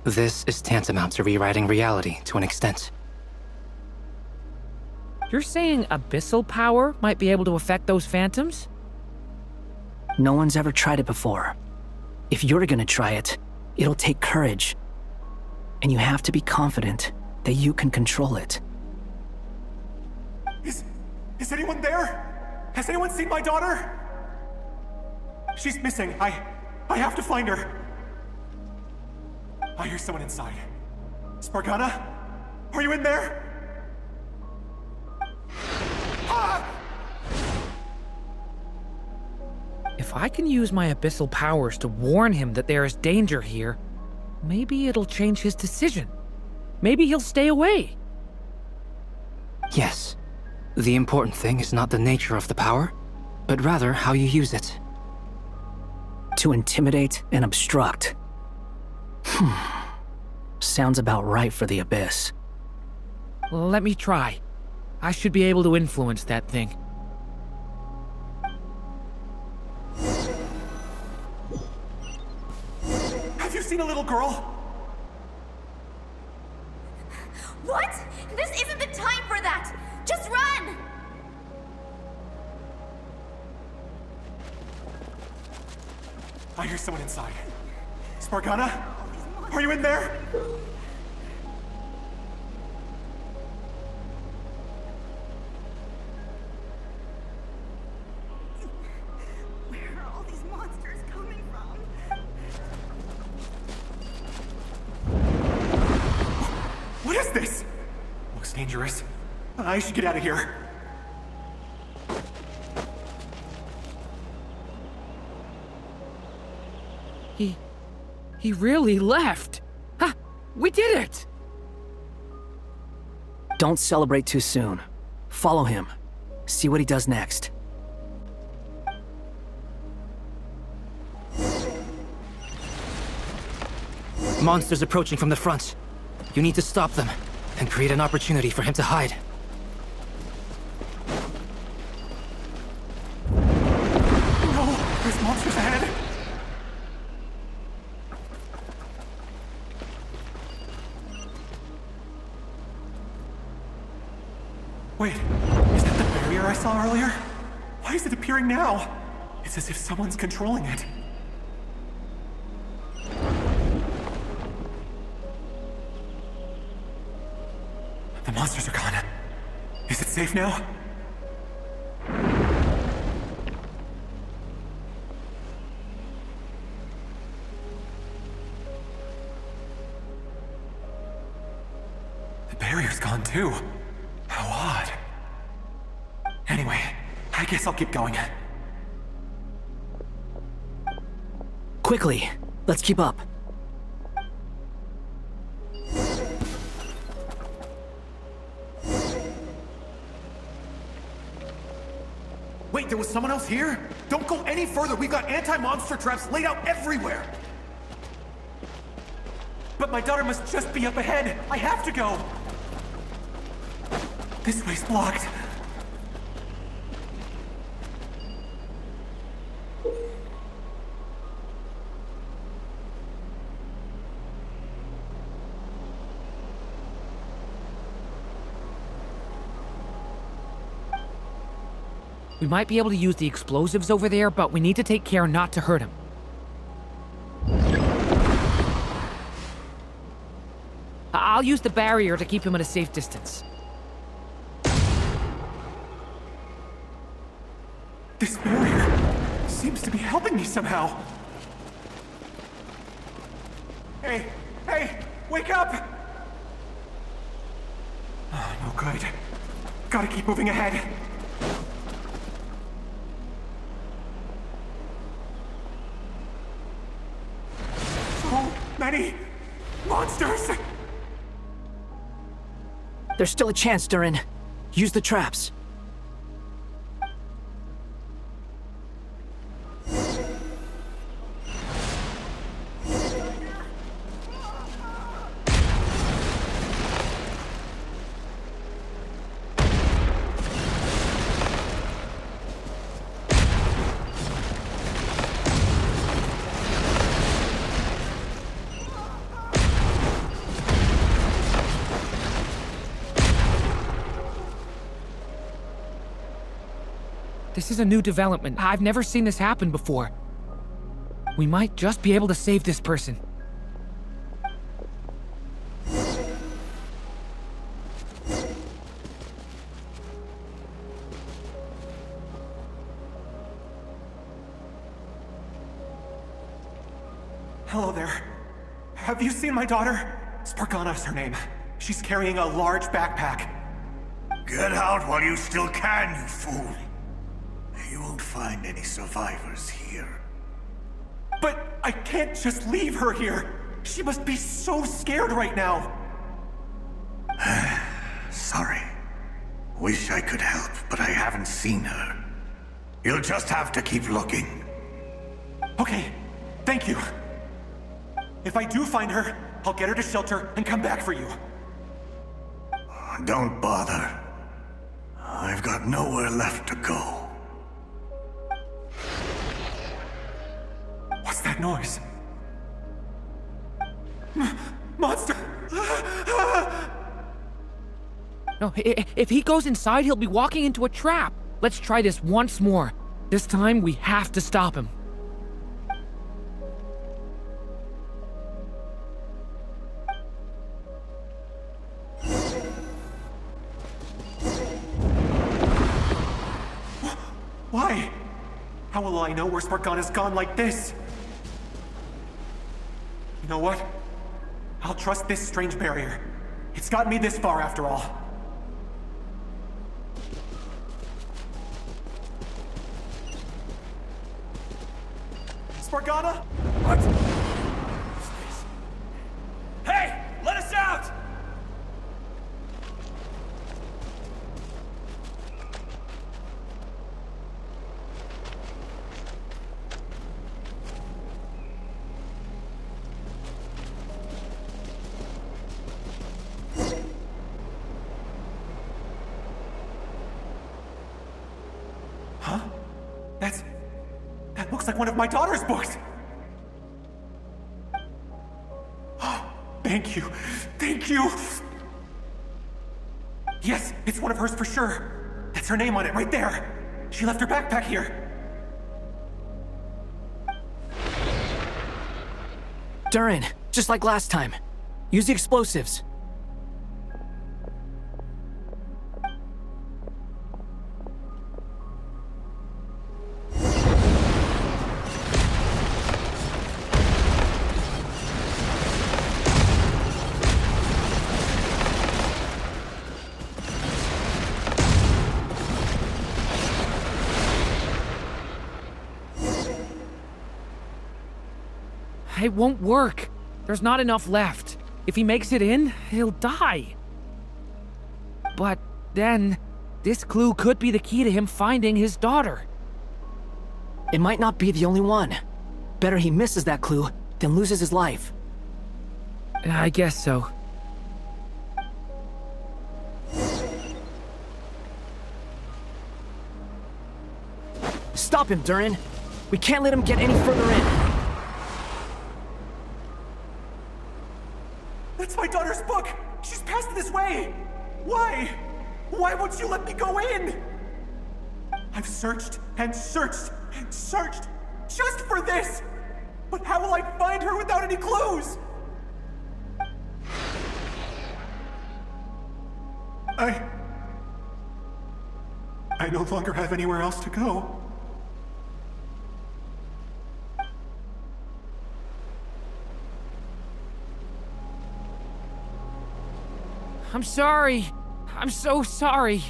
This is tantamount to rewriting reality to an extent. You're saying abyssal power might be able to affect those phantoms? No one's ever tried it before. If you're gonna try it, it'll take courage. And you have to be confident that you can control it. Is anyone there? Has anyone seen my daughter? She's missing. I have to find her. I hear someone inside. Spargana? Are you in there? If I can use my abyssal powers to warn him that there is danger here, maybe it'll change his decision. Maybe he'll stay away. Yes. The important thing is not the nature of the power, but rather how you use it. To intimidate and obstruct. Sounds about right for the Abyss. Let me try. I should be able to influence that thing. Have you seen a little girl? What? This isn't the time for that! Just run! I hear someone inside. Spargana? Are you in there? Where are all these monsters coming from? What is this? Looks dangerous. I should get out of here. He really left. Ha! We did it! Don't celebrate too soon. Follow him. See what he does next. Monsters approaching from the front. You need to stop them, and create an opportunity for him to hide. No! There's monsters ahead! Wait, is that the barrier I saw earlier? Why is it appearing now? It's as if someone's controlling it. The monsters are gone. Is it safe now? The barrier's gone too. How odd. Anyway, I guess I'll keep going. Quickly, let's keep up. Wait, there was someone else here? Don't go any further. We've got anti-monster traps laid out everywhere. But my daughter must just be up ahead. I have to go. This way's blocked. We might be able to use the explosives over there, but we need to take care not to hurt him. I'll use the barrier to keep him at a safe distance. This barrier seems to be helping me somehow. Hey, wake up! Oh, no good. Gotta keep moving ahead. So many monsters! There's still a chance, Durin. Use the traps. This is a new development. I've never seen this happen before. We might just be able to save this person. Hello there. Have you seen my daughter? Spargana's her name. She's carrying a large backpack. Get out while you still can, you fool. You won't find any survivors here. But I can't just leave her here. She must be so scared right now. Sorry. Wish I could help, but I haven't seen her. You'll just have to keep looking. Okay, thank you. If I do find her, I'll get her to shelter and come back for you. Don't bother. I've got nowhere left to go. What's that noise? Monster! No, if he goes inside, he'll be walking into a trap. Let's try this once more. This time, we have to stop him. Why? How will I know where Spargana's gone like this? You know what? I'll trust this strange barrier. It's gotten me this far after all. Spargana? What? Hey! Let us out! That looks like one of my daughter's books! Thank you. Thank you! Yes, it's one of hers for sure. That's her name on it, right there. She left her backpack here. Durin, just like last time. Use the explosives. It won't work. There's not enough left. If he makes it in, he'll die. But then, this clue could be the key to him finding his daughter. It might not be the only one. Better he misses that clue than loses his life. I guess so. Stop him, Durin. We can't let him get any further in. That's my daughter's book! She's passed this way! Why? Why won't you let me go in? I've searched and searched and searched just for this! But how will I find her without any clues? I no longer have anywhere else to go. I'm sorry. I'm so sorry.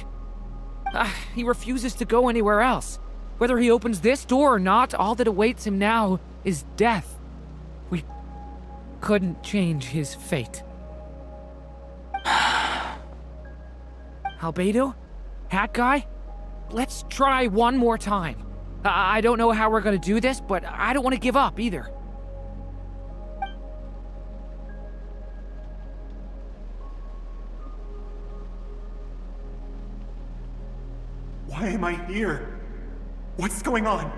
He refuses to go anywhere else. Whether he opens this door or not, all that awaits him now is death. We couldn't change his fate. Albedo? Hat Guy? Let's try one more time. I don't know how we're gonna do this, but I don't want to give up either. Why am I here? What's going on?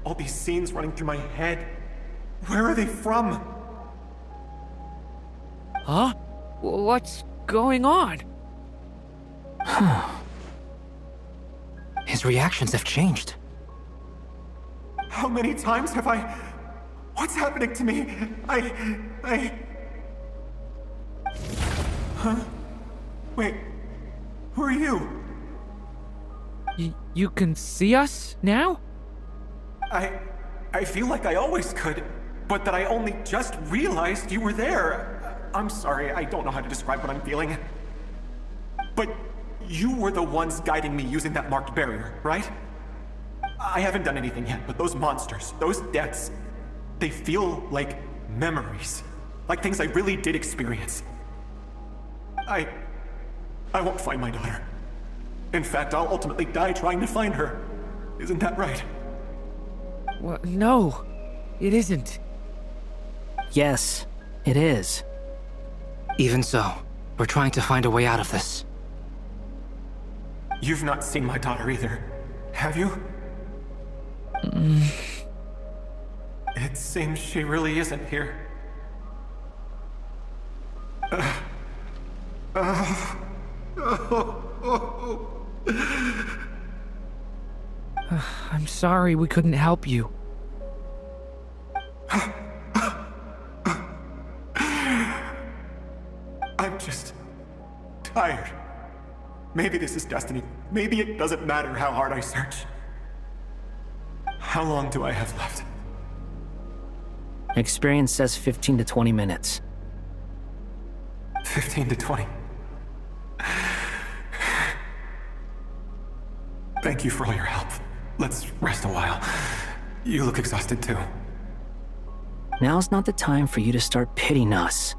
All these scenes running through my head. Where are they from? Huh? What's going on? His reactions have changed. How many times have I... What's happening to me? Huh? Wait, who are you? You can see us now? I feel like I always could, but that I only just realized you were there. I'm sorry, I don't know how to describe what I'm feeling. But you were the ones guiding me using that marked barrier, right? I haven't done anything yet, but those monsters, those deaths, they feel like memories. Like things I really did experience. I won't find my daughter. In fact, I'll ultimately die trying to find her. Isn't that right? Well, no, it isn't. Yes, it is. Even so, we're trying to find a way out of this. You've not seen my daughter either, have you? It seems she really isn't here. I'm sorry we couldn't help you. I'm just tired. Maybe this is destiny. Maybe it doesn't matter how hard I search. How long do I have left? Experience says 15 to 20 minutes. 15 to 20. Thank you for all your help. Let's rest a while. You look exhausted too. Now's not the time for you to start pitying us.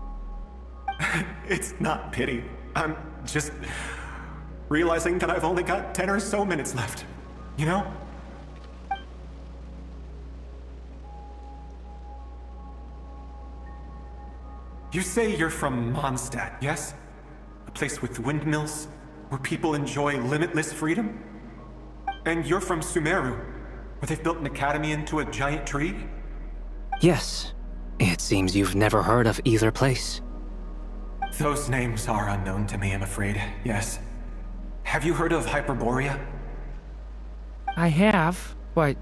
It's not pity. I'm just realizing that I've only got 10 or so minutes left. You know? You say you're from Mondstadt, yes? A place with windmills, where people enjoy limitless freedom? And you're from Sumeru, Where they've built an academy into a giant tree? Yes. It seems you've never heard of either place. Those names are unknown to me, I'm afraid, yes. Have you heard of Hyperborea? I have, but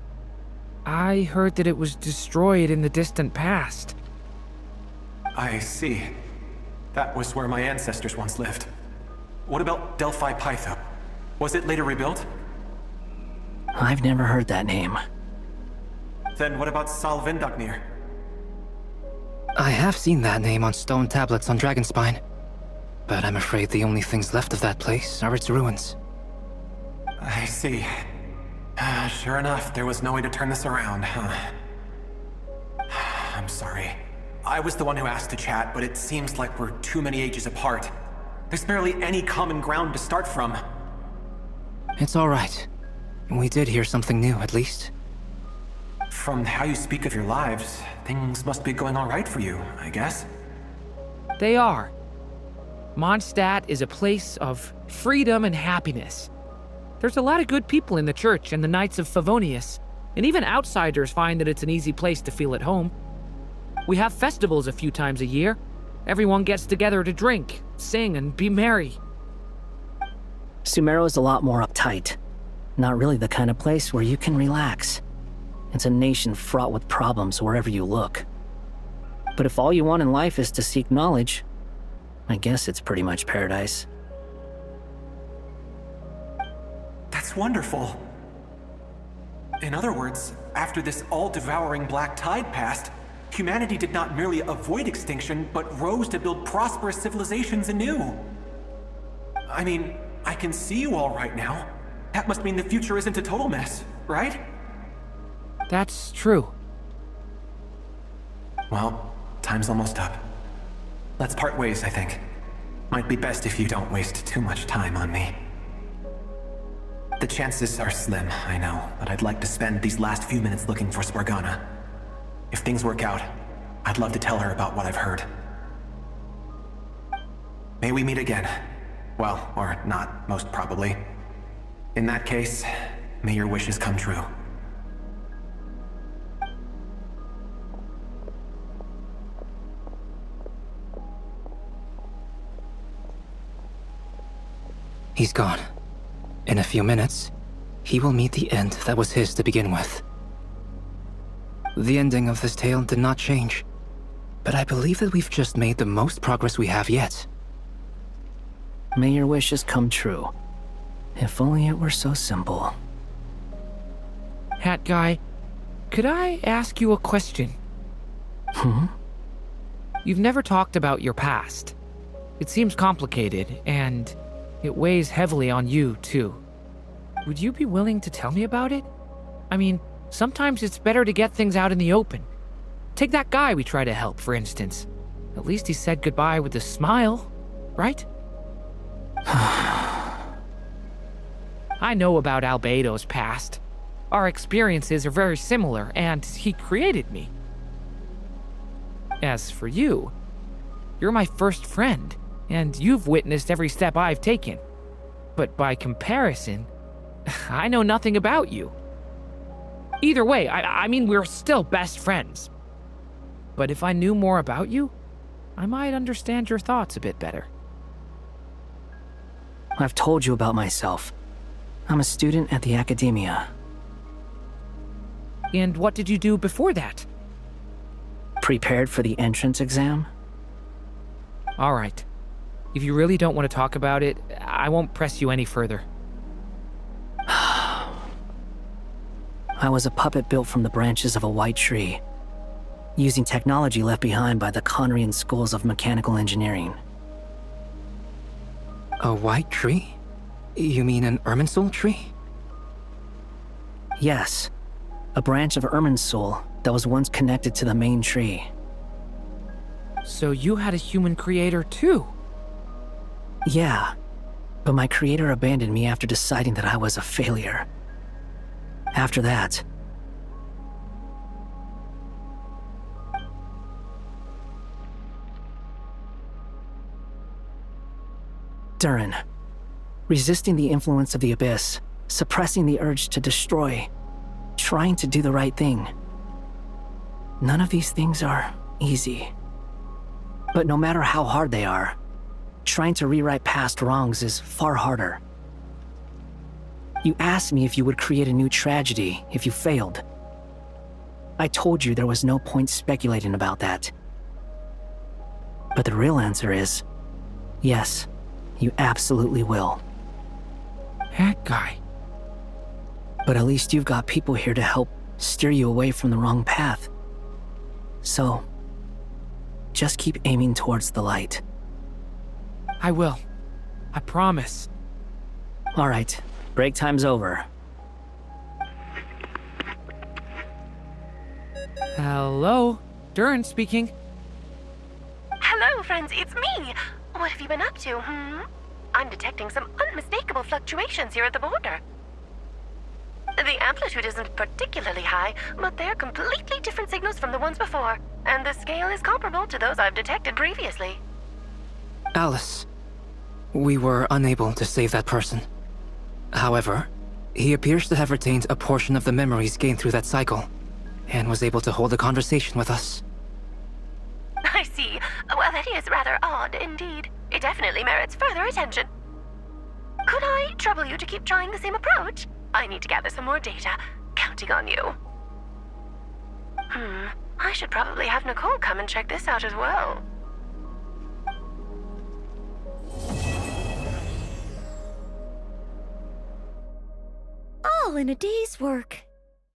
I heard that it was destroyed in the distant past. I see. That was where my ancestors once lived. What about Delphi Pytho? Was it later rebuilt? I've never heard that name. Then what about Sal Vindagnir? I have seen that name on stone tablets on Dragonspine, but I'm afraid the only things left of that place are its ruins. I see. Sure enough, there was no way to turn this around, huh? I'm sorry. I was the one who asked to chat, but it seems like we're too many ages apart. There's barely any common ground to start from. It's all right. We did hear something new, at least. From how you speak of your lives, things must be going all right for you, I guess. They are. Mondstadt is a place of freedom and happiness. There's a lot of good people in the church and the Knights of Favonius, and even outsiders find that it's an easy place to feel at home. We have festivals a few times a year. Everyone gets together to drink, sing, and be merry. Sumeru is a lot more uptight. Not really the kind of place where you can relax. It's a nation fraught with problems wherever you look. But if all you want in life is to seek knowledge, I guess it's pretty much paradise. That's wonderful. In other words, after this all-devouring black tide passed, humanity did not merely avoid extinction, but rose to build prosperous civilizations anew. I mean, I can see you all right now. That must mean the future isn't a total mess, right? That's true. Well, time's almost up. Let's part ways, I think. Might be best if you don't waste too much time on me. The chances are slim, I know, but I'd like to spend these last few minutes looking for Spargana. If things work out, I'd love to tell her about what I've heard. May we meet again. Well, or not, most probably. In that case, may your wishes come true. He's gone. In a few minutes, he will meet the end that was his to begin with. The ending of this tale did not change, but I believe that we've just made the most progress we have yet. May your wishes come true. If only it were so simple. Hat Guy, could I ask you a question? You've never talked about your past. It seems complicated, and it weighs heavily on you, too. Would you be willing to tell me about it? I mean, sometimes it's better to get things out in the open. Take that guy we try to help, for instance. At least he said goodbye with a smile, right? I know about Albedo's past. Our experiences are very similar, and he created me. As for you, you're my first friend, and you've witnessed every step I've taken. But by comparison, I know nothing about you. Either way, I mean, we're still best friends. But if I knew more about you, I might understand your thoughts a bit better. I've told you about myself. I'm a student at the Academia. And what did you do before that? Prepared for the entrance exam? All right. If you really don't want to talk about it, I won't press you any further. I was a puppet built from the branches of a white tree, using technology left behind by the Conrian schools of mechanical engineering. A white tree? You mean an Irminsul tree? Yes. A branch of Irminsul that was once connected to the main tree. So you had a human creator too? Yeah. But my creator abandoned me after deciding that I was a failure. After that, Durin. Resisting the influence of the Abyss, suppressing the urge to destroy. trying to do the right thing. None of these things are easy. But no matter how hard they are, trying to rewrite past wrongs is far harder. You asked me if you would create a new tragedy if you failed. I told you there was no point speculating about that. But the real answer is, yes, you absolutely will. That guy. But at least you've got people here to help steer you away from the wrong path. So, just keep aiming towards the light. I will. I promise. All right, break time's over. Hello? Durin speaking. Hello, friends, it's me! What have you been up to, I'm detecting some unmistakable fluctuations here at the border. The amplitude isn't particularly high, but they're completely different signals from the ones before, and the scale is comparable to those I've detected previously. Alice, we were unable to save that person. However, he appears to have retained a portion of the memories gained through that cycle, and was able to hold a conversation with us. I see. Well, that is rather odd indeed. It definitely merits further attention. Could I trouble you to keep trying the same approach? I need to gather some more data. Counting on you. I should probably have Nicole come and check this out as well. All in a day's work.